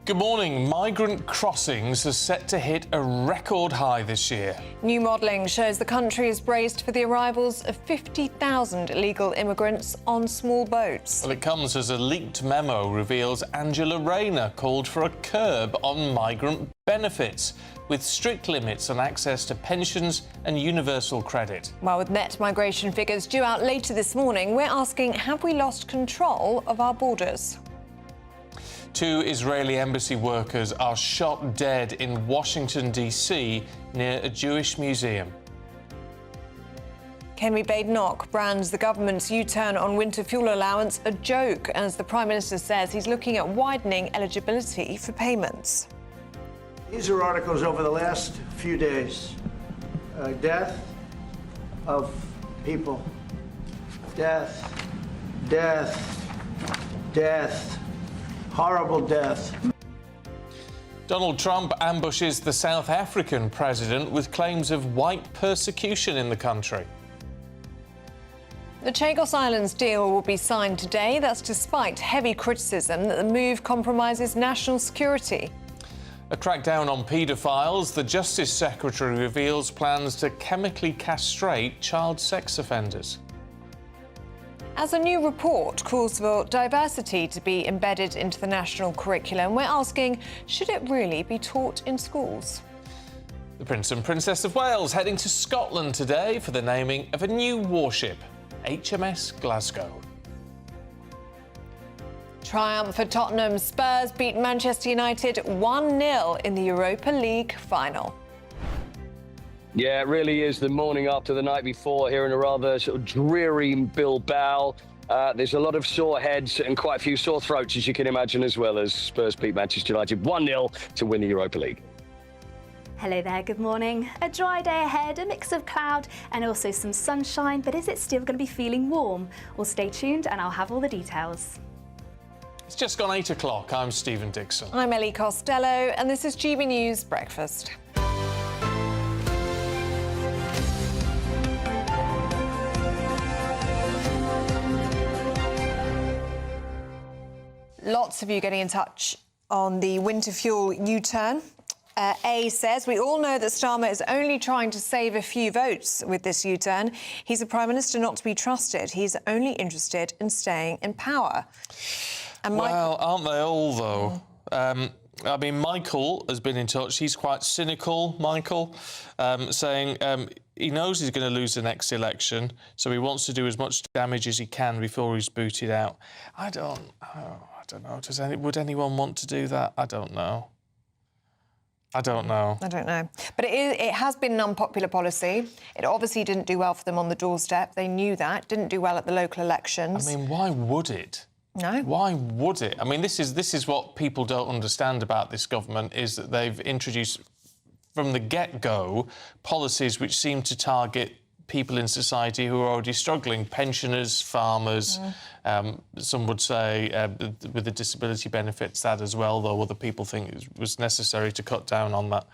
Good morning. Migrant crossings are set to hit a record high this year. New modelling shows the country is braced for the arrivals of 50,000 illegal immigrants on small boats. Well, it comes as a leaked memo reveals Angela Rayner called for a curb on migrant benefits, with strict limits on access to pensions and universal credit. Well, with net migration figures due out later this morning, we're asking, have we lost control of our borders? 2 Israeli embassy workers are shot dead in Washington, D.C. near a Jewish museum. Kemi Badenoch brands the government's U-turn on winter fuel allowance a joke, as the Prime Minister says he's looking at widening eligibility for payments. These are articles over the last few days. Death of people. Death. Horrible death. Donald Trump ambushes the South African president with claims of white persecution in the country. The Chagos Islands deal will be signed today. That's despite heavy criticism that the move compromises national security. A crackdown on paedophiles. The Justice Secretary reveals plans to chemically castrate child sex offenders. As a new report calls for diversity to be embedded into the national curriculum, we're asking, should it really be taught in schools? The Prince and Princess of Wales heading to Scotland today for the naming of a new warship, HMS Glasgow. Triumph for Tottenham. Spurs beat Manchester United 1-0 in the Europa League final. Yeah, it really is the morning after the night before here in a rather sort of dreary Bilbao. There's a lot of sore heads and quite a few sore throats, as you can imagine, as well, as Spurs beat Manchester United 1-0 to win the Europa League. Hello there, good morning. A dry day ahead, a mix of cloud and also some sunshine, but is it still going to be feeling warm? Well, stay tuned and I'll have all the details. It's just gone 8 o'clock. I'm Stephen Dixon. I'm Ellie Costello, and this is GB News Breakfast. Lots of you getting in touch on the winter fuel U-turn. A says, we all know that Starmer is only trying to save a few votes with this U-turn. He's a Prime Minister not to be trusted. He's only interested in staying in power. And well, aren't they all, though? I mean, Michael has been in touch. He's quite cynical, Michael, saying he knows he's going to lose the next election, so he wants to do as much damage as he can before he's booted out. I don't know. Would anyone want to do that? I don't know. I don't know. But it has been an unpopular policy. It obviously didn't do well for them on the doorstep. They knew that. Didn't do well at the local elections. I mean, why would it? No. Why would it? I mean, this is what people don't understand about this government, is that they've introduced from the get-go policies which seem to target people in society who are already struggling, pensioners, farmers, some would say with the disability benefits, that as well, though other people think it was necessary to cut down on that.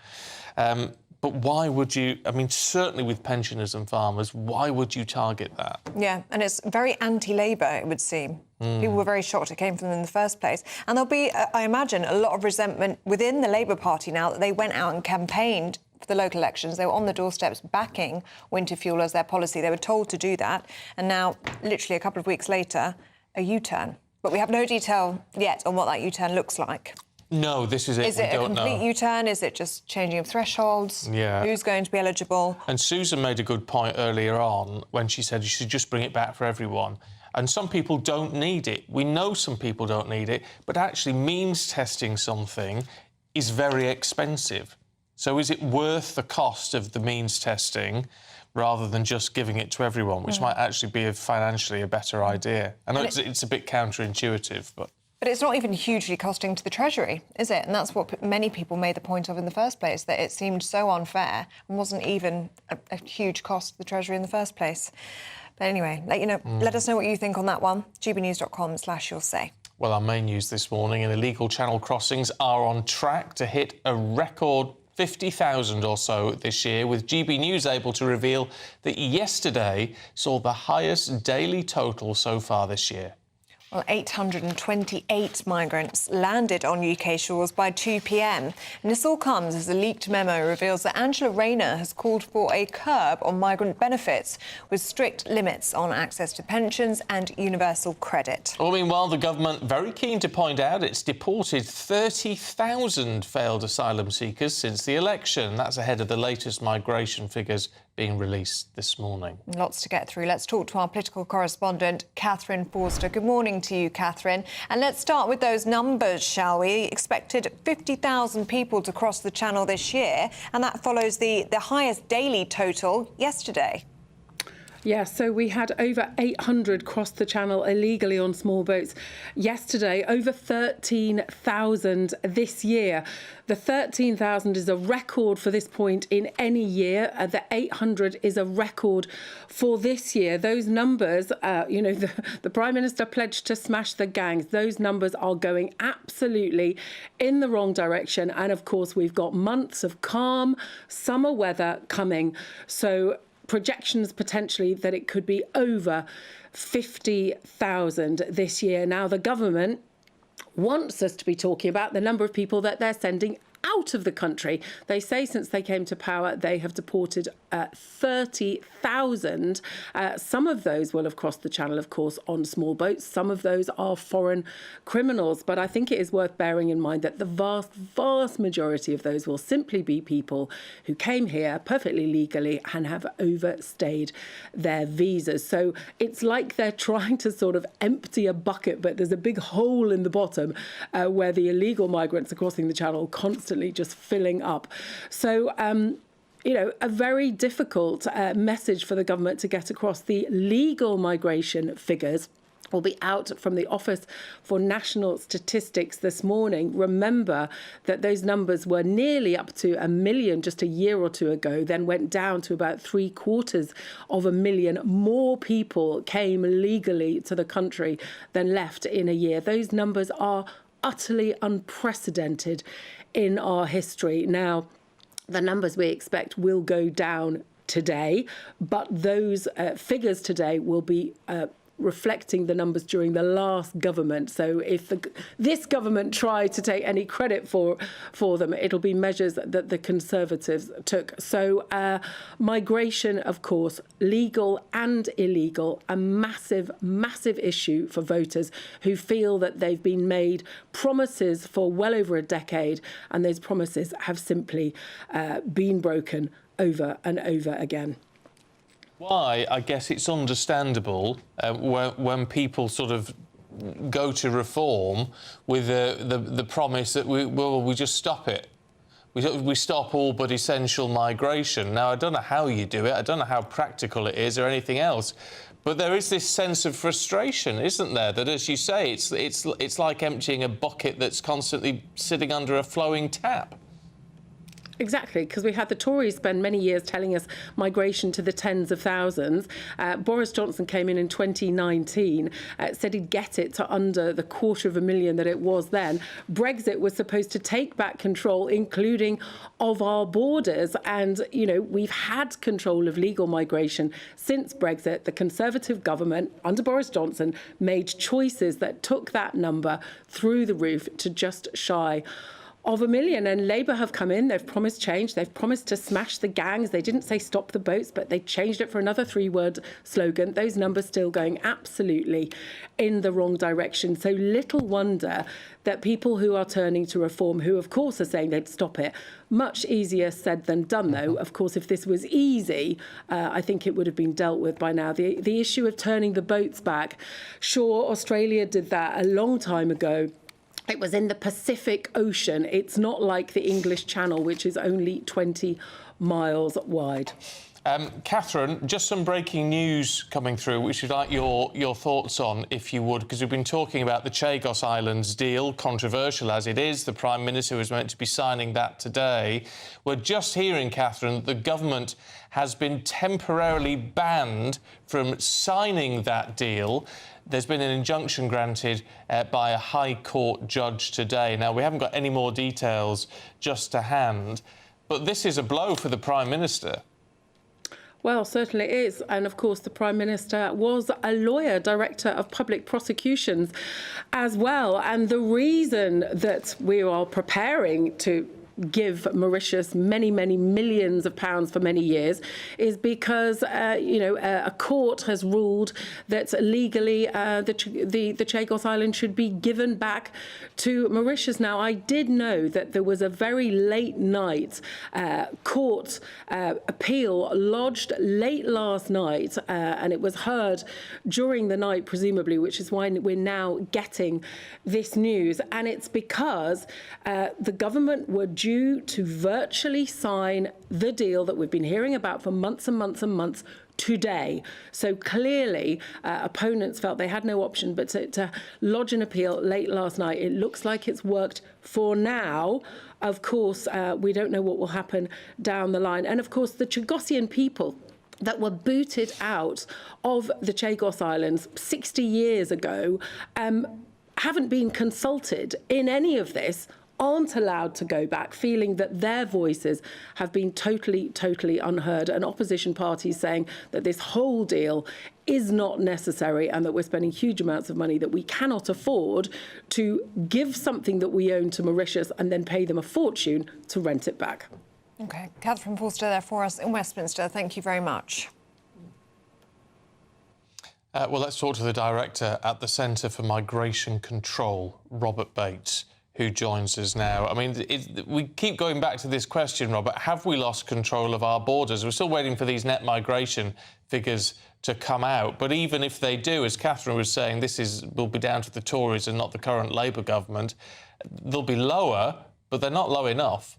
But why would you, I mean, certainly with pensioners and farmers, why would you target that? Yeah, and it's very anti-Labour, it would seem. People were very shocked it came from them in the first place. And there'll be, I imagine, a lot of resentment within the Labour Party now that they went out and campaigned for the local elections. They were on the doorsteps backing winter fuel as their policy. They were told to do that. And now, literally a couple of weeks later, a U-turn. But we have no detail yet on what that U-turn looks like. No, this is it. Is it a complete U-turn? Is it just changing of thresholds? Yeah. Who's going to be eligible? And Susan made a good point earlier on when she said you should just bring it back for everyone. And some people don't need it. We know some people don't need it, but actually means testing something is very expensive. So is it worth the cost of the means testing rather than just giving it to everyone, which might actually be financially a better idea? I know it's a bit counterintuitive, but... But it's not even hugely costing to the Treasury, is it? And that's what many people made the point of in the first place, that it seemed so unfair and wasn't even a huge cost to the Treasury in the first place. But anyway, let us know what you think on that one. gbnews.com/you'll-say. Well, our main news this morning, and illegal channel crossings are on track to hit a record 50,000 or so this year, with GB News able to reveal that yesterday saw the highest daily total so far this year. Well, 828 migrants landed on UK shores by 2 p.m. And this all comes as a leaked memo reveals that Angela Rayner has called for a curb on migrant benefits with strict limits on access to pensions and universal credit. Well, meanwhile, the government very keen to point out it's deported 30,000 failed asylum seekers since the election. That's ahead of the latest migration figures being released this morning. Lots to get through. Let's talk to our political correspondent, Catherine Forster. Good morning to you, Catherine. And let's start with those numbers, shall we? Expected 50,000 people to cross the Channel this year, and that follows the highest daily total yesterday. Yeah, so we had over 800 cross the Channel illegally on small boats yesterday, over 13,000 this year. The 13,000 is a record for this point in any year. The 800 is a record for this year. Those numbers, the Prime Minister pledged to smash the gangs. Those numbers are going absolutely in the wrong direction. And of course, we've got months of calm summer weather coming. So projections potentially that it could be over 50,000 this year. Now, the government wants us to be talking about the number of people that they're sending out of the country. They say since they came to power, they have deported 30,000. Some of those will have crossed the Channel, of course, on small boats. Some of those are foreign criminals. But I think it is worth bearing in mind that the vast, vast majority of those will simply be people who came here perfectly legally and have overstayed their visas. So it's like they're trying to sort of empty a bucket, but there's a big hole in the bottom where the illegal migrants are crossing the Channel constantly just filling up. So, a very difficult message for the government to get across. The legal migration figures will be out from the Office for National Statistics this morning. Remember that those numbers were nearly up to 1 million just a year or two ago, then went down to about 750,000. More people came legally to the country than left in a year. Those numbers are utterly unprecedented in our history. Now, the numbers we expect will go down today, but those figures today will be reflecting the numbers during the last government. So if this government tried to take any credit for them, it'll be measures that the Conservatives took. So migration, of course, legal and illegal, a massive, massive issue for voters who feel that they've been made promises for well over a decade, and those promises have simply been broken over and over again. Why, I guess it's understandable when people sort of go to reform with the promise that we just stop it. We stop all but essential migration. Now, I don't know how you do it. I don't know how practical it is or anything else. But there is this sense of frustration, isn't there? That, as you say, it's like emptying a bucket that's constantly sitting under a flowing tap. Exactly, because we had the Tories spend many years telling us migration to the tens of thousands. Boris Johnson came in 2019, said he'd get it to under the 250,000 that it was then. Brexit was supposed to take back control, including of our borders. And, we've had control of legal migration since Brexit. The Conservative government, under Boris Johnson, made choices that took that number through the roof to just shy of 1 million. And Labour have come in, they've promised change, they've promised to smash the gangs. They didn't say stop the boats, but they changed it for another 3-word slogan. Those numbers still going absolutely in the wrong direction. So little wonder that people who are turning to reform, who of course are saying they'd stop it, much easier said than done, though. Of course, if this was easy, I think it would have been dealt with by now. The issue of turning the boats back, sure, Australia did that a long time ago. It was in the Pacific Ocean. It's not like the English Channel, which is only 20 miles wide. Catherine, just some breaking news coming through, which I'd like your thoughts on, if you would, because we've been talking about the Chagos Islands deal, controversial as it is. The Prime Minister was meant to be signing that today. We're just hearing, Catherine, that the government has been temporarily banned from signing that deal. There's been an injunction granted by a High Court judge today. Now, we haven't got any more details just to hand, but this is a blow for the Prime Minister. Well, certainly it is. And of course, the Prime Minister was a lawyer, Director of Public Prosecutions as well. And the reason that we are preparing to give Mauritius many, many millions of pounds for many years is because, a court has ruled that legally the Chagos Island should be given back to Mauritius. Now, I did know that there was a very late night court appeal lodged late last night, and it was heard during the night, presumably, which is why we're now getting this news. And it's because the government were due to virtually sign the deal that we've been hearing about for months and months and months today. So clearly, opponents felt they had no option but to lodge an appeal late last night. It looks like it's worked for now. Of course, we don't know what will happen down the line. And of course, the Chagosian people that were booted out of the Chagos Islands 60 years ago haven't been consulted in any of this, aren't allowed to go back, feeling that their voices have been totally unheard, and opposition parties saying that this whole deal is not necessary and that we're spending huge amounts of money that we cannot afford to give something that we own to Mauritius and then pay them a fortune to rent it back. OK. Catherine Forster there for us in Westminster. Thank you very much. Well, let's talk to the Director at the Centre for Migration Control, Robert Bates, who joins us now. I mean, we keep going back to this question, Robert. Have we lost control of our borders? We're still waiting for these net migration figures to come out. But even if they do, as Catherine was saying, will be down to the Tories and not the current Labour government. They'll be lower, but they're not low enough.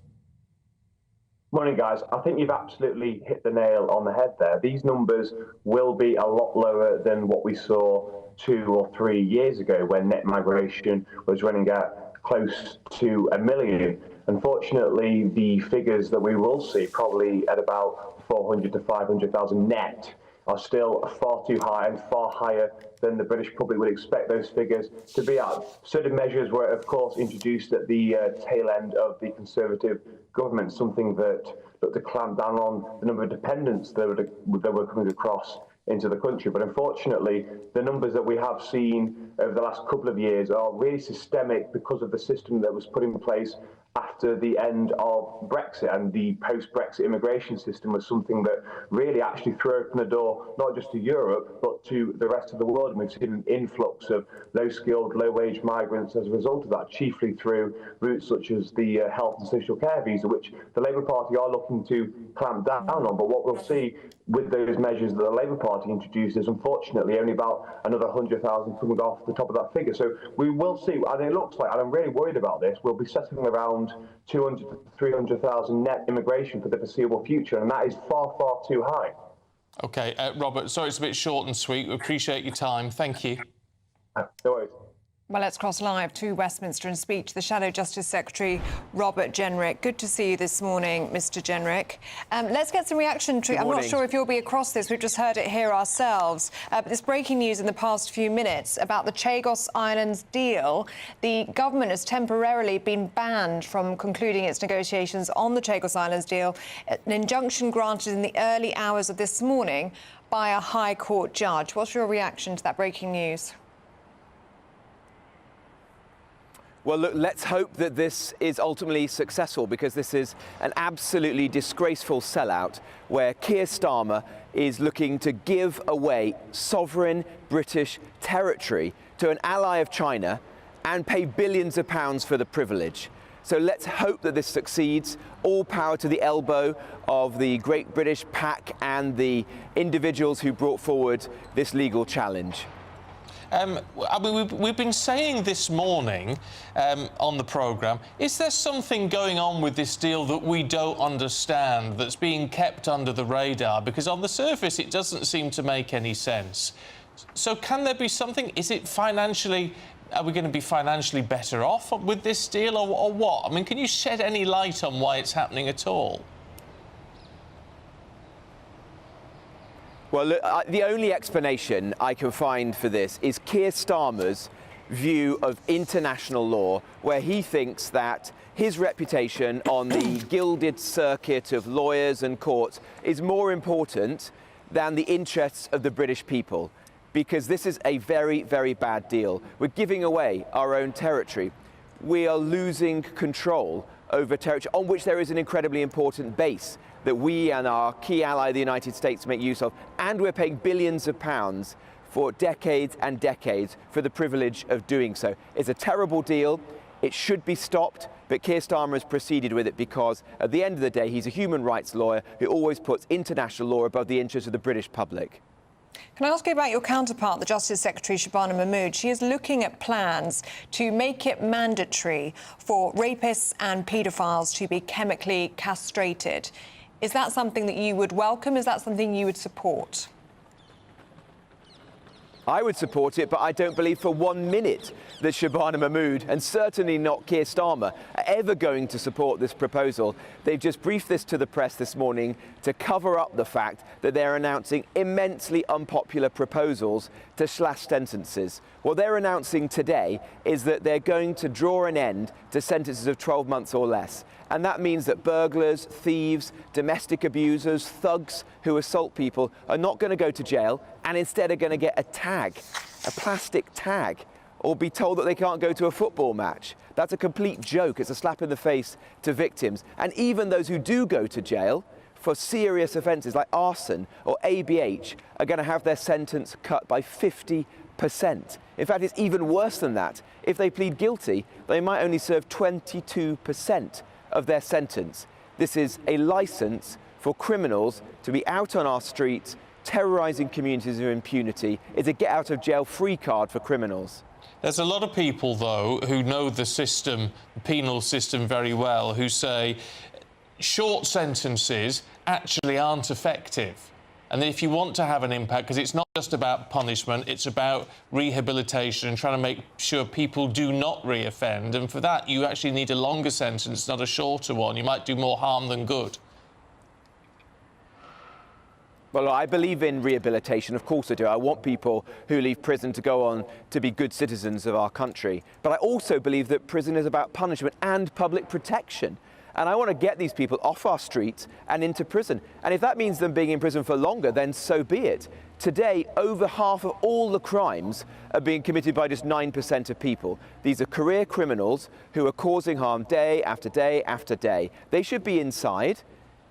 Morning, guys. I think you've absolutely hit the nail on the head there. These numbers will be a lot lower than what we saw 2 or 3 years ago when net migration was running at close to 1 million. Unfortunately, the figures that we will see, probably at about 400 to 500,000 net, are still far too high and far higher than the British public would expect those figures to be at. Certain measures were, of course, introduced at the tail end of the Conservative government, something that looked to clamp down on the number of dependents that were coming across into the country. But unfortunately, the numbers that we have seen over the last couple of years are really systemic because of the system that was put in place after the end of Brexit, and the post-Brexit immigration system was something that really actually threw open the door not just to Europe but to the rest of the world. And we've seen an influx of low-skilled, low-wage migrants as a result of that, chiefly through routes such as the health and social care visa, which the Labour Party are looking to clamp down on. But what we'll see with those measures that the Labour Party introduced is unfortunately only about another 100,000 coming off the top of that figure. So we will see, and it looks like, and I'm really worried about this, we'll be settling around 200 to 300,000 net immigration for the foreseeable future, and that is far, far too high. OK, Robert, sorry it's a bit short and sweet. We appreciate your time. Thank you. No worries. Well, let's cross live to Westminster and speak to the Shadow Justice Secretary, Robert Jenrick. Good to see you this morning, Mr Jenrick. Let's get some reaction to... I'm not sure if you'll be across this. We've just heard it here ourselves. But this breaking news in the past few minutes about the Chagos Islands deal. The government has temporarily been banned from concluding its negotiations on the Chagos Islands deal. An injunction granted in the early hours of this morning by a High Court judge. What's your reaction to that breaking news? Well, look, let's hope that this is ultimately successful, because this is an absolutely disgraceful sellout where Keir Starmer is looking to give away sovereign British territory to an ally of China and pay billions of pounds for the privilege. So let's hope that this succeeds. All power to the elbow of the Great British PAC and the individuals who brought forward this legal challenge. I mean, we've been saying this morning on the programme, is there something going on with this deal that we don't understand, that's being kept under the radar? Because on the surface, it doesn't seem to make any sense. So can there be something? Is it financially... Are we going to be financially better off with this deal, or what? I mean, can you shed any light on why it's happening at all? Well, look, the only explanation I can find for this is Keir Starmer's view of international law, where he thinks that his reputation on the gilded circuit of lawyers and courts is more important than the interests of the British people, because this is a very, very bad deal. We're giving away our own territory. We are losing control over territory on which there is an incredibly important base that we and our key ally, the United States, make use of, and we're paying billions of pounds for decades and decades for the privilege of doing so. It's a terrible deal. It should be stopped, but Keir Starmer has proceeded with it because, at the end of the day, he's a human rights lawyer who always puts international law above the interests of the British public. Can I ask you about your counterpart, the Justice Secretary, Shabana Mahmood? She is looking at plans to make it mandatory for rapists and paedophiles to be chemically castrated. Is that something that you would welcome? Is that something you would support? I would support it, but I don't believe for 1 minute that Shabana Mahmood, and certainly not Keir Starmer, are ever going to support this proposal. They've just briefed this to the press this morning to cover up the fact that they're announcing immensely unpopular proposals to slash sentences. What they're announcing today is that they're going to draw an end to sentences of 12 months or less. And that means that burglars, thieves, domestic abusers, thugs who assault people are not going to go to jail, and instead are going to get a tag, a plastic tag, or be told that they can't go to a football match. That's a complete joke. It's a slap in the face to victims. And even those who do go to jail for serious offences like arson or ABH are going to have their sentence cut by 50%. In fact, it's even worse than that. If they plead guilty, they might only serve 22% of their sentence. This is a licence for criminals to be out on our streets, terrorising communities of impunity. It's a get-out-of-jail-free card for criminals. There's a lot of people, though, who know the system, the penal system, very well, who say short sentences actually aren't effective. And if you want to have an impact, because it's not just about punishment, it's about rehabilitation and trying to make sure people do not reoffend. And for that, you actually need a longer sentence, not a shorter one. You might do more harm than good. Well, I believe in rehabilitation, of course I do. I want people who leave prison to go on to be good citizens of our country. But I also believe that prison is about punishment and public protection. And I want to get these people off our streets and into prison. And if that means them being in prison for longer, then so be it. Today, over half of all the crimes are being committed by just 9% of people. These are career criminals who are causing harm day after day after day. They should be inside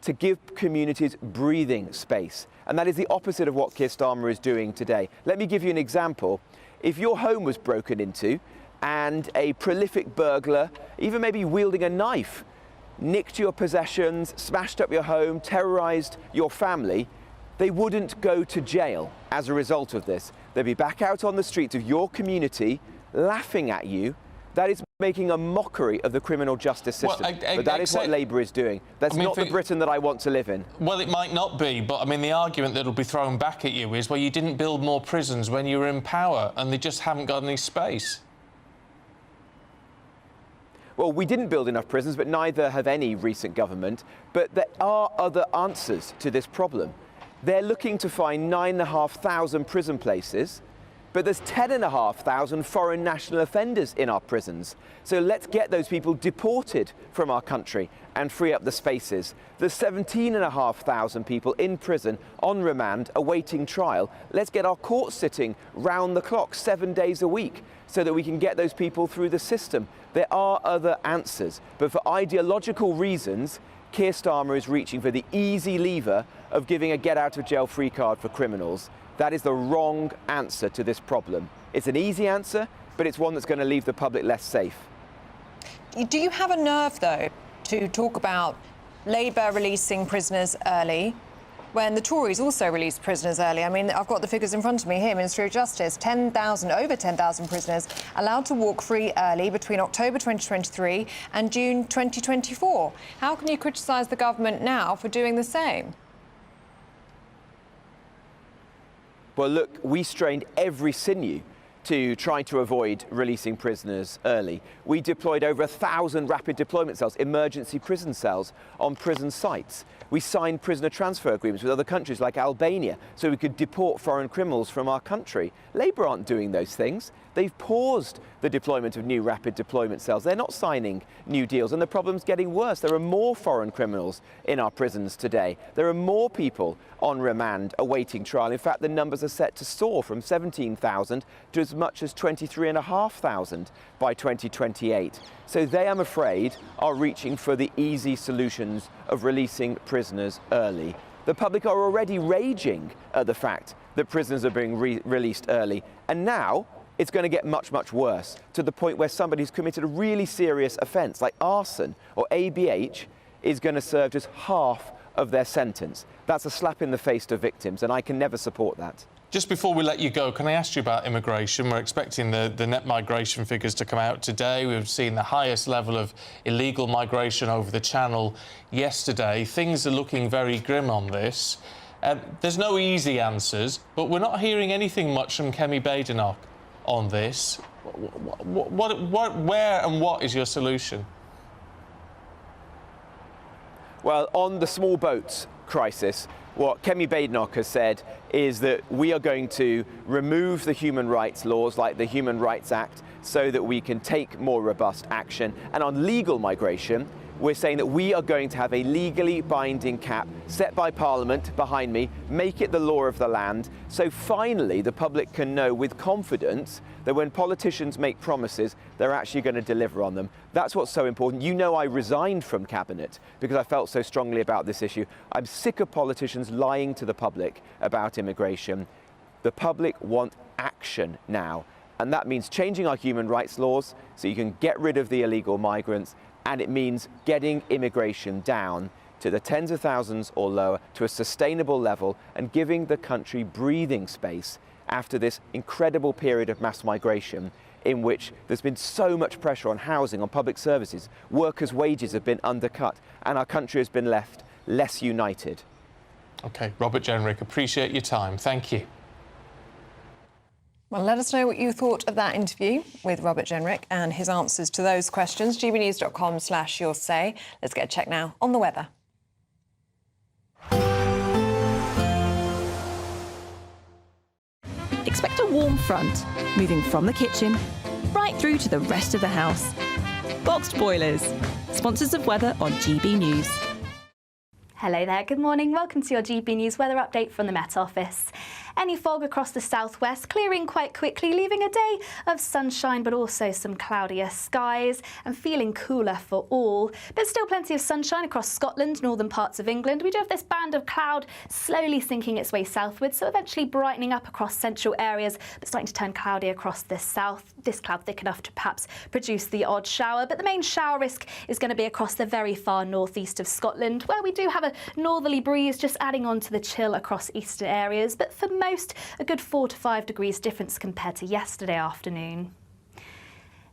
to give communities breathing space. And that is the opposite of what Keir Starmer is doing today. Let me give you an example. If your home was broken into and a prolific burglar, even maybe wielding a knife, nicked your possessions, smashed up your home, terrorised your family, they wouldn't go to jail as a result of this. They'd be back out on the streets of your community, laughing at you. That is making a mockery of the criminal justice system. Well, but that is what Labour is doing. That's not the Britain that I want to live in. Well, it might not be, but I mean, the argument that'll be thrown back at you is, well, you didn't build more prisons when you were in power, and they just haven't got any space. Well, we didn't build enough prisons, but neither have any recent government. But there are other answers to this problem. They're looking to find 9,500 prison places But there's 10,500 foreign national offenders in our prisons. So let's get those people deported from our country and free up the spaces. There's 17,500 people in prison on remand awaiting trial. Let's get our courts sitting round the clock 7 days a week so that we can get those people through the system. There are other answers, but for ideological reasons, Keir Starmer is reaching for the easy lever of giving a get-out-of-jail-free card for criminals. That is the wrong answer to this problem. It's an easy answer, but it's one that's going to leave the public less safe. Do you have a nerve, though, to talk about Labour releasing prisoners early when the Tories also released prisoners early? I mean, I've got the figures in front of me here, Ministry of Justice, over 10,000 prisoners allowed to walk free early between October 2023 and June 2024. How can you criticise the government now for doing the same? Well, look, we strained every sinew to try to avoid releasing prisoners early. We deployed over 1,000 rapid deployment cells, emergency prison cells, on prison sites. We signed prisoner transfer agreements with other countries like Albania so we could deport foreign criminals from our country. Labour aren't doing those things. They've paused the deployment of new rapid deployment cells. They're not signing new deals, and the problem's getting worse. There are more foreign criminals in our prisons today. There are more people on remand awaiting trial. In fact, the numbers are set to soar from 17,000 to as much as 23,500 by 2028. So they, I'm afraid, are reaching for the easy solutions of releasing prisoners early. The public are already raging at the fact that prisoners are being released early, and now it's going to get much, much worse, to the point where somebody who's committed a really serious offence, like arson or ABH, is going to serve just half of their sentence. That's a slap in the face to victims, and I can never support that. Just before we let you go, can I ask you about immigration? We're expecting the net migration figures to come out today. We've seen the highest level of illegal migration over the Channel yesterday. Things are looking very grim on this. There's no easy answers, but we're not hearing anything much from Kemi Badenoch on this. Where and what is your solution? Well, on the small boats crisis, what Kemi Badenoch has said is that we are going to remove the human rights laws like the Human Rights Act so that we can take more robust action. And on legal migration, we're saying that we are going to have a legally binding cap set by Parliament behind me, make it the law of the land, so finally the public can know with confidence that when politicians make promises, they're actually going to deliver on them. That's what's so important. You know, I resigned from Cabinet because I felt so strongly about this issue. I'm sick of politicians lying to the public about immigration. The public want action now, and that means changing our human rights laws so you can get rid of the illegal migrants, and it means getting immigration down to the tens of thousands or lower to a sustainable level and giving the country breathing space after this incredible period of mass migration in which there's been so much pressure on housing, on public services, workers' wages have been undercut, and our country has been left less united. OK, Robert Jenrick, appreciate your time. Thank you. Well, let us know what you thought of that interview with Robert Jenrick and his answers to those questions. gbnews.com/your say. Let's get a check now on the weather. Expect a warm front, moving from the kitchen right through to the rest of the house. Boxed Boilers, sponsors of weather on GB News. Hello there, good morning. Welcome to your GB News weather update from the Met Office. Any fog across the southwest, clearing quite quickly, leaving a day of sunshine but also some cloudier skies and feeling cooler for all. But still plenty of sunshine across Scotland, northern parts of England. We do have this band of cloud slowly sinking its way southwards, so eventually brightening up across central areas, but starting to turn cloudy across the south. This cloud thick enough to perhaps produce the odd shower, but the main shower risk is going to be across the very far northeast of Scotland, where we do have a northerly breeze just adding on to the chill across eastern areas, but for most, a good 4 to 5 degrees difference compared to yesterday afternoon.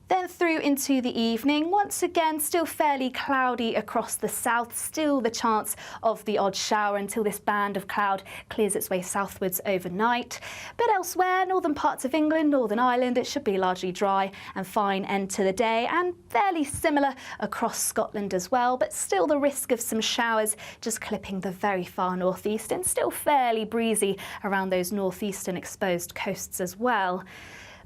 Then through into the evening, once again, still fairly cloudy across the south, still the chance of the odd shower until this band of cloud clears its way southwards overnight. But elsewhere, northern parts of England, Northern Ireland, it should be largely dry and fine end to the day, and fairly similar across Scotland as well, but still the risk of some showers just clipping the very far northeast, and still fairly breezy around those northeastern exposed coasts as well.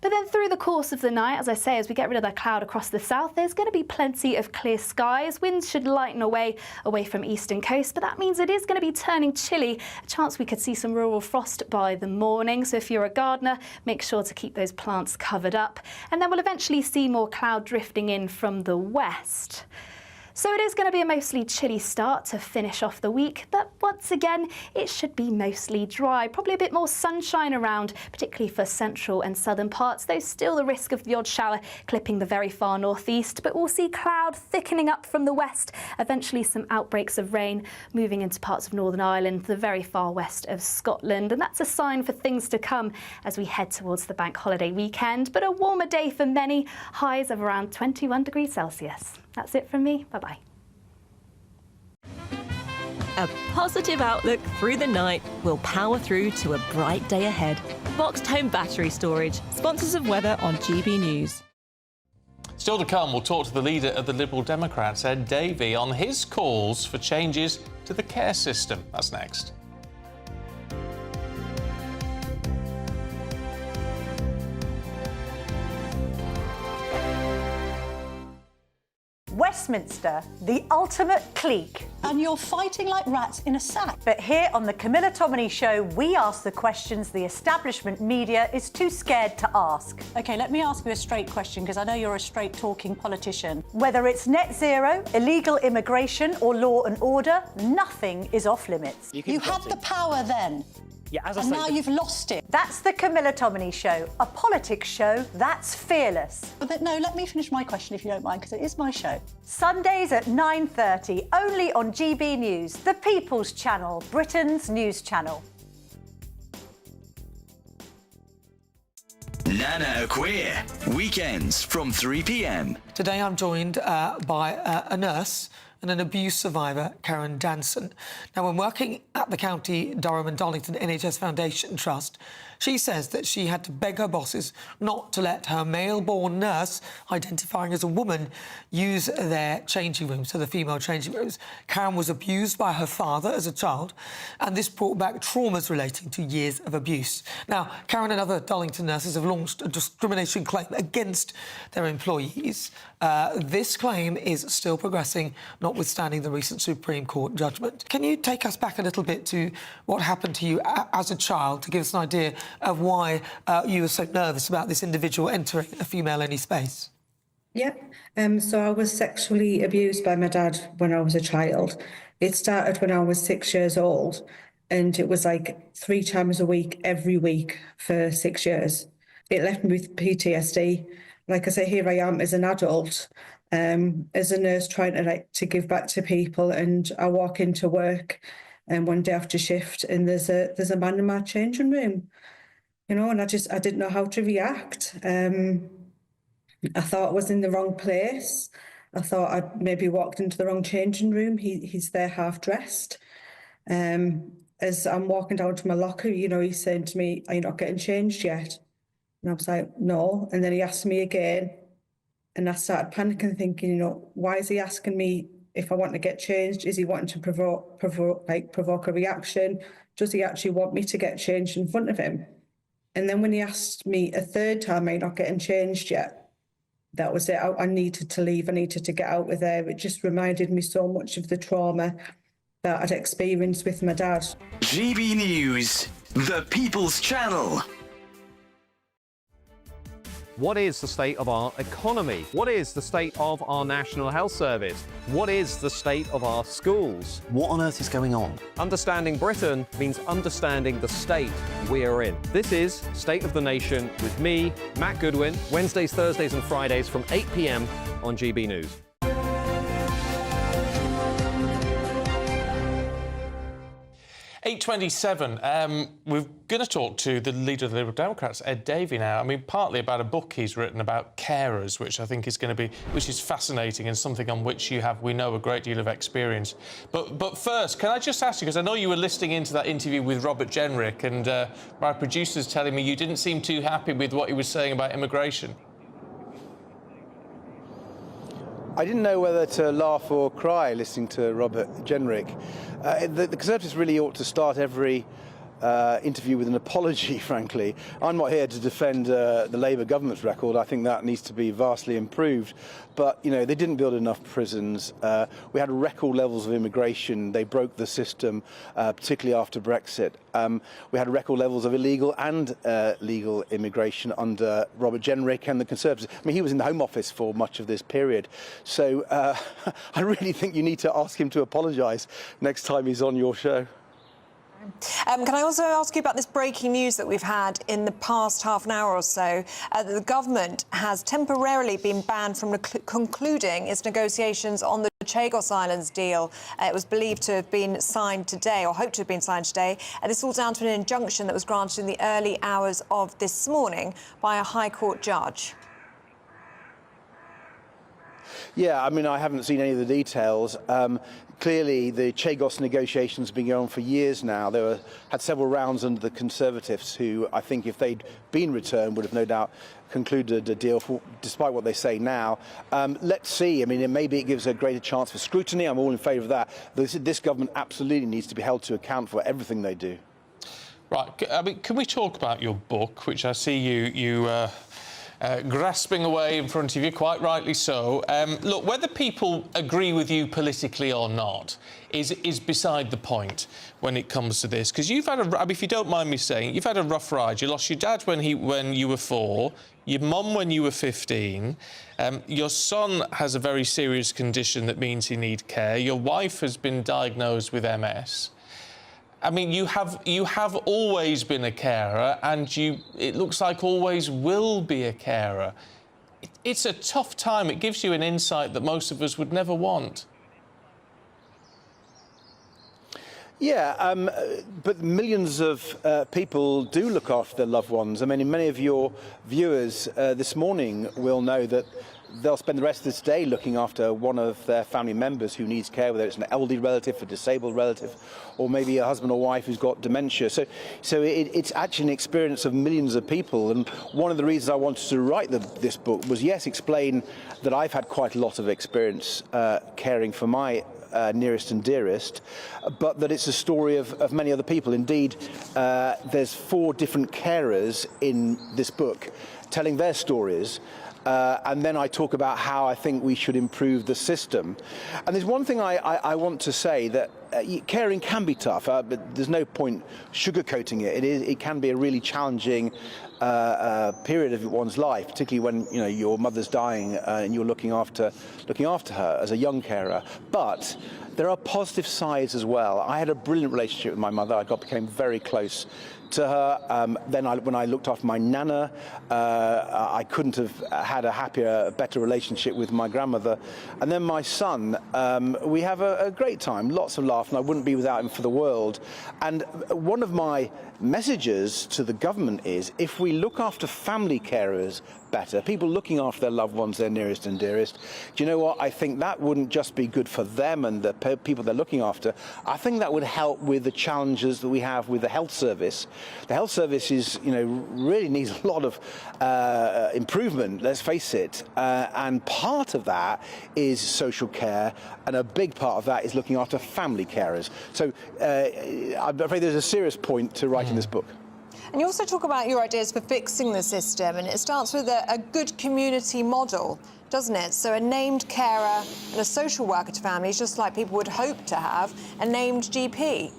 But then through the course of the night, as I say, as we get rid of that cloud across the south, there's going to be plenty of clear skies. Winds should lighten away from eastern coast, but that means it is going to be turning chilly. A chance we could see some rural frost by the morning. So if you're a gardener, make sure to keep those plants covered up. And then we'll eventually see more cloud drifting in from the west. So it is going to be a mostly chilly start to finish off the week, but once again, it should be mostly dry. Probably a bit more sunshine around, particularly for central and southern parts, though still the risk of the odd shower clipping the very far northeast. But we'll see cloud thickening up from the west, eventually some outbreaks of rain moving into parts of Northern Ireland, the very far west of Scotland. And that's a sign for things to come as we head towards the bank holiday weekend. But a warmer day for many, highs of around 21 degrees Celsius. That's it from me. Bye-bye. A positive outlook through the night will power through to a bright day ahead. Boxed Home Battery Storage, sponsors of weather on GB News. Still to come, we'll talk to the leader of the Liberal Democrats, Ed Davey, on his calls for changes to the care system. That's next. Westminster, the ultimate clique. And you're fighting like rats in a sack. But here on the Camilla Tominey Show, we ask the questions the establishment media is too scared to ask. OK, let me ask you a straight question, because I know you're a straight-talking politician. Whether it's net zero, illegal immigration or law and order, nothing is off-limits. You had the power then. Yeah, as I and say, now you've lost it. That's the Camilla Tominey Show, a politics show that's fearless. But no, let me finish my question if you don't mind, because it is my show. Sundays at 9:30, only on GB News, the People's Channel, Britain's news channel. Nana Queer, weekends from 3 p.m. Today I'm joined by a nurse and an abuse survivor, Karen Danson. Now, when working at the County Durham and Darlington NHS Foundation Trust, she says that she had to beg her bosses not to let her male-born nurse, identifying as a woman, use their changing rooms, so the female changing rooms. Karen was abused by her father as a child, and this brought back traumas relating to years of abuse. Now, Karen and other Darlington nurses have launched a discrimination claim against their employees. This claim is still progressing, notwithstanding the recent Supreme Court judgment. Can you take us back a little bit to what happened to you as a child, to give us an idea of why you were so nervous about this individual entering a female-only space? Yep. So I was sexually abused by my dad when I was a child. It started when I was 6 years old, and it was like 3 times a week, every week for 6 years. It left me with PTSD. Like I say, here I am as an adult, as a nurse trying to give back to people, and I walk into work one day after shift, and there's a man in my changing room, you know, and I didn't know how to react. I thought I was in the wrong place. I thought I'd maybe walked into the wrong changing room. He's there half dressed. As I'm walking down to my locker, you know, he's saying to me, "Are you not getting changed yet?" And I was like, "No." And then he asked me again, and I started panicking, thinking, you know, why is he asking me if I want to get changed? Is he wanting to provoke a reaction? Does he actually want me to get changed in front of him? And then when he asked me a third time, "Are you not getting changed yet?" That was it. I needed to leave. I needed to get out of there. It just reminded me so much of the trauma that I'd experienced with my dad. GB News, the People's Channel. What is the state of our economy? What is the state of our National Health Service? What is the state of our schools? What on earth is going on? Understanding Britain means understanding the state we're in. This is State of the Nation with me, Matt Goodwin, Wednesdays, Thursdays and Fridays from 8 p.m. on GB News. 8:27. We're going to talk to the leader of the Liberal Democrats, Ed Davey, now. I mean, partly about a book he's written about carers, which I think is going to be, which is fascinating and something on which you have, we know, a great deal of experience. But first, can I just ask you, because I know you were listening into that interview with Robert Jenrick, and my producer's telling me you didn't seem too happy with what he was saying about immigration. I didn't know whether to laugh or cry listening to Robert Jenrick. The Conservatives really ought to start every interview with an apology, frankly. I'm not here to defend the Labour government's record. I think that needs to be vastly improved. But, you know, they didn't build enough prisons. We had record levels of immigration. They broke the system, particularly after Brexit. We had record levels of illegal and legal immigration under Robert Jenrick and the Conservatives. I mean, he was in the Home Office for much of this period. So I really think you need to ask him to apologise next time he's on your show. Can I also ask you about this breaking news that we've had in the past half an hour or so? That the government has temporarily been banned from concluding its negotiations on the Chagos Islands deal. It was believed to have been signed today, or hoped to have been signed today. This is all down to an injunction that was granted in the early hours of this morning by a High Court judge. Yeah, I mean, I haven't seen any of the details. Clearly, the Chagos negotiations have been going on for years now. They had several rounds under the Conservatives, who I think, if they'd been returned, would have no doubt concluded a deal, despite what they say now. Let's see. I mean, maybe it gives a greater chance for scrutiny. I'm all in favour of that. This government absolutely needs to be held to account for everything they do. Right. I mean, can we talk about your book, which I see you grasping away in front of you, quite rightly so. Look, whether people agree with you politically or not is beside the point when it comes to this, because you've had I mean, if you don't mind me saying, you've had a rough ride. You lost your dad when you were 4, your mum when you were 15. Your son has a very serious condition that means he needs care. Your wife has been diagnosed with MS. I mean, you have always been a carer, and it looks like always will be a carer. It's a tough time. It gives you an insight that most of us would never want. Yeah, but millions of people do look after their loved ones. I mean, many of your viewers this morning will know that they'll spend the rest of this day looking after one of their family members who needs care, whether it's an elderly relative, a disabled relative, or maybe a husband or wife who's got dementia. So it's actually an experience of millions of people. And one of the reasons I wanted to write this book was, yes, explain that I've had quite a lot of experience caring for my nearest and dearest, but that it's a story of many other people. Indeed, there's 4 different carers in this book telling their stories. And then I talk about how I think we should improve the system. And there's one thing I want to say, that caring can be tough, but there's no point sugarcoating it. It can be a really challenging period of one's life, particularly when your mother's dying and you're looking after her as a young carer. But there are positive sides as well. I had a brilliant relationship with my mother. I became very close to her. Then when I looked after my nana, I couldn't have had a happier, better relationship with my grandmother. And then my son, we have a great time, lots of laughs, and I wouldn't be without him for the world. And one of my messages to the government is, if we look after family carers better, people looking after their loved ones, their nearest and dearest, do you know what? I think that wouldn't just be good for them and the people they're looking after. I think that would help with the challenges that we have with the health service. The health service really needs a lot of improvement, let's face it, and part of that is social care, and a big part of that is looking after family carers. So I'm afraid there's a serious point to writing this book. And you also talk about your ideas for fixing the system, and it starts with a good community model, doesn't it? So a named carer and a social worker to families, just like people would hope to have a named GP.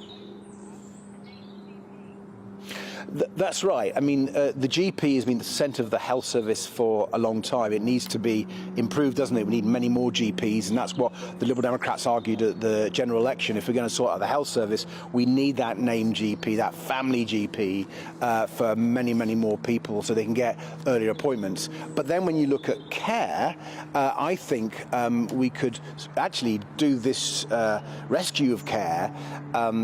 That's right. I mean, the GP has been the centre of the health service for a long time. It needs to be improved, doesn't it? We need many more GPs, and that's what the Liberal Democrats argued at the general election. If we're going to sort out the health service, we need that named GP, that family GP, for many, many more people so they can get earlier appointments. But then when you look at care, I think we could actually do this rescue of care,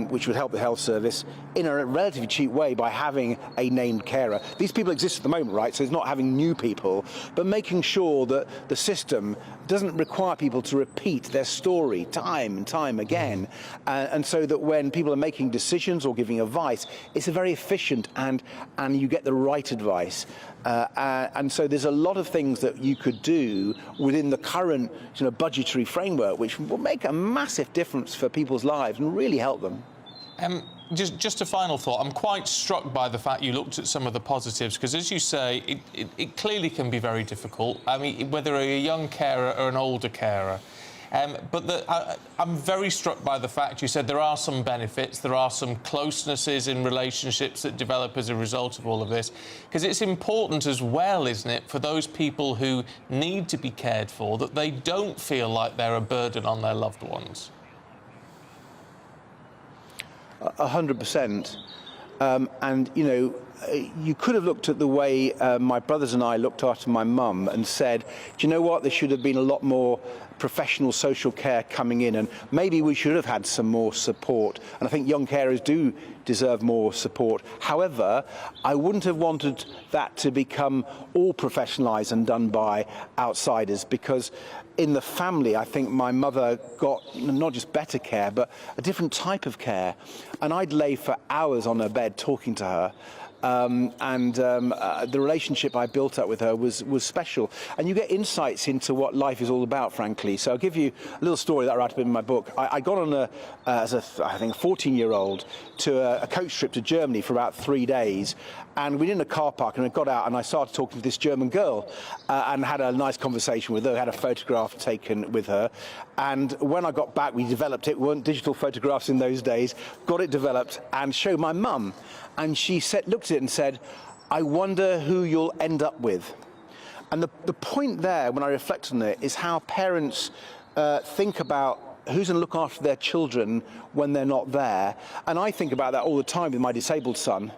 which would help the health service in a relatively cheap way by having a named carer. These people exist at the moment, right? So it's not having new people, but making sure that the system doesn't require people to repeat their story time and time again. And so that when people are making decisions or giving advice, it's a very efficient and you get the right advice. And so there's a lot of things that you could do within the current budgetary framework, which will make a massive difference for people's lives and really help them. Just a final thought. I'm quite struck by the fact you looked at some of the positives, because, as you say, it clearly can be very difficult. I mean, whether you're a young carer or an older carer. But I'm very struck by the fact you said there are some benefits, there are some closenesses in relationships that develop as a result of all of this, because it's important as well, isn't it, for those people who need to be cared for, that they don't feel like they're a burden on their loved ones. 100%. And, you could have looked at the way my brothers and I looked after my mum and said, do you know what, there should have been a lot more professional social care coming in, and maybe we should have had some more support. And I think young carers do deserve more support. However, I wouldn't have wanted that to become all professionalised and done by outsiders, because in the family, I think my mother got not just better care, but a different type of care. And I'd lay for hours on her bed talking to her. The relationship I built up with her was special. And you get insights into what life is all about, frankly. So I'll give you a little story that I write up in my book. I got on as a 14-year-old to a coach trip to Germany for about 3 days. And we were in a car park, and I got out and I started talking to this German girl and had a nice conversation with her, had a photograph taken with her. And when I got back, we developed it. Weren't digital photographs in those days. Got it developed and showed my mum. And she looked at it and said, I wonder who you'll end up with. And the point there, when I reflect on it, is how parents think about who's going to look after their children when they're not there. And I think about that all the time with my disabled son,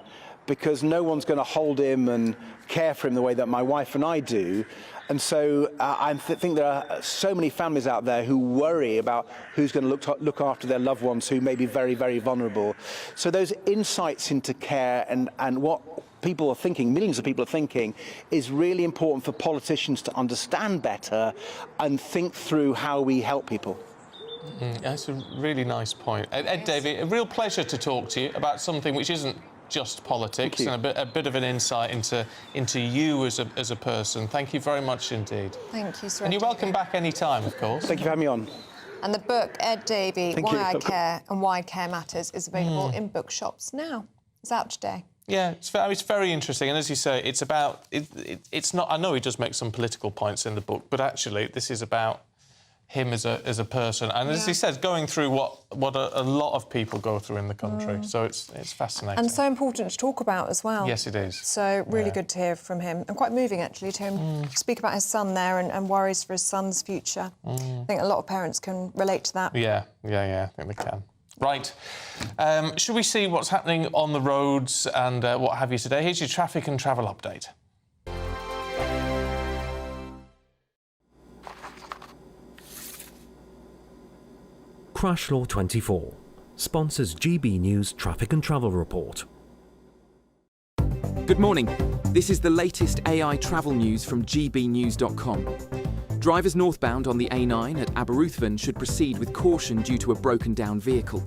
because no one's going to hold him and care for him the way that my wife and I do. And so I think there are so many families out there who worry about who's going to look after their loved ones who may be very, very vulnerable. So those insights into care and what people are thinking, millions of people are thinking, is really important for politicians to understand better and think through how we help people. That's a really nice point. Ed Davey, a real pleasure to talk to you about something which isn't just politics, and a bit of an insight into you as a person. Thank you very much indeed. Thank you, sir. And you're welcome back any time, of course. Thank you for having me on. And the book, Ed Davey, Thank Why you. I Care and Why Care Matters, is available in bookshops now. It's out today. Yeah, it's very interesting, and as you say, it's about it's not. I know he does make some political points in the book, but actually, this is about him as a person, and as he says, going through what a lot of people go through in the country. So it's fascinating. And so important to talk about as well. Yes, it is. So really good to hear from him, and quite moving actually to him speak about his son there and worries for his son's future. I think a lot of parents can relate to that. Yeah, I think they can. Right, should we see what's happening on the roads and what have you today? Here's your traffic and travel update. Crash Law 24 sponsors GB News Traffic and Travel Report. Good morning. This is the latest AI travel news from gbnews.com. Drivers northbound on the A9 at Aberystwyth should proceed with caution due to a broken down vehicle.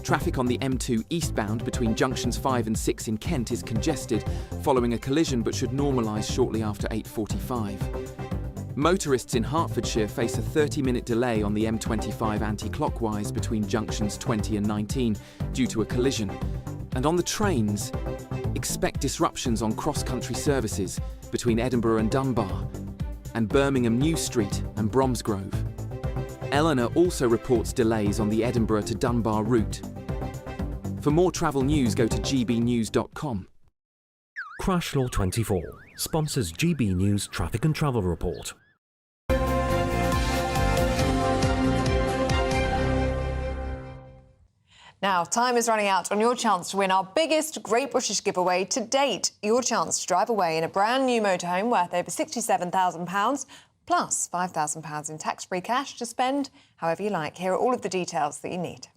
Traffic on the M2 eastbound between junctions 5 and 6 in Kent is congested following a collision, but should normalise shortly after 8:45. Motorists in Hertfordshire face a 30-minute delay on the M25 anti-clockwise between junctions 20 and 19 due to a collision. And on the trains, expect disruptions on cross-country services between Edinburgh and Dunbar, and Birmingham New Street and Bromsgrove. Eleanor also reports delays on the Edinburgh to Dunbar route. For more travel news, go to gbnews.com. Crash Law 24 sponsors GB News Traffic and Travel Report. Now, time is running out on your chance to win our biggest Great British giveaway to date. Your chance to drive away in a brand new motorhome worth over £67,000, plus £5,000 in tax-free cash to spend however you like. Here are all of the details that you need.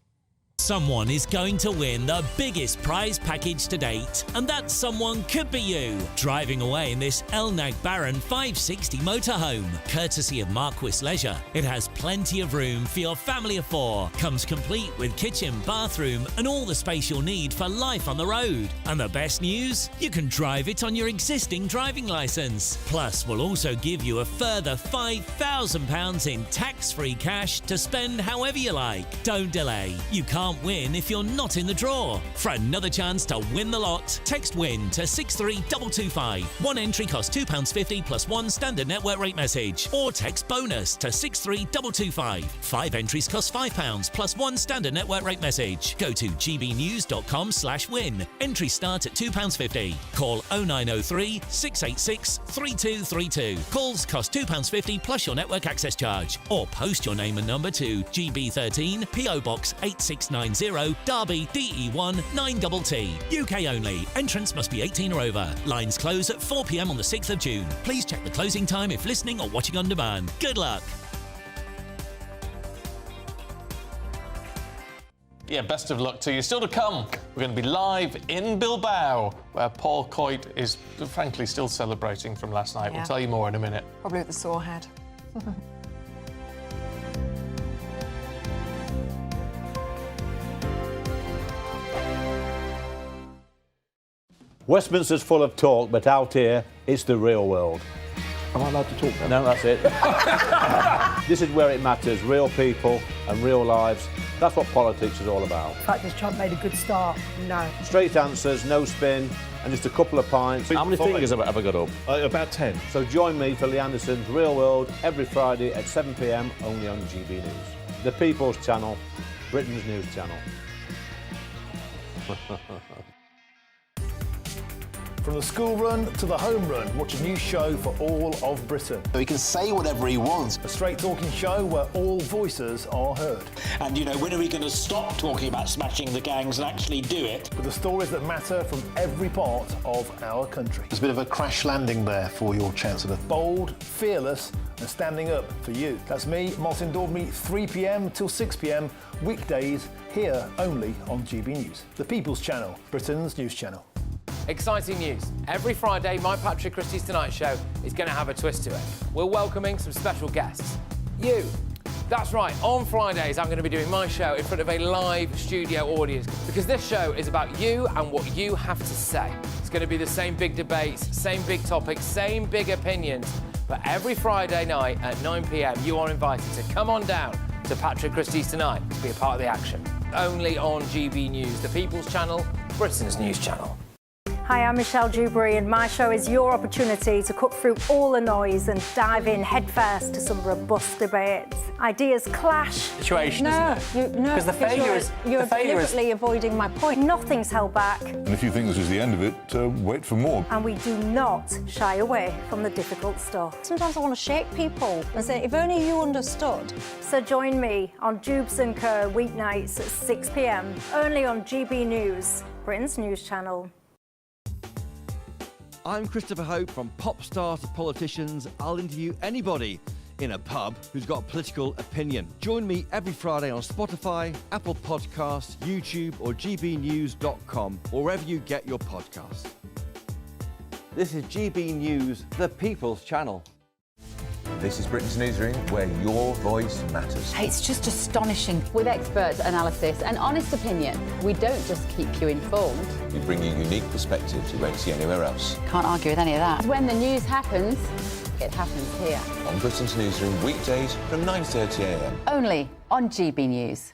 Someone is going to win the biggest prize package to date, and that someone could be you, driving away in this Elnag Baron 560 motorhome, courtesy of Marquis Leisure. It has plenty of room for your family of 4, comes complete with kitchen, bathroom and all the space you'll need for life on the road. And the best news? You can drive it on your existing driving licence. Plus, we'll also give you a further £5,000 in tax-free cash to spend however you like. Don't delay. You can't win if you're not in the draw. For another chance to win the lot, text WIN to 63225. One entry costs £2.50 plus one standard network rate message. Or text BONUS to 63225. 5 entries cost £5 plus one standard network rate message. Go to gbnews.com/win. Entries start at £2.50. Call 0903 686 3232. Calls cost £2.50 plus your network access charge. Or post your name and number to GB13 PO Box 8690 Derby DE1 9TT. UK only. Entrance must be 18 or over. Lines close at 4 p.m. on the 6th of June. Please check the closing time if listening or watching on demand. Good luck. Yeah, best of luck to you. Still to come, we're going to be live in Bilbao, where Paul Coit is frankly still celebrating from last night. Yeah. We'll tell you more in a minute. Probably with a sore head. Westminster's full of talk, but out here, it's the real world. Am I allowed to talk now? No, that's it. This is where it matters, real people and real lives. That's what politics is all about. The fact that Trump made a good start, no. Straight answers, no spin, and just a couple of pints. How many fingers have I got up? About 10. So join me for Lee Anderson's Real World every Friday at 7 p.m, only on GB News. The People's Channel, Britain's news channel. From the school run to the home run, watch a new show for all of Britain. So he can say whatever he wants. A straight-talking show where all voices are heard. And, you know, when are we going to stop talking about smashing the gangs and actually do it? With the stories that matter from every part of our country. There's a bit of a crash landing there for your Chancellor. Bold, fearless and standing up for you. That's me, Martin Daubney, 3 p.m. till 6 p.m, weekdays, here only on GB News. The People's Channel, Britain's news channel. Exciting news. Every Friday, my Patrick Christie's Tonight Show is going to have a twist to it. We're welcoming some special guests. You. That's right, on Fridays I'm going to be doing my show in front of a live studio audience because this show is about you and what you have to say. It's going to be the same big debates, same big topics, same big opinions. But every Friday night at 9 p.m, you are invited to come on down to Patrick Christie's Tonight to be a part of the action. Only on GB News, the People's Channel, Britain's news channel. Hi, I'm Michelle Dewberry, and my show is your opportunity to cut through all the noise and dive in headfirst to some robust debates. Ideas clash. Situation, No, isn't it? because the failure is you're deliberately avoiding my point. Nothing's held back, And if you think this is the end of it, wait for more. and we do not shy away from the difficult stuff. Sometimes I want to shake people and say, if only you understood. So join me on Jubes & Co weeknights at 6 p.m, only on GB News, Britain's news channel. I'm Christopher Hope. From pop stars to politicians, I'll interview anybody in a pub who's got a political opinion. Join me every Friday on Spotify, Apple Podcasts, YouTube or gbnews.com, or wherever you get your podcasts. This is GB News, the People's Channel. This is Britain's Newsroom, where your voice matters. It's just astonishing. With expert analysis and honest opinion, we don't just keep you informed. We bring you unique perspectives you won't see anywhere else. Can't argue with any of that. When the news happens, it happens here. On Britain's Newsroom, weekdays from 9:30 a.m. Only on GB News.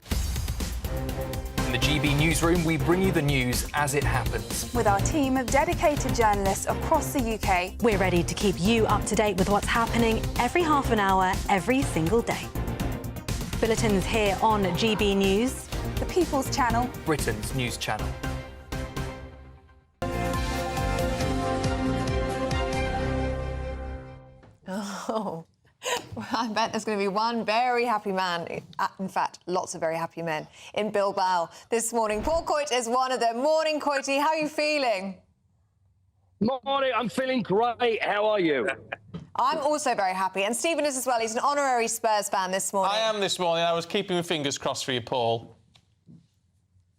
In the GB Newsroom, we bring you the news as it happens. With our team of dedicated journalists across the UK, we're ready to keep you up to date with what's happening every half an hour, every single day. Bulletins here on GB News, the People's Channel, Britain's news channel. Oh, well, I bet there's going to be one very happy man, in fact, lots of very happy men, in Bilbao this morning. Paul Coit is one of them. Morning, Coity. How are you feeling? Morning, I'm feeling great. How are you? I'm also very happy. And Stephen is as well. He's an honorary Spurs fan this morning. I am this morning. I was keeping my fingers crossed for you, Paul.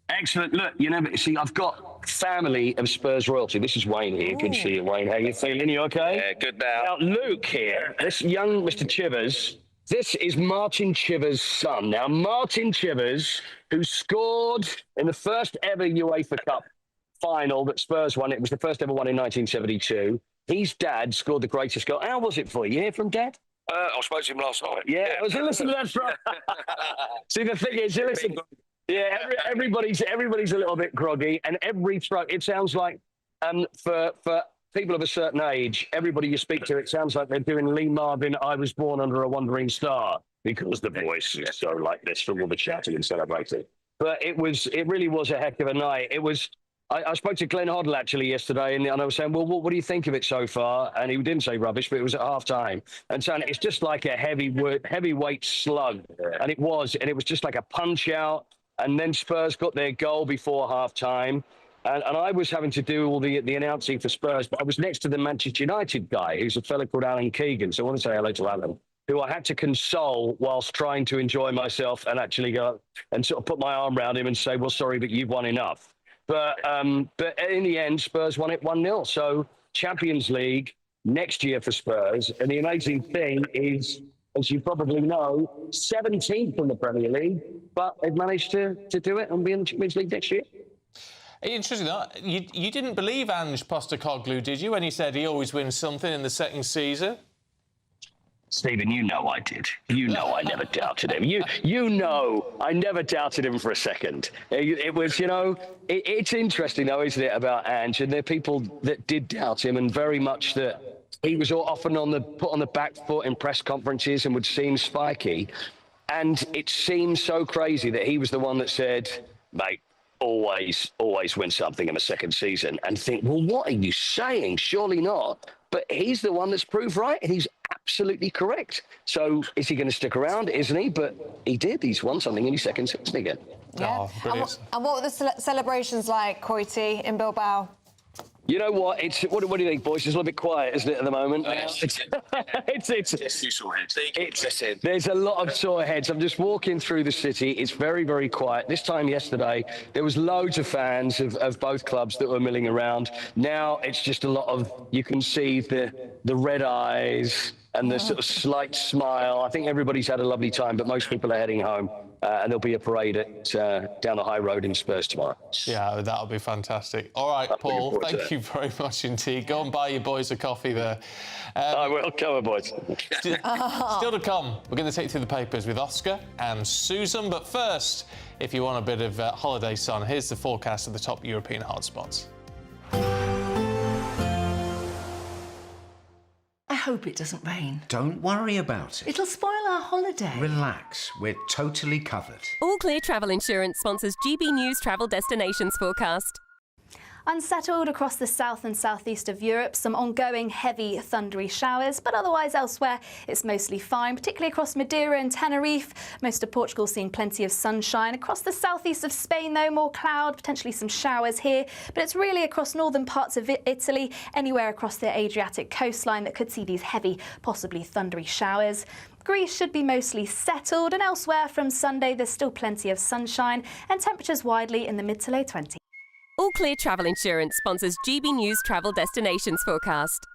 Excellent. Look, you never see. I've got family of Spurs royalty. This is Wayne here. Good to see you, Wayne. How you feeling? You okay? Yeah, good now. Now, Luke here, this young Mr. Chivers. This is Martin Chivers' son. Now, Martin Chivers, who scored in the first ever UEFA Cup final that Spurs won. It was the first ever one in 1972. His dad scored the greatest goal. How was it for you? You hear from Dad? I spoke to him last night. Yeah, I was listening to that. See, the thing is, you listen. Yeah, everybody's a little bit groggy, and it sounds like for people of a certain age, everybody you speak to, it sounds like they're doing Lee Marvin, I Was Born Under a Wandering Star, because the voice is so like this from all the shouting and celebrating. But it really was a heck of a night. It was. I spoke to Glenn Hoddle actually yesterday, and I was saying, well, what do you think of it so far? And he didn't say rubbish, but it was at half-time. And saying it's just like a heavyweight slug. And it was just like a punch-out. And then Spurs got their goal before half-time. And I was having to do all the announcing for Spurs, but I was next to the Manchester United guy, who's a fella called Alan Keegan. So I want to say hello to Alan, who I had to console whilst trying to enjoy myself and actually go and sort of put my arm around him and say, well, sorry, but you've won enough. But in the end, Spurs won it 1-0. So Champions League next year for Spurs. And the amazing thing is, as you probably know, 17th from the Premier League, but they've managed to do it and be in the Champions League next year. Interesting that. You didn't believe Ange Postecoglou, did you, when he said he always wins something in the second season? Stephen, you know I did. You know I never doubted him. You know I never doubted him for a second. It was, it's interesting, though, isn't it, about Ange? And there are people that did doubt him, and very much that he was often put on the back foot in press conferences and would seem spiky. And it seems so crazy that he was the one that said, mate, always win something in the second season, and think, well, what are you saying? Surely not. But he's the one that's proved right, and he's absolutely correct. So is he going to stick around? Isn't he? But he did. He's won something in his second season again. Yeah. Oh, brilliant. And what were the celebrations like, Coity, in Bilbao? You know what? What do you think, boys? It's a little bit quiet, isn't it, at the moment? There's a lot of sore heads. I'm just walking through the city. It's very, very quiet. This time yesterday, there was loads of fans of both clubs that were milling around. Now it's just a lot of, you can see the red eyes and the sort of slight smile. I think everybody's had a lovely time, but most people are heading home. And there'll be a parade down the high road in Spurs tomorrow. Yeah, that'll be fantastic. All right, Paul, thank you very much indeed. Go and buy your boys a coffee there. I will. Come on, boys. Still to come, we're going to take you through the papers with Oscar and Susan. But first, if you want a bit of holiday sun, here's the forecast of the top European hotspots. I hope it doesn't rain. Don't worry about it. It'll spoil our holiday. Relax, we're totally covered. All Clear Travel Insurance sponsors GB News Travel Destinations forecast. Unsettled across the south and southeast of Europe, some ongoing heavy thundery showers, but otherwise elsewhere it's mostly fine, particularly across Madeira and Tenerife. Most of Portugal seeing plenty of sunshine. Across the southeast of Spain, though, more cloud, potentially some showers here, but it's really across northern parts of Italy, anywhere across the Adriatic coastline that could see these heavy, possibly thundery showers. Greece should be mostly settled, and elsewhere from Sunday there's still plenty of sunshine and temperatures widely in the mid to low 20s. All Clear Travel Insurance sponsors GB News Travel Destinations forecast.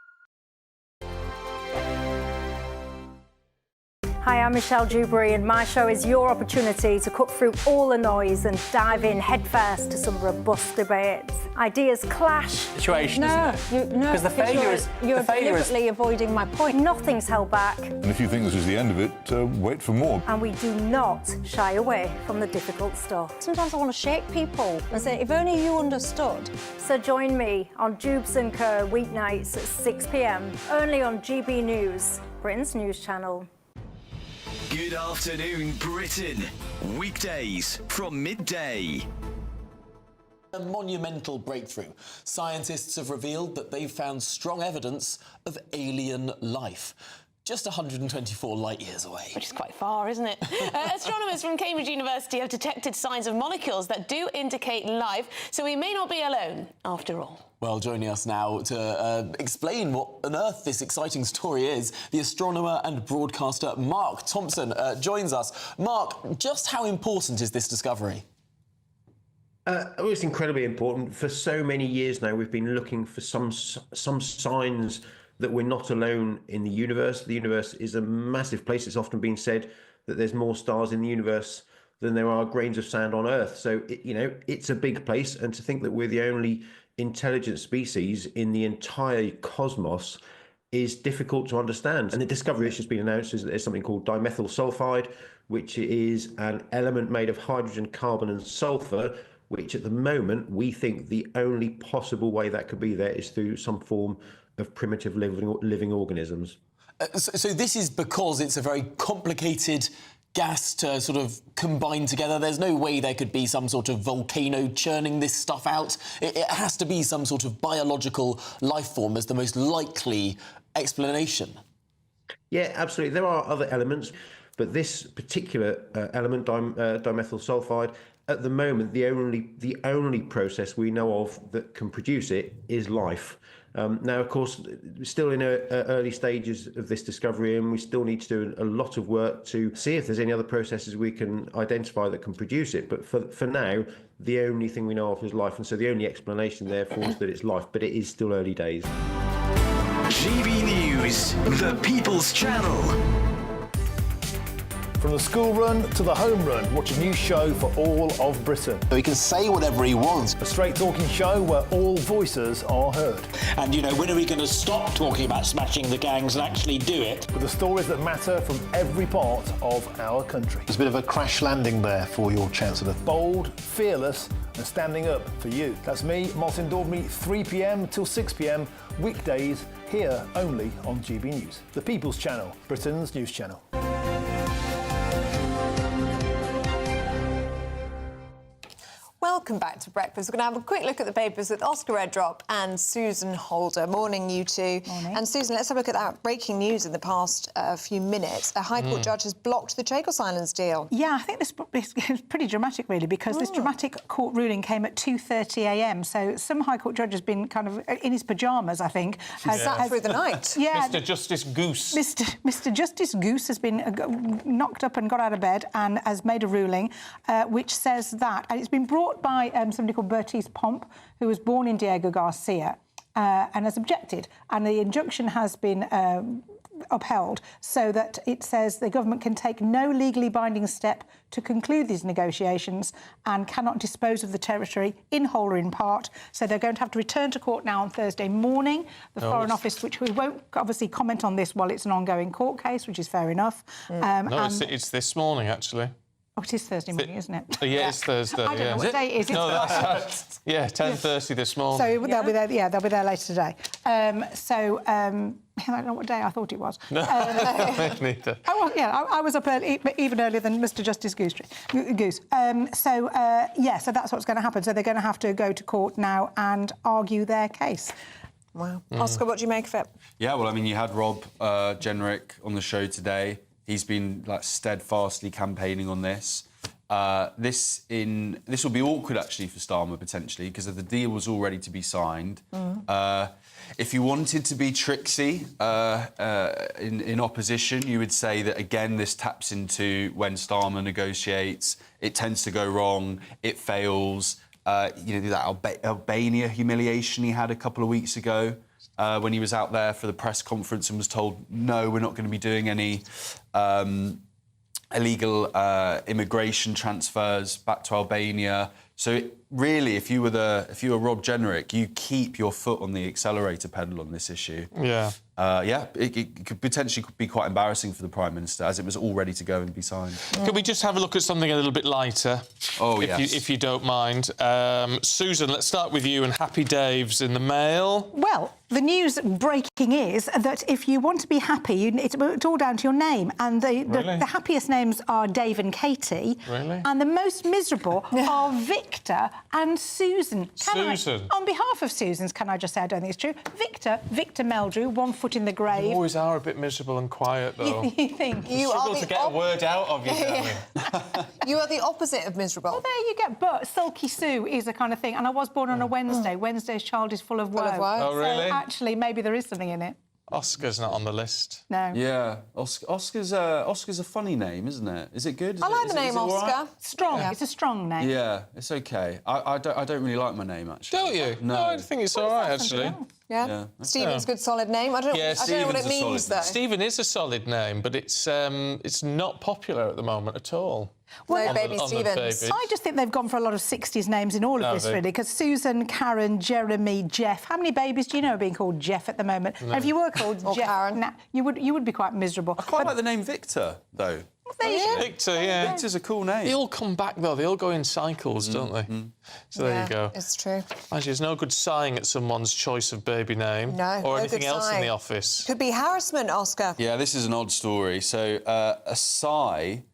Hi, I'm Michelle Dewberry, and my show is your opportunity to cut through all the noise and dive in headfirst to some robust debates. Ideas clash. Situation, isn't it? Because the failure is... You're deliberately avoiding my point. Nothing's held back. And if you think this is the end of it, wait for more. And we do not shy away from the difficult stuff. Sometimes I want to shake people and say, if only you understood. So join me on Jubes and Co weeknights at 6 p.m, only on GB News, Britain's news channel. Good afternoon, Britain. Weekdays from midday. A monumental breakthrough. Scientists have revealed that they've found strong evidence of alien life. Just 124 light years away. Which is quite far, isn't it? Astronomers from Cambridge University have detected signs of molecules that do indicate life, so we may not be alone after all. Well, joining us now to explain what on earth this exciting story is, the astronomer and broadcaster Mark Thompson joins us. Mark, just how important is this discovery? It's incredibly important. For so many years now, we've been looking for some signs that we're not alone in the universe. The universe is a massive place. It's often been said that there's more stars in the universe than there are grains of sand on Earth. So, it's a big place. And to think that we're the only intelligent species in the entire cosmos is difficult to understand. And the discovery that's just been announced is that there's something called dimethyl sulfide, which is an element made of hydrogen, carbon and sulfur, which at the moment we think the only possible way that could be there is through some form of primitive living organisms. So this is because it's a very complicated gas to sort of combine together. There's no way there could be some sort of volcano churning this stuff out. It has to be some sort of biological life form as the most likely explanation. Yeah, absolutely. There are other elements, but this particular element, dimethyl sulfide, at the moment, the only process we know of that can produce it is life. Now, of course, we're still in early stages of this discovery, and we still need to do a lot of work to see if there's any other processes we can identify that can produce it. But for now, the only thing we know of is life, and so the only explanation therefore is that it's life, but it is still early days. GB News, the People's Channel. From the school run to the home run, watch a new show for all of Britain. So he can say whatever he wants. A straight talking show where all voices are heard. And, when are we going to stop talking about smashing the gangs and actually do it? With the stories that matter from every part of our country. There's a bit of a crash landing there for your Chancellor. Bold, fearless and standing up for you. That's me, Martin Daubney, 3 p.m. till 6 p.m, weekdays, here only on GB News. The People's Channel, Britain's news channel. Welcome back to Breakfast. We're going to have a quick look at the papers with Oscar Redrop and Susan Holder. Morning, you two. Morning. And Susan, let's have a look at that breaking news in the past few minutes. A High Court judge has blocked the Chagos Islands deal. Yeah, I think this is pretty dramatic, really, because this dramatic court ruling came at 2:30 a.m. So some High Court judge has been kind of in his pyjamas, I think. Sat through the night. Yeah. Mr Justice Goose. Mr Justice Goose has been knocked up and got out of bed and has made a ruling which says that, and it's been brought by somebody called Bertice Pomp, who was born in Diego Garcia, and has objected. And the injunction has been upheld, so that it says the government can take no legally binding step to conclude these negotiations and cannot dispose of the territory in whole or in part. So they're going to have to return to court now on Thursday morning. The Foreign Office, which we won't obviously comment on this while it's an ongoing court case, which is fair enough. No, it's this morning, actually. Oh, it is Thursday morning, isn't it? Yeah, it's Thursday. I don't know what day it is. No, that's 10:30 this morning. So they'll be there. Yeah, they'll be there later today. I don't know what day I thought it was. No, neither. I was up early, even earlier than Mr Justice Goose. So that's what's going to happen. So they're going to have to go to court now and argue their case. Wow. Oscar, what do you make of it? Yeah, well, I mean, you had Rob Jenrick on the show today. He's been steadfastly campaigning on this. This will be awkward actually for Starmer potentially, because the deal was all ready to be signed. If you wanted to be tricksy in opposition, you would say that again this taps into when Starmer negotiates, it tends to go wrong, it fails. That Albania humiliation he had a couple of weeks ago. When he was out there for the press conference and was told, no, we're not going to be doing any illegal immigration transfers back to Albania. So really, if you were Rob Jenrick, you keep your foot on the accelerator pedal on this issue. Yeah. It could potentially be quite embarrassing for the Prime Minister, as it was all ready to go and be signed. Could we just have a look at something a little bit lighter? Oh, yes. If you don't mind. Susan, let's start with you and Happy Dave's in the Mail. Well, the news breaking is that if you want to be happy, it's all down to your name. And the happiest names are Dave and Katie. Really? And the most miserable are Victor and Susan. Susan. On behalf of Susan's, can I just say I don't think it's true? Victor Meldrew, one foot in the grave. You always are a bit miserable and quiet, though. You think? You struggle to get a word out of you, You are the opposite of miserable. Well, there you go. But Sulky Sue is a kind of thing. And I was born on a Wednesday. Wednesday's child is full of woe. Oh, really? So actually, maybe there is something in it. Oscar's not on the list. No. Yeah, Oscar's a funny name, isn't it? Is it good? I like the name Oscar. Right? Strong. Yeah. It's a strong name. Yeah, it's okay. I don't really like my name, actually. Don't you? No, I think it's all right, actually. Yeah. Stephen's a good solid name. I don't know what it means, though. Stephen is a solid name, but it's not popular at the moment at all. Well, no baby Stephens. I just think they've gone for a lot of 60s names in all of this, really, because Susan, Karen, Jeremy, Jeff. How many babies do you know are being called Jeff at the moment? No. And if you were called Jeff, Karen. you would be quite miserable. I quite like the name Victor, though. Victor, yeah. Victor's a cool name. They all come back, though. They all go in cycles, don't they? So there you go. It's true. Actually, there's no good sighing at someone's choice of baby name. No, or no anything good else sighing. in the office. Could be harassment, Oscar. Yeah, this is an odd story. So, a sigh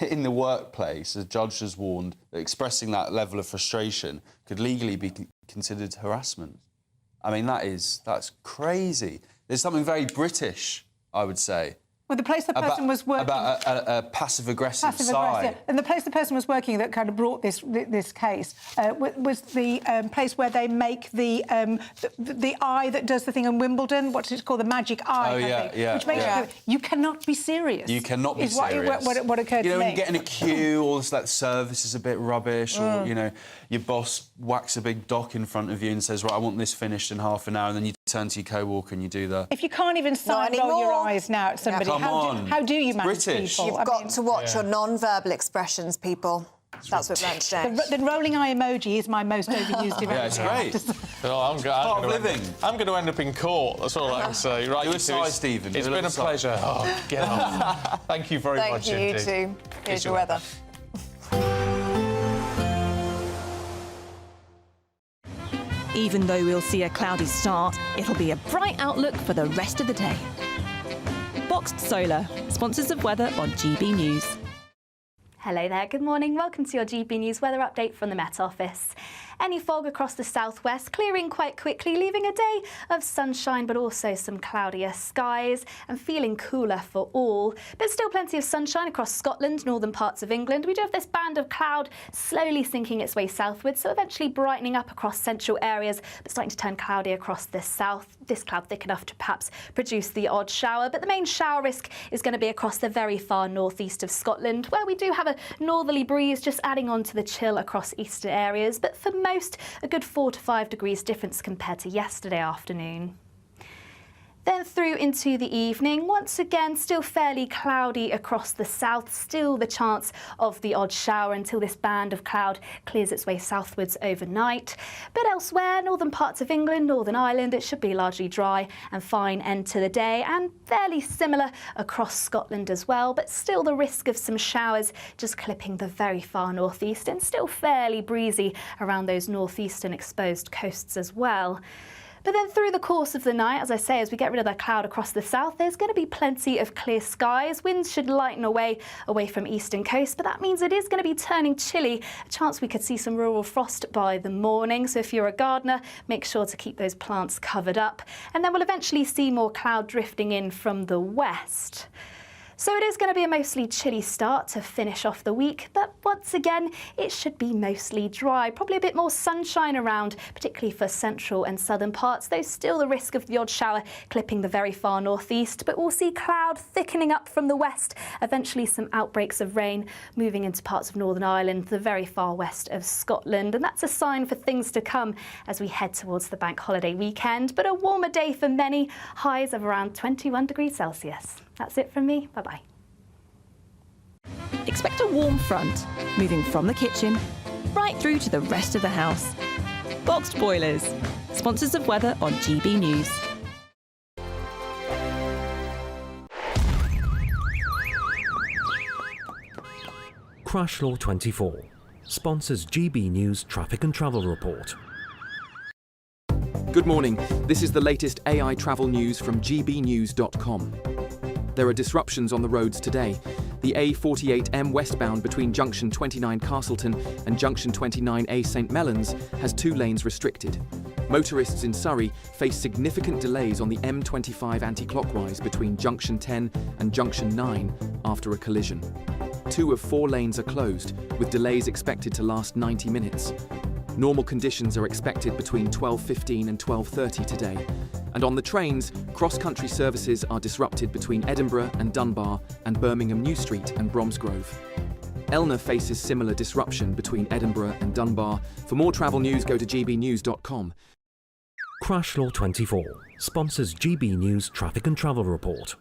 in the workplace, a judge has warned that expressing that level of frustration could legally be considered harassment. I mean, that's crazy. There's something very British, I would say. Well, the place the person was working... About a passive-aggressive sigh. And the place the person was working that kind of brought this case was the place where they make the eye that does the thing in Wimbledon. What's it called? The magic eye, I think. Which makes you cannot be serious. You cannot be serious. What occurred to me. When you get in a queue, all this, like, service is a bit rubbish, or, you know, your boss whacks a big doc in front of you and says, right, I want this finished in half an hour, and then you turn to your co-worker and you do that. If you can't even roll your eyes now at somebody, how do you manage British. people? You've got to watch your non-verbal expressions, people. That's what we've learned today. The rolling eye emoji is my most overused emoji. Yeah, it's great. I'm going to end up in court. That's all I can say. Right, Do a sigh, Stephen. It's been a pleasure. Oh, get off. Thank you very much indeed. Thank you, you too. Here's your weather. Even though we'll see a cloudy start, it'll be a bright outlook for the rest of the day. Boxed Solar, sponsors of weather on GB News. Hello there, good morning. Welcome to your GB News weather update from the Met Office. Any fog across the southwest, clearing quite quickly, leaving a day of sunshine but also some cloudier skies and feeling cooler for all. But still plenty of sunshine across Scotland, northern parts of England. We do have this band of cloud slowly sinking its way southwards, so eventually brightening up across central areas, but starting to turn cloudy across the south. This cloud thick enough to perhaps produce the odd shower, but the main shower risk is going to be across the very far northeast of Scotland, where we do have a northerly breeze just adding on to the chill across eastern areas, but for most, a good 4 to 5 degrees difference compared to yesterday afternoon. Then through into the evening, once again still fairly cloudy across the south, still the chance of the odd shower until this band of cloud clears its way southwards overnight. But elsewhere, northern parts of England, Northern Ireland, it should be largely dry and fine end to the day, and fairly similar across Scotland as well, but still the risk of some showers just clipping the very far northeast, and still fairly breezy around those northeastern exposed coasts as well. But then through the course of the night, as I say, as we get rid of that cloud across the south, there's going to be plenty of clear skies. Winds should lighten away from eastern coast, but that means it is going to be turning chilly. A chance we could see some rural frost by the morning. So if you're a gardener, make sure to keep those plants covered up. And then we'll eventually see more cloud drifting in from the west. So it is going to be a mostly chilly start to finish off the week, but once again, it should be mostly dry. Probably a bit more sunshine around, particularly for central and southern parts, though still the risk of the odd shower clipping the very far northeast. But we'll see cloud thickening up from the west, eventually some outbreaks of rain moving into parts of Northern Ireland, the very far west of Scotland. And that's a sign for things to come as we head towards the bank holiday weekend. But a warmer day for many, highs of around 21 degrees Celsius. That's it from me. Bye-bye. Expect a warm front, moving from the kitchen right through to the rest of the house. Boxed Boilers, sponsors of weather on GB News. Crash Law 24 sponsors GB News Traffic and Travel Report. Good morning. This is the latest AI travel news from gbnews.com. There are disruptions on the roads today. The A48M westbound between Junction 29 Castleton and Junction 29A St Mellons has 2 lanes restricted. Motorists in Surrey face significant delays on the M25 anti-clockwise between Junction 10 and Junction 9 after a collision. 2 of 4 lanes are closed, with delays expected to last 90 minutes. Normal conditions are expected between 12:15 and 12:30 today. And on the trains, cross-country services are disrupted between Edinburgh and Dunbar and Birmingham New Street and Bromsgrove. Elna faces similar disruption between Edinburgh and Dunbar. For more travel news, go to gbnews.com. Crash Law 24 sponsors GB News Traffic and Travel Report.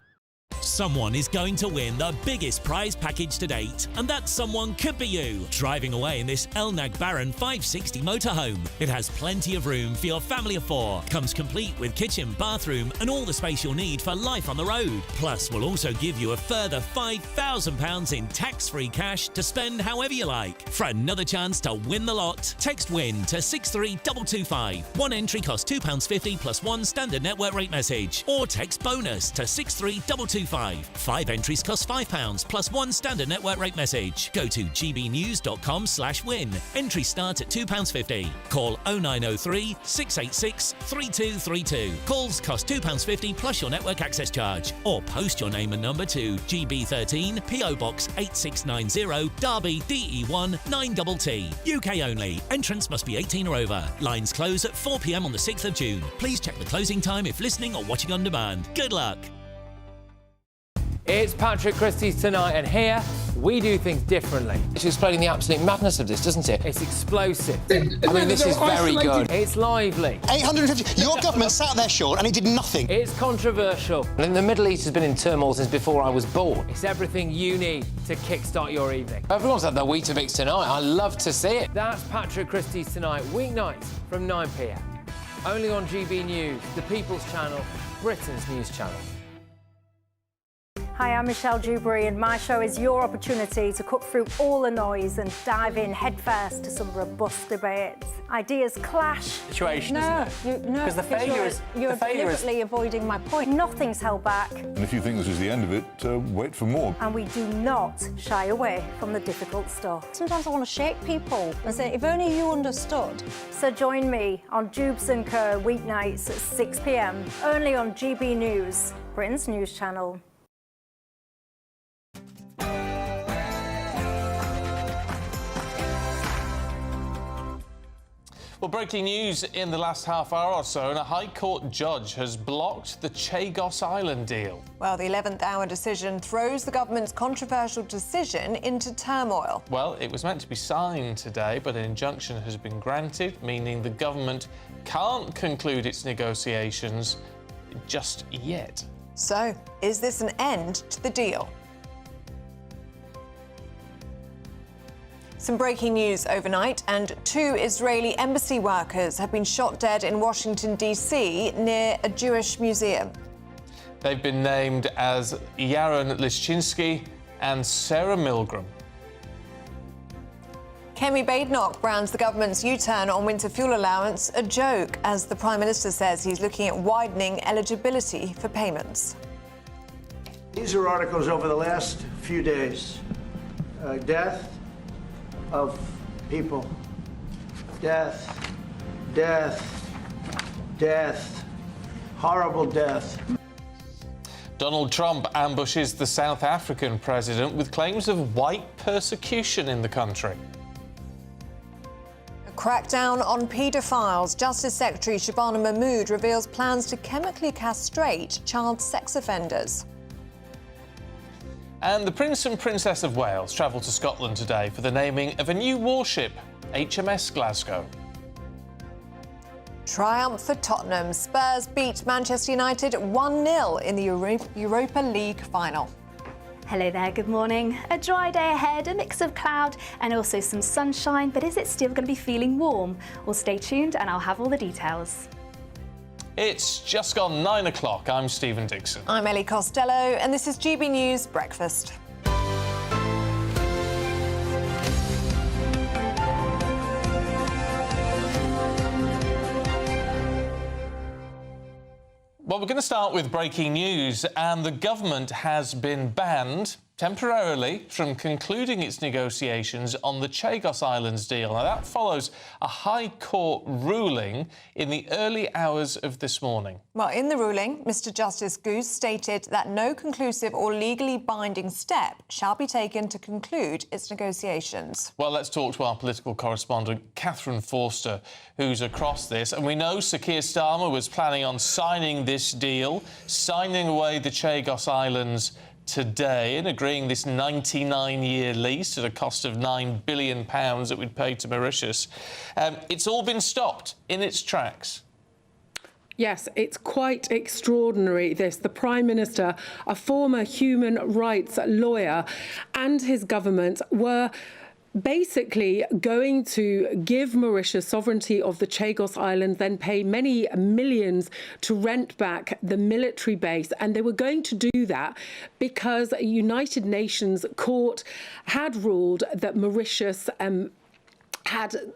Someone is going to win the biggest prize package to date, and that someone could be you, driving away in this Elnag Baron 560 motorhome. It has plenty of room for your family of 4, comes complete with kitchen, bathroom and all the space you'll need for life on the road. Plus, we'll also give you a further £5,000 in tax-free cash to spend however you like. For another chance to win the lot, text WIN to 63225. One entry costs £2.50 plus 1 standard network rate message, or text BONUS to 63225. 5 entries cost £5 plus 1 standard network rate message. Go to gbnews.com/win. Entry start at £2.50. Call 0903 686 3232. Calls cost £2.50 plus your network access charge. Or post your name and number to GB13 PO Box 8690 Derby DE1 9TT. UK only. Entrance must be 18 or over. Lines close at 4 p.m. on the 6th of June. Please check the closing time if listening or watching on demand. Good luck. It's Patrick Christie's Tonight, and here we do things differently. It's explaining the absolute madness of this, doesn't it? It's explosive. I mean, this is very good. It's lively. 850. Your government sat there, Sean, and it did nothing. It's controversial. And the Middle East has been in turmoil since before I was born. It's everything you need to kickstart your evening. Everyone's had their Weetabix tonight. I love to see it. That's Patrick Christie's Tonight, weeknights from 9 p.m. Only on GB News, the People's Channel, Britain's news channel. Hi, I'm Michelle Dewberry, and my show is your opportunity to cut through all the noise and dive in headfirst to some robust debates. Ideas clash. Situation, isn't it? Because the failure is... You're deliberately avoiding my point. Nothing's held back. And if you think this is the end of it, wait for more. And we do not shy away from the difficult stuff. Sometimes I want to shake people and say, if only you understood. So join me on Jubes & Co. weeknights at 6 p.m. only on GB News, Britain's news channel. Well, breaking news in the last half hour or so, and a High Court judge has blocked the Chagos Island deal. Well, the 11th hour decision throws the government's controversial decision into turmoil. Well, it was meant to be signed today, but an injunction has been granted, meaning the government can't conclude its negotiations just yet. So, is this an end to the deal? Some breaking news overnight, and 2 Israeli embassy workers have been shot dead in Washington, D.C., near a Jewish museum. They've been named as Yaron Lishchinsky and Sarah Milgram. Kemi Badenoch brands the government's U-turn on winter fuel allowance a joke, as the Prime Minister says he's looking at widening eligibility for payments. These are articles over the last few days. Death of people. Death, death, death, horrible death. Donald Trump ambushes the South African president with claims of white persecution in the country. A crackdown on paedophiles. Justice Secretary Shabana Mahmood reveals plans to chemically castrate child sex offenders. And the Prince and Princess of Wales travel to Scotland today for the naming of a new warship, HMS Glasgow. Triumph for Tottenham. Spurs beat Manchester United 1-0 in the Europa League final. Hello there, good morning. A dry day ahead, a mix of cloud and also some sunshine, but is it still going to be feeling warm? Well, stay tuned and I'll have all the details. It's just gone 9 o'clock. I'm Stephen Dixon. I'm Ellie Costello, and this is GB News Breakfast. Well, we're going to start with breaking news, and the government has been banned temporarily from concluding its negotiations on the Chagos Islands deal. Now, that follows a High Court ruling in the early hours of this morning. Well, in the ruling, Mr Justice Goose stated that no conclusive or legally binding step shall be taken to conclude its negotiations. Well, let's talk to our political correspondent, Catherine Forster, who's across this. And we know Sir Keir Starmer was planning on signing this deal, signing away the Chagos Islands today and agreeing this 99-year lease at a cost of £9 billion that we'd pay to Mauritius. It's all been stopped in its tracks. Yes, it's quite extraordinary, this. The Prime Minister, a former human rights lawyer, and his government were basically going to give Mauritius sovereignty of the Chagos Islands, then pay many millions to rent back the military base. And they were going to do that because a United Nations court had ruled that Mauritius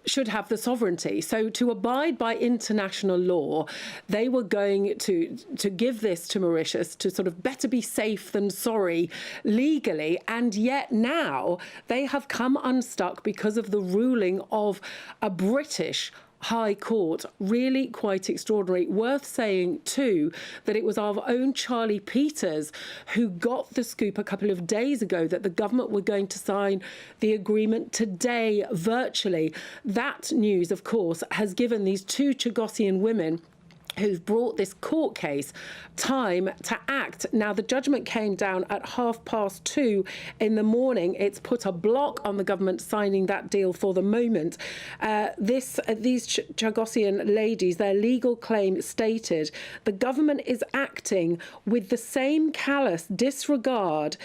should have the sovereignty. So to abide by international law, they were going to give this to Mauritius to sort of better be safe than sorry legally. And yet now they have come unstuck because of the ruling of a British High Court. Really quite extraordinary. Worth saying too that it was our own Charlie Peters who got the scoop a couple of days ago that the government were going to sign the agreement today virtually. That news, of course, has given these two Chagosian women who've brought this court case time to act. Now, the judgment came down at 2:30 in the morning. It's put a block on the government signing that deal for the moment. These Chagosian ladies, their legal claim stated, the government is acting with the same callous disregard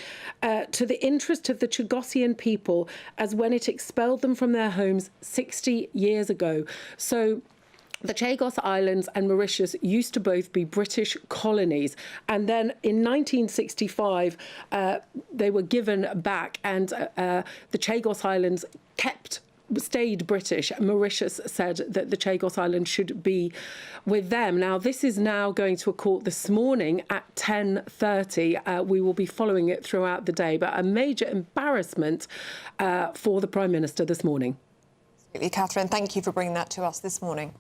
to the interest of the Chagosian people as when it expelled them from their homes 60 years ago. So the Chagos Islands and Mauritius used to both be British colonies. And then in 1965, they were given back, and the Chagos Islands stayed British. Mauritius said that the Chagos Islands should be with them. Now, this is now going to a court this morning at 10:30. We will be following it throughout the day, but a major embarrassment for the Prime Minister this morning. Catherine, thank you for bringing that to us this morning.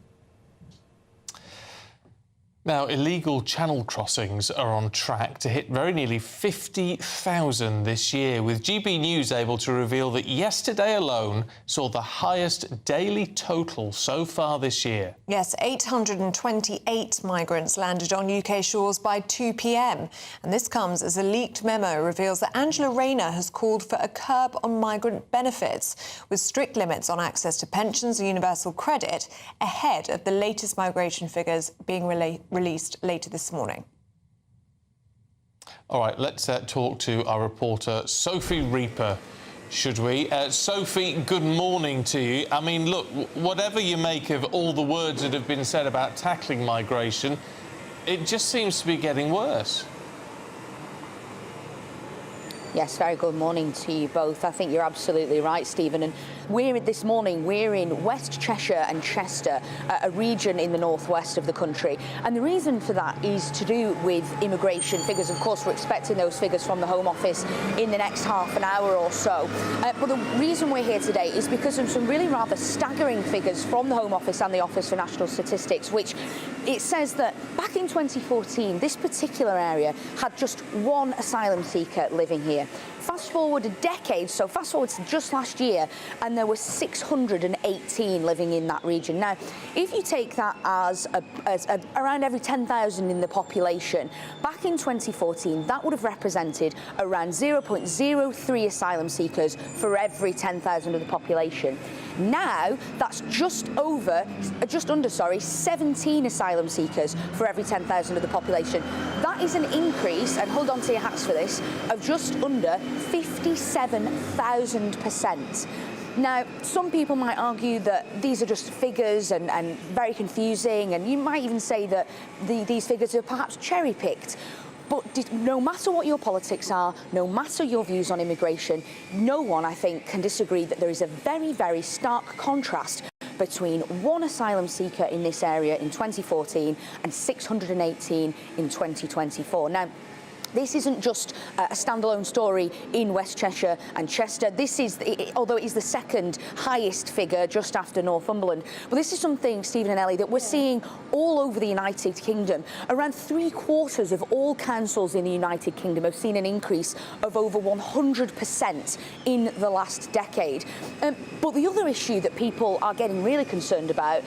Now, illegal channel crossings are on track to hit very nearly 50,000 this year, with GB News able to reveal that yesterday alone saw the highest daily total so far this year. Yes, 828 migrants landed on UK shores by 2 p.m. And this comes as a leaked memo reveals that Angela Rayner has called for a curb on migrant benefits, with strict limits on access to pensions and universal credit, ahead of the latest migration figures being released later this morning. All right, let's talk to our reporter, Sophie Reaper, should we? Sophie, good morning to you. I mean, look, whatever you make of all the words that have been said about tackling migration, it just seems to be getting worse. Yes, very good morning to you both. I think you're absolutely right, Stephen. And this morning, we're in West Cheshire and Chester, a region in the northwest of the country. And the reason for that is to do with immigration figures. Of course, we're expecting those figures from the Home Office in the next half an hour or so. But the reason we're here today is because of some really rather staggering figures from the Home Office and the Office for National Statistics, which it says that back in 2014, this particular area had just one asylum seeker living here. Fast forward a decade, so fast forward to just last year, and there were 618 living in that region. Now, if you take that as around every 10,000 in the population, back in 2014, that would have represented around 0.03 asylum seekers for every 10,000 of the population. Now, that's just under 17 asylum seekers for every 10,000 of the population. That is an increase, and hold on to your hats for this, of just under 57,000%. Now, some people might argue that these are just figures and very confusing, and you might even say that these figures are perhaps cherry-picked. But no matter what your politics are, no matter your views on immigration, no one, I think, can disagree that there is a very, very stark contrast between one asylum seeker in this area in 2014 and 618 in 2024. Now, This isn't just a standalone story in West Cheshire and Chester. This is, although it is the second highest figure just after Northumberland, but this is something, Stephen and Ellie, that we're seeing all over the United Kingdom. Around 3/4 of all councils in the United Kingdom have seen an increase of over 100% in the last decade. But the other issue that people are getting really concerned about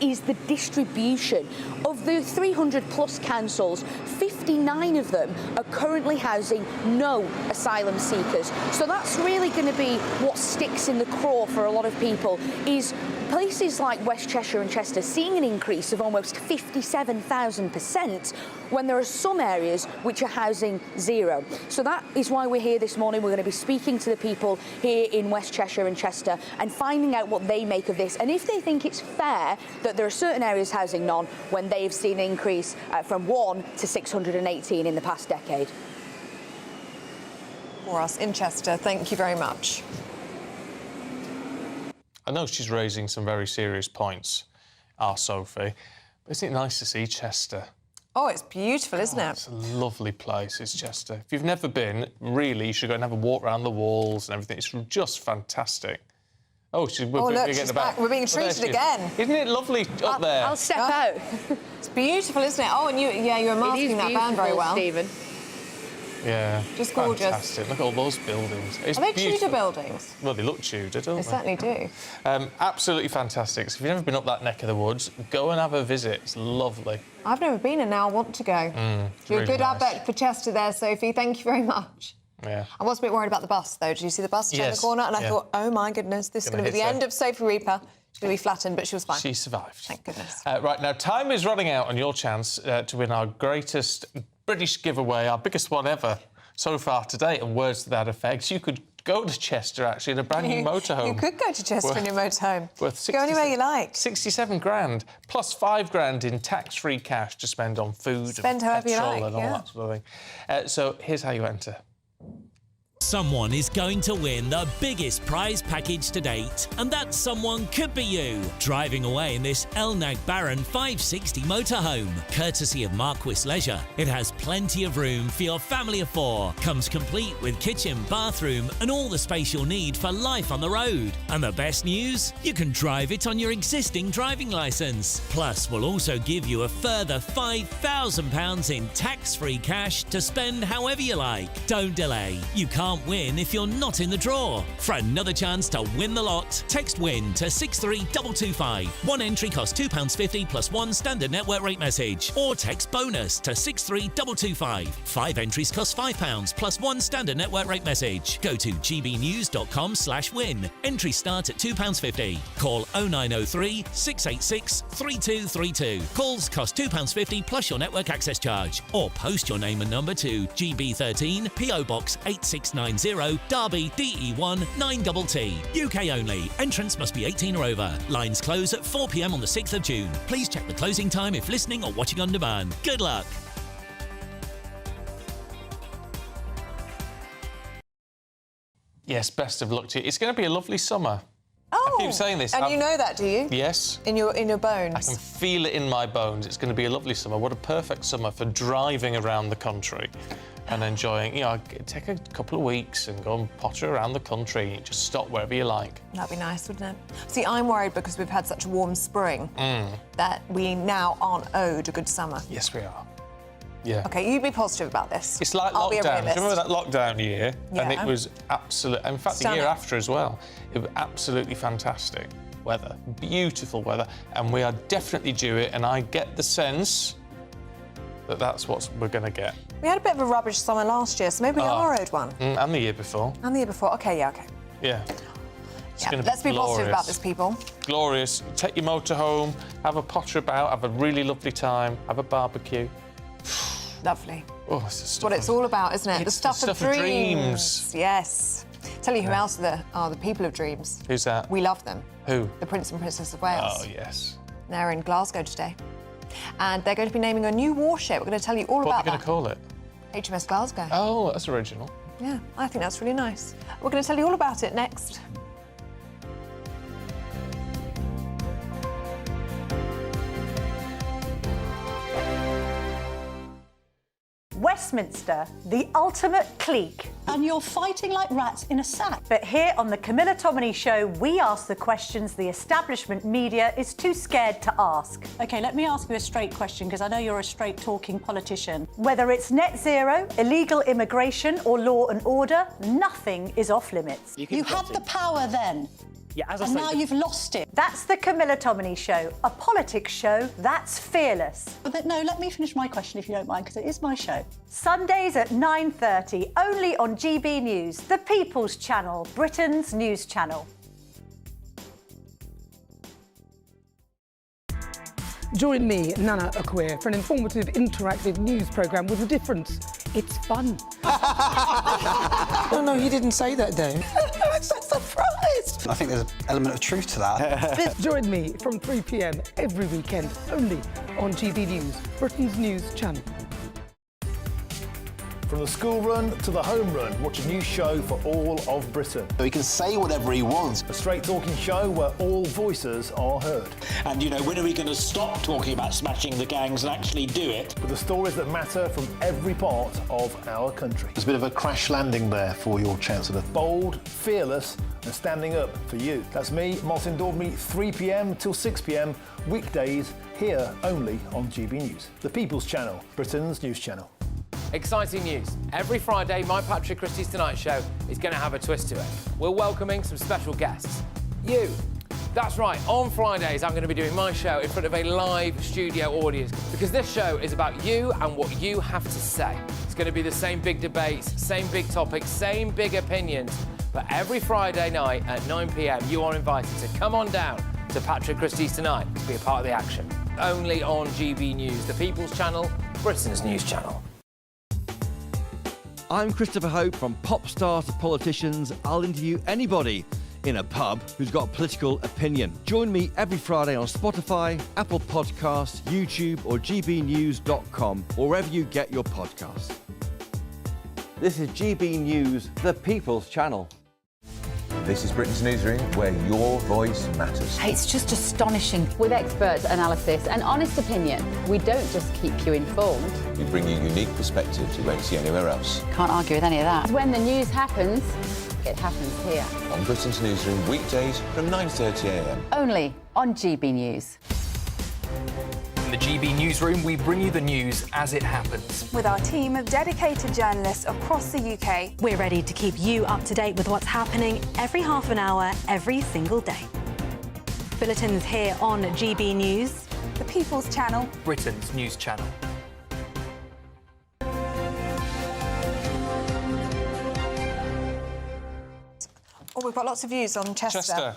is the distribution. Of the 300 plus councils, 59 of them are currently housing no asylum seekers. So that's really going to be what sticks in the craw for a lot of people, is places like West Cheshire and Chester seeing an increase of almost 57,000% when there are some areas which are housing zero. So that is why we're here this morning. We're going to be speaking to the people here in West Cheshire and Chester and finding out what they make of this, and if they think it's fair that there are certain areas housing none when they've seen an increase from 1 to 618 in the past decade. For us in Chester, thank you very much. I know she's raising some very serious points, our Sophie, but isn't it nice to see Chester? Oh, it's beautiful, isn't it? It's a lovely place, it's Chester. If you've never been, really, you should go and have a walk around the walls and everything. It's just fantastic. Oh, look, she's back. We're being treated again. Isn't it lovely up there? I'll step out. It's beautiful, isn't it? Oh, and you were masking that band very well. Stephen. Yeah. Just gorgeous. Fantastic. Look at all those buildings. It's Are they beautiful. Tudor buildings? Well, they look Tudor, don't they? They certainly do. Absolutely fantastic. So if you've never been up that neck of the woods, go and have a visit. It's lovely. I've never been and now I want to go. You're really a good nice. advert for Chester there, Sophie. Thank you very much. Yeah. I was a bit worried about the bus, though. Did you see the bus turn the corner? And I thought, oh, my goodness, this is going to be the end of Sophie Reaper. She's going to be flattened, but she was fine. She survived. Thank goodness. Right, now, time is running out on your chance to win our greatest British giveaway, our biggest one ever so far today, and words to that effect. You could go to Chester, actually, in a brand new motorhome. You could go to Chester in your motorhome. Worth Go anywhere you like. 67 grand, plus 5 grand in tax-free cash to spend on food Spend and however you petrol like, and all that sort of thing. So here's how you enter. Someone is going to win the biggest prize package to date, and that someone could be you, driving away in this Elnag Baron 560 motorhome, courtesy of Marquis Leisure. It has plenty of room for your family of 4, comes complete with kitchen, bathroom and all the space you'll need for life on the road. And the best news? You can drive it on your existing driving licence. Plus, we'll also give you a further £5,000 in tax-free cash to spend however you like. Don't delay. You can't win if you're not in the draw. For another chance to win the lot, text WIN to 63225. One entry costs £2.50 plus 1 standard network rate message. Or text BONUS to 63225. 5 entries cost £5 plus 1 standard network rate message. Go to gbnews.com/win. Entries start at £2.50. Call 0903 686 3232. Calls cost £2.50 plus your network access charge. Or post your name and number to GB13 PO Box 8690 Derby DE1 9TT. UK only. Entrance must be 18 or over. Lines close at 4 p.m. on the 6th of June. Please check the closing time if listening or watching on demand. Good luck. Yes, best of luck to you. It's going to be a lovely summer. Oh, I keep saying this. And you know that, do you? Yes. In your bones. I can feel it in my bones. It's going to be a lovely summer. What a perfect summer for driving around the country and enjoying, take a couple of weeks and go and potter around the country. Just stop wherever you like. That'd be nice, wouldn't it? See, I'm worried because we've had such a warm spring that we now aren't owed a good summer. Yes, we are. Yeah. OK, you be positive about this. It's like I'll lockdown. Be a realist. Do you remember that lockdown year? Yeah. And it was absolute. In fact, Stunning. the year after as well. It was absolutely fantastic weather, beautiful weather, and we are definitely due it. And I get the sense that that's what we're going to get. We had a bit of a rubbish summer last year, so maybe we are owed one. And the year before. And the year before. OK, yeah, OK. Yeah. Let's be positive about this, people. Glorious. Take your motor home, have a potter about, have a really lovely time, have a barbecue. Lovely. Oh, it's what it's all about, isn't it? It's the stuff of dreams. dreams. Yes. Tell you who else are the people of dreams. Who's that? We love them. Who? The Prince and Princess of Wales. Oh, yes. They're in Glasgow today. And they're going to be naming a new warship. We're going to tell you all about that. What are they going to call it? HMS Glasgow. Oh, that's original. Yeah, I think that's really nice. We're going to tell you all about it next. Westminster, the ultimate clique. And you're fighting like rats in a sack. But here on the Camilla Tominey Show, we ask the questions the establishment media is too scared to ask. OK, let me ask you a straight question, because I know you're a straight-talking politician. Whether it's net zero, illegal immigration or law and order, nothing is off limits. You had the power then. Yeah, as I and say, now you've lost it. That's the Camilla Tominey Show, a politics show that's fearless. But no, let me finish my question if you don't mind, because it is my show. Sundays at 9:30, only on GB News, the People's Channel, Britain's news channel. Join me, Nana Akwe, for an informative, interactive news programme with a difference. It's fun. No, he didn't say that, Dave. I'm so surprised. I think there's an element of truth to that. Join me from 3 p.m. every weekend, only on GB News, Britain's news channel. From the school run to the home run, watch a new show for all of Britain. So he can say whatever he wants. A straight-talking show where all voices are heard. And, you know, when are we going to stop talking about smashing the gangs and actually do it? With the stories that matter from every part of our country. There's a bit of a crash landing there for your Chancellor. Bold, fearless and standing up for you. That's me, Martin Daubney, 3 p.m. till 6 p.m, weekdays, here only on GB News. The People's Channel, Britain's news channel. Exciting news. Every Friday, my Patrick Christie's Tonight Show is going to have a twist to it. We're welcoming some special guests. You. That's right, on Fridays, I'm going to be doing my show in front of a live studio audience, because this show is about you and what you have to say. It's going to be the same big debates, same big topics, same big opinions. But every Friday night at 9 p.m, you are invited to come on down to Patrick Christie's Tonight to be a part of the action. Only on GB News, the People's Channel, Britain's news channel. I'm Christopher Hope. From pop stars to politicians, I'll interview anybody in a pub who's got a political opinion. Join me every Friday on Spotify, Apple Podcasts, YouTube or gbnews.com, or wherever you get your podcasts. This is GB News, the People's Channel. This is Britain's Newsroom, where your voice matters. It's just astonishing. With expert analysis and honest opinion, we don't just keep you informed. We bring you unique perspectives you won't see anywhere else. Can't argue with any of that. When the news happens, it happens here. On Britain's Newsroom, weekdays from 9:30 a.m. Only on GB News. In the GB Newsroom, we bring you the news as it happens. With our team of dedicated journalists across the UK, we're ready to keep you up to date with what's happening every half an hour, every single day. Bulletins here on GB News, the People's Channel, Britain's news channel. Oh, we've got lots of views on Chester.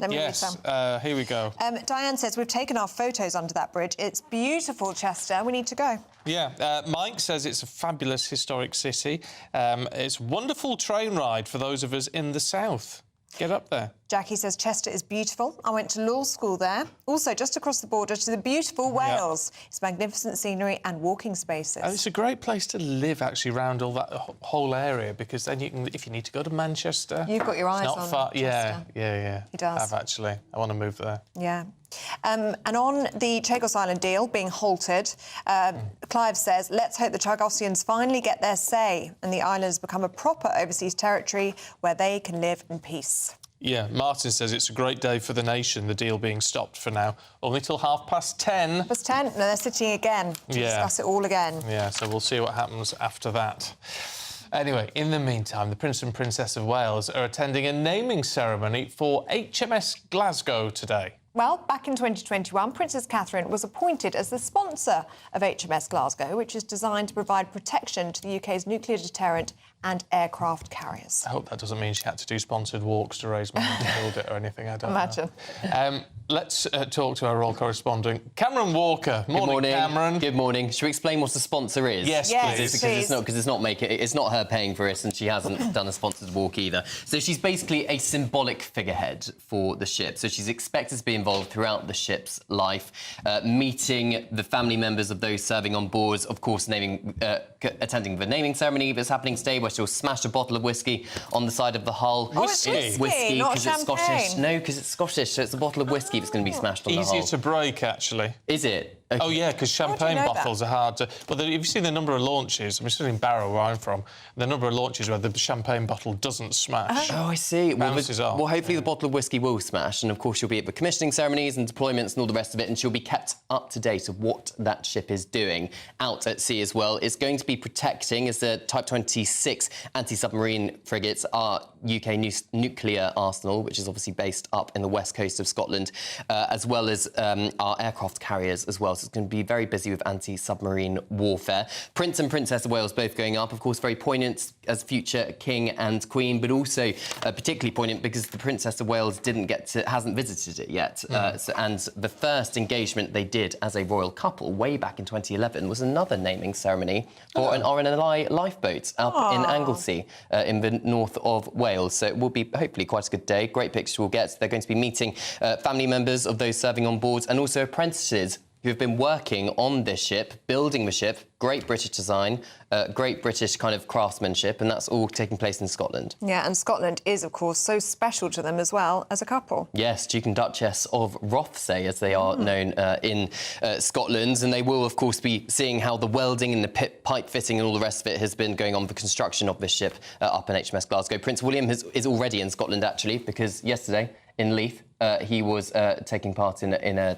Let me read some. Here we go. Diane says, we've taken our photos under that bridge. It's beautiful, Chester. We need to go. Yeah, Mike says it's a fabulous historic city. It's a wonderful train ride for those of us in the south. Get up there. Jackie says Chester is beautiful. I went to law school there. Also, just across the border to the beautiful Wales. Yeah. It's magnificent scenery and walking spaces. And it's a great place to live, actually, around all that whole area, because then you can, if you need to go to Manchester... You've got your eyes on far. Chester. Yeah. He does. I have, actually. I want to move there. Yeah. And on the Chagos Island deal being halted, Clive says, let's hope the Chagosians finally get their say and the islands become a proper overseas territory where they can live in peace. Yeah, Martin says it's a great day for the nation, the deal being stopped for now. Only till 10:30. 10:30? No, they're sitting again to discuss it all again. Yeah, so we'll see what happens after that. Anyway, in the meantime, the Prince and Princess of Wales are attending a naming ceremony for HMS Glasgow today. Well, back in 2021, Princess Catherine was appointed as the sponsor of HMS Glasgow, which is designed to provide protection to the UK's nuclear deterrent and aircraft carriers. I hope that doesn't mean she had to do sponsored walks to raise money to build it or anything, I don't know. Let's talk to our royal correspondent, Cameron Walker. Morning, Cameron. Good morning. Should we explain what a sponsor is? Yes, please. Because it's not her paying for it, and she hasn't done a sponsored walk either. So she's basically a symbolic figurehead for the ship. So she's expected to be involved throughout the ship's life, meeting the family members of those serving on board, of course, attending the naming ceremony that's happening today, where she'll smash a bottle of whiskey on the side of the hull. Whiskey, not because it's Scottish. No, because it's Scottish, so it's a bottle of whiskey that's going to be smashed on the hull. Easier to break, actually. Is it? Oh, yeah, because champagne know bottles are hard to... Well, if you see the number of launches, I'm still in Barrow, where I'm from, the number of launches where the champagne bottle doesn't smash. Oh, I see. Bounces off. Well, hopefully the bottle of whiskey will smash, and of course she'll be at the commissioning ceremonies and deployments and all the rest of it, and she'll be kept up to date of what that ship is doing out at sea as well. It's going to be protecting, as the Type 26 anti-submarine frigates, our UK nuclear arsenal, which is obviously based up in the west coast of Scotland, as well as our aircraft carriers as well. So it's going to be very busy with anti-submarine warfare. Prince and Princess of Wales both going up, of course, very poignant as future King and Queen, but also particularly poignant because the Princess of Wales hasn't visited it yet. And the first engagement they did as a royal couple way back in 2011 was another naming ceremony for an RNLI lifeboat up in Anglesey in the north of Wales. So it will be hopefully quite a good day. Great picture we'll get. They're going to be meeting family members of those serving on board and also apprentices who have been working on this ship, building the ship. Great British design, great British kind of craftsmanship, and that's all taking place in Scotland. Yeah, and Scotland is, of course, so special to them as well as a couple. Yes, Duke and Duchess of Rothesay, as they are known in Scotland, and they will, of course, be seeing how the welding and the pipe fitting and all the rest of it has been going on with the construction of this ship up in HMS Glasgow. Prince William is already in Scotland, actually, because yesterday in Leith, he was taking part in a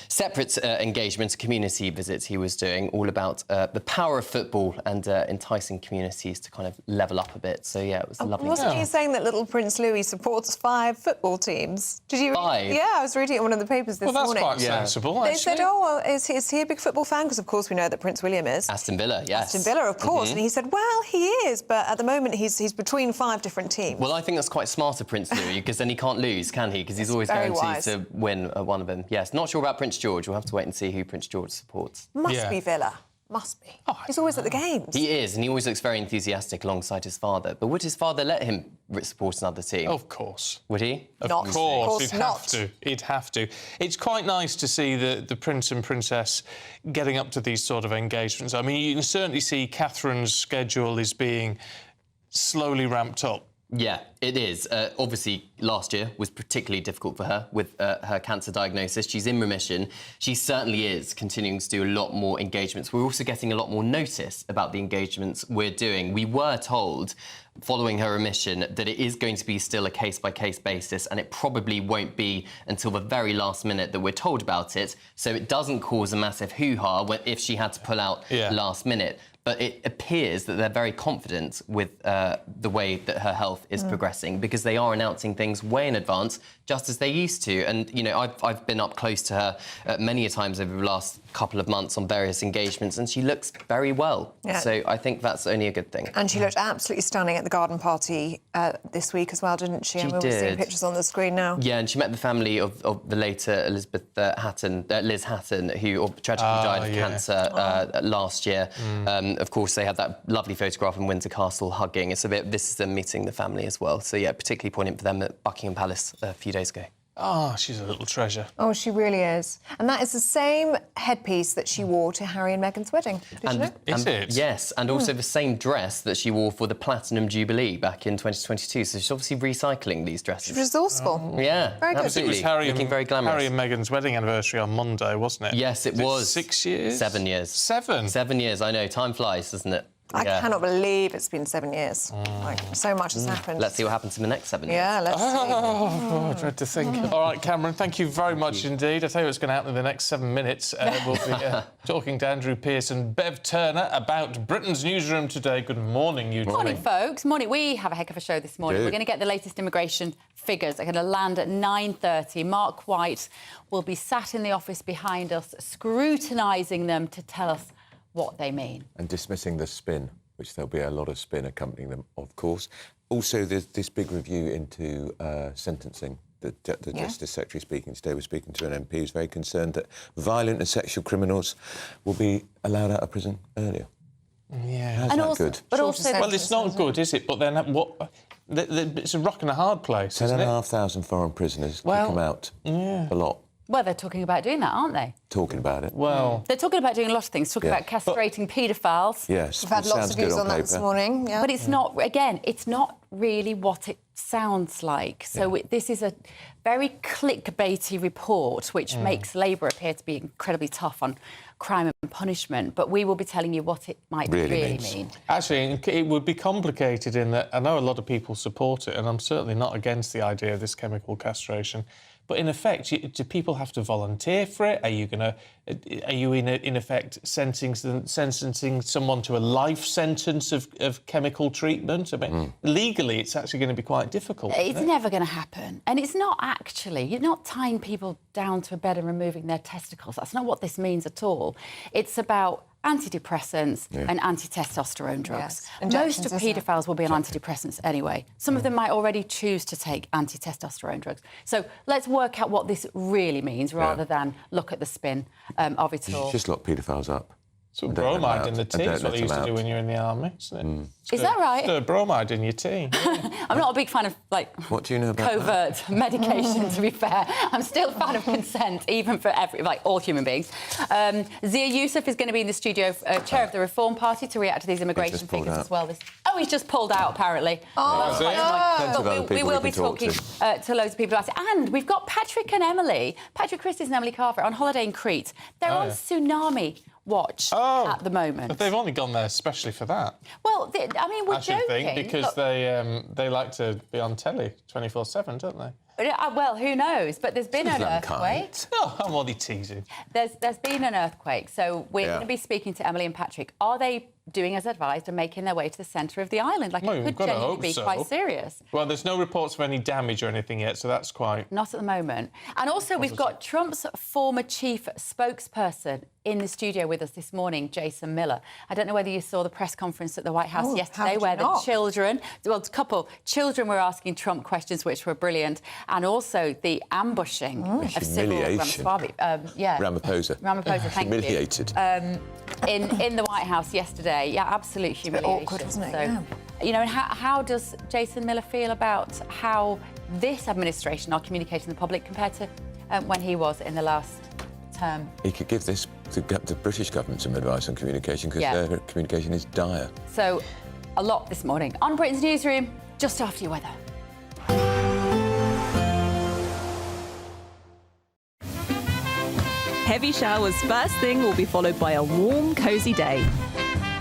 separate engagement, a community visit he was doing, all about the power of football and enticing communities to kind of level up a bit. So, yeah, it was lovely. Wasn't he saying that little Prince Louis supports 5 football teams? Did you? 5? Yeah, I was reading it in one of the papers this morning. Well, that's quite sensible, They actually. said, oh, well, is he a big football fan? Because, of course, we know that Prince William is. Aston Villa, yes. Aston Villa, of course. And he said, well, he is, but at the moment he's between 5 different teams. Well, I think that's quite smart of Prince Louis, because then he can't lose, can he? Because he's always guaranteed to win one of them. Yes, not sure about Prince George. We'll have to wait and see who Prince George supports. Must be Villa. Must be. He's always at the games. He is, and he always looks very enthusiastic alongside his father. But would his father let him support another team? Of course. Would he? Of course, he'd have to. He'd have to. It's quite nice to see the Prince and Princess getting up to these sort of engagements. I mean, you can certainly see Catherine's schedule is being slowly ramped up. Yeah, it is. Obviously, last year was particularly difficult for her with her cancer diagnosis. She's in remission. She certainly is continuing to do a lot more engagements. We're also getting a lot more notice about the engagements we're doing. We were told, following her remission, that it is going to be still a case-by-case basis, and it probably won't be until the very last minute that we're told about it, so it doesn't cause a massive hoo-ha if she had to pull out last minute. But it appears that they're very confident with the way that her health is progressing, because they are announcing things way in advance, just as they used to. And, you know, I've been up close to her many a times over the last couple of months on various engagements, and she looks very well. Yeah. So I think that's only a good thing. And she looked absolutely stunning at the garden party this week as well, didn't she? And we're seeing pictures on the screen now. Yeah, and she met the family of the later Liz Hatton, who tragically died of cancer last year. Of course, they had that lovely photograph in Windsor Castle hugging. This is them meeting the family as well. So, yeah, particularly poignant for them at Buckingham Palace a few days ago. Oh, she's a little treasure. Oh, she really is. And that is the same headpiece that she wore to Harry and Meghan's wedding. Did you know? Is it? Yes, and also the same dress that she wore for the Platinum Jubilee back in 2022. So she's obviously recycling these dresses. She's resourceful. Yeah, very good. absolutely. It was Looking very glamorous. Harry and Meghan's wedding anniversary on Monday, wasn't it? Yes, it was. 6 years? 7 years. 7? 7 years, I know. Time flies, doesn't it? I cannot believe it's been 7 years. Like, so much has happened. Let's see what happens in the next 7 years. Yeah, let's see. I dread to think. All right, Cameron, thank you very much indeed. I'll tell you what's going to happen in the next 7 minutes. We'll be talking to Andrew Pearce and Bev Turner about Britain's newsroom today. Good morning, you two. Morning, folks. Morning. We have a heck of a show this morning. We're going to get the latest immigration figures. They're going to land at 9:30. Mark White will be sat in the office behind us, scrutinising them to tell us what they mean. And dismissing the spin, which there'll be a lot of spin accompanying them, of course. Also, there's this big review into sentencing. The Justice Secretary speaking today was speaking to an MP who's very concerned that violent and sexual criminals will be allowed out of prison earlier. Yeah. How's that good? But also, well, it's not good, is it? But then what? It's a rock and a hard place, isn't it? 10,500 foreign prisoners kick them out. A lot. Well, they're talking about doing that, aren't they? Talking about it. Well, they're talking about doing a lot of things. Talking about castrating paedophiles. Yes, we've had lots of views on that this morning. Yeah. But it's not. Again, it's not really what it sounds like. So this is a very clickbaity report, which makes Labour appear to be incredibly tough on crime and punishment. But we will be telling you what it might really mean. Actually, it would be complicated in that I know a lot of people support it, and I'm certainly not against the idea of this chemical castration. But in effect, do people have to volunteer for it? Are you in effect sentencing someone to a life sentence of chemical treatment? I mean, legally, it's actually going to be quite difficult. It's never going to happen, and it's not actually. You're not tying people down to a bed and removing their testicles. That's not what this means at all. It's about antidepressants and anti-testosterone drugs. Yes. Most of paedophiles will be on antidepressants anyway. Some of them might already choose to take anti-testosterone drugs. So let's work out what this really means rather than look at the spin of it all. You just lock paedophiles up. So bromide in the tea is what they used to do when you're in the army, isn't it? Is that right? Bromide in your tea. I'm not a big fan of, what do you know about covert medication, to be fair. I'm still a fan of consent, even for all human beings. Zia Youssef is going to be in the studio, chair of the Reform Party, to react to these immigration figures as well. He's just pulled out, apparently. We will be talking to loads of people about it. And we've got Patrick and Emily, Patrick Christys and Emily Carver, on holiday in Crete. They're on tsunami watch at the moment. But they've only gone there especially for that. Well, I mean, we're joking. I think because they like to be on telly 24/7, don't they? Well, who knows? But there's been an earthquake. No, I'm only teasing. There's been an earthquake, so we're going to be speaking to Emily and Patrick. Are they doing as advised and making their way to the centre of the island? It could genuinely be quite serious. Well, there's no reports of any damage or anything yet, so that's quite... Not at the moment. And also, we've got Trump's former chief spokesperson in the studio with us this morning, Jason Miller. I don't know whether you saw the press conference at the White House yesterday where the children were asking Trump questions, which were brilliant, and also the ambushing of Cyril Ramaphosa. Thank Humiliated. In the White House yesterday. Yeah, absolute humiliation. Awkward, wasn't it? So, you know, and how does Jason Miller feel about how this administration are communicating to the public compared to when he was in the last term? He could give the British government some advice on communication, because their communication is dire. So, a lot this morning on Britain's Newsroom, just after your weather. Heavy showers first thing will be followed by a warm, cosy day.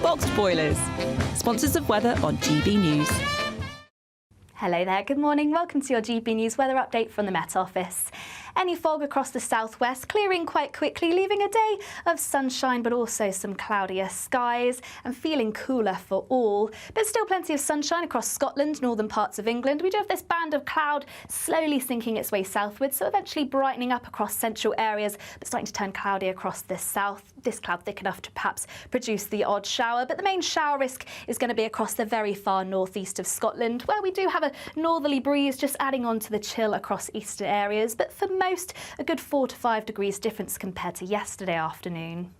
Boxed boilers, sponsors of weather on GB News. Hello there, good morning. Welcome to your GB News weather update from the Met Office. Any fog across the southwest, clearing quite quickly, leaving a day of sunshine but also some cloudier skies and feeling cooler for all. But still plenty of sunshine across Scotland, northern parts of England. We do have this band of cloud slowly sinking its way southwards, so eventually brightening up across central areas, but starting to turn cloudy across the south. This cloud thick enough to perhaps produce the odd shower, but the main shower risk is going to be across the very far northeast of Scotland, where we do have a northerly breeze just adding on to the chill across eastern areas, but for most, a good 4 to 5 degrees difference compared to yesterday afternoon.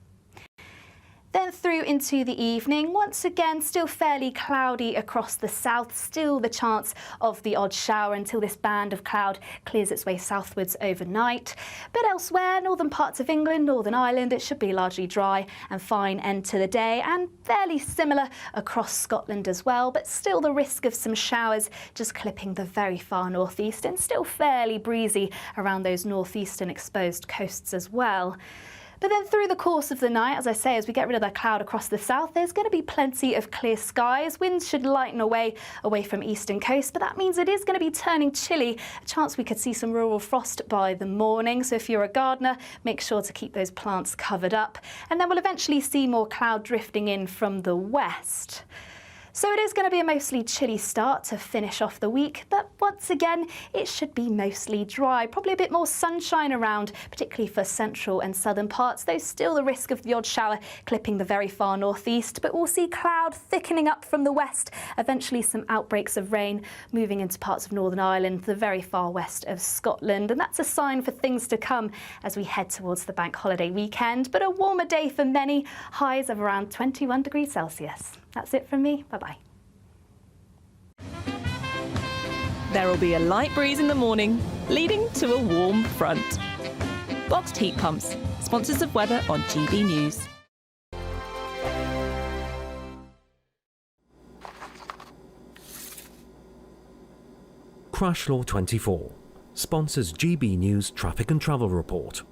Then through into the evening, once again still fairly cloudy across the south, still the chance of the odd shower until this band of cloud clears its way southwards overnight. But elsewhere, northern parts of England, Northern Ireland, it should be largely dry and fine end to the day, and fairly similar across Scotland as well, but still the risk of some showers just clipping the very far northeast, and still fairly breezy around those northeastern exposed coasts as well. But then through the course of the night, as I say, as we get rid of that cloud across the south, there's going to be plenty of clear skies. Winds should lighten away from eastern coast, but that means it is going to be turning chilly. A chance we could see some rural frost by the morning. So if you're a gardener, make sure to keep those plants covered up. And then we'll eventually see more cloud drifting in from the west. So it is going to be a mostly chilly start to finish off the week, but once again, it should be mostly dry. Probably a bit more sunshine around, particularly for central and southern parts, though still the risk of the odd shower clipping the very far northeast. But we'll see cloud thickening up from the west, eventually some outbreaks of rain moving into parts of Northern Ireland, the very far west of Scotland. And that's a sign for things to come as we head towards the bank holiday weekend. But a warmer day for many, highs of around 21 degrees Celsius. That's it from me. Bye-bye. There will be a light breeze in the morning, leading to a warm front. Boxed heat pumps, sponsors of weather on GB News. Crash Law 24 sponsors GB News Traffic and Travel Report.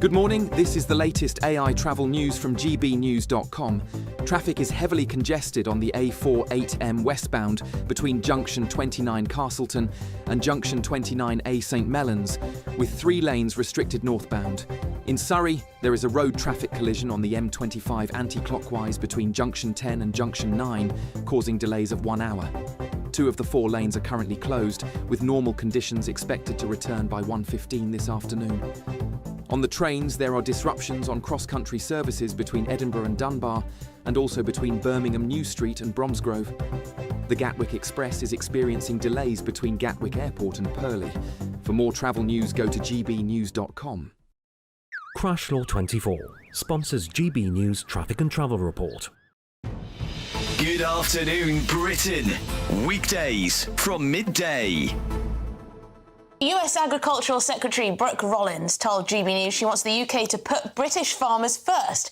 Good morning, this is the latest AI travel news from gbnews.com. Traffic is heavily congested on the A48M westbound between Junction 29 Castleton and Junction 29A St Mellons, with 3 lanes restricted northbound. In Surrey, there is a road traffic collision on the M25 anti-clockwise between Junction 10 and Junction 9, causing delays of 1 hour. 2 of the 4 lanes are currently closed, with normal conditions expected to return by 1:15 this afternoon. On the trains, there are disruptions on cross-country services between Edinburgh and Dunbar, and also between Birmingham New Street and Bromsgrove. The Gatwick Express is experiencing delays between Gatwick Airport and Purley. For more travel news, go to gbnews.com. Crash Law 24 sponsors GB News Traffic and Travel Report. Good afternoon, Britain. Weekdays from midday. US Agricultural Secretary Brooke Rollins told GB News she wants the UK to put British farmers first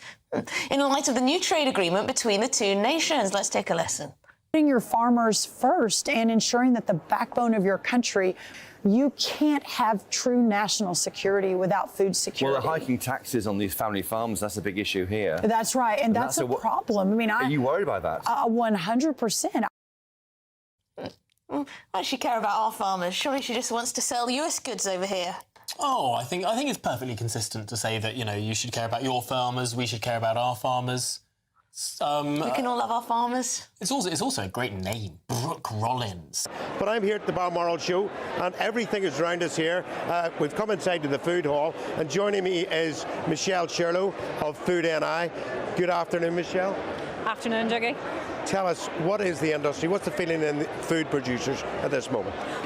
in light of the new trade agreement between the two nations. Let's take a listen. Putting your farmers first and ensuring that the backbone of your country, you can't have true national security without food security. Well, they're hiking taxes on these family farms. That's a big issue here. That's right, and that's a problem. I mean, are you worried about that? 100%. Why does she care about our farmers? Surely she just wants to sell US goods over here. Oh, I think it's perfectly consistent to say that, you should care about your farmers, we should care about our farmers. We can all love our farmers. It's also a great name, Brooke Rollins. But I'm here at the Balmoral Show, and everything is around us here. We've come inside to the food hall, and joining me is Michelle Shirlow of Food NI. Good afternoon, Michelle. Afternoon, Dougie. Tell us, what is the industry? What's the feeling in the food producers at this moment?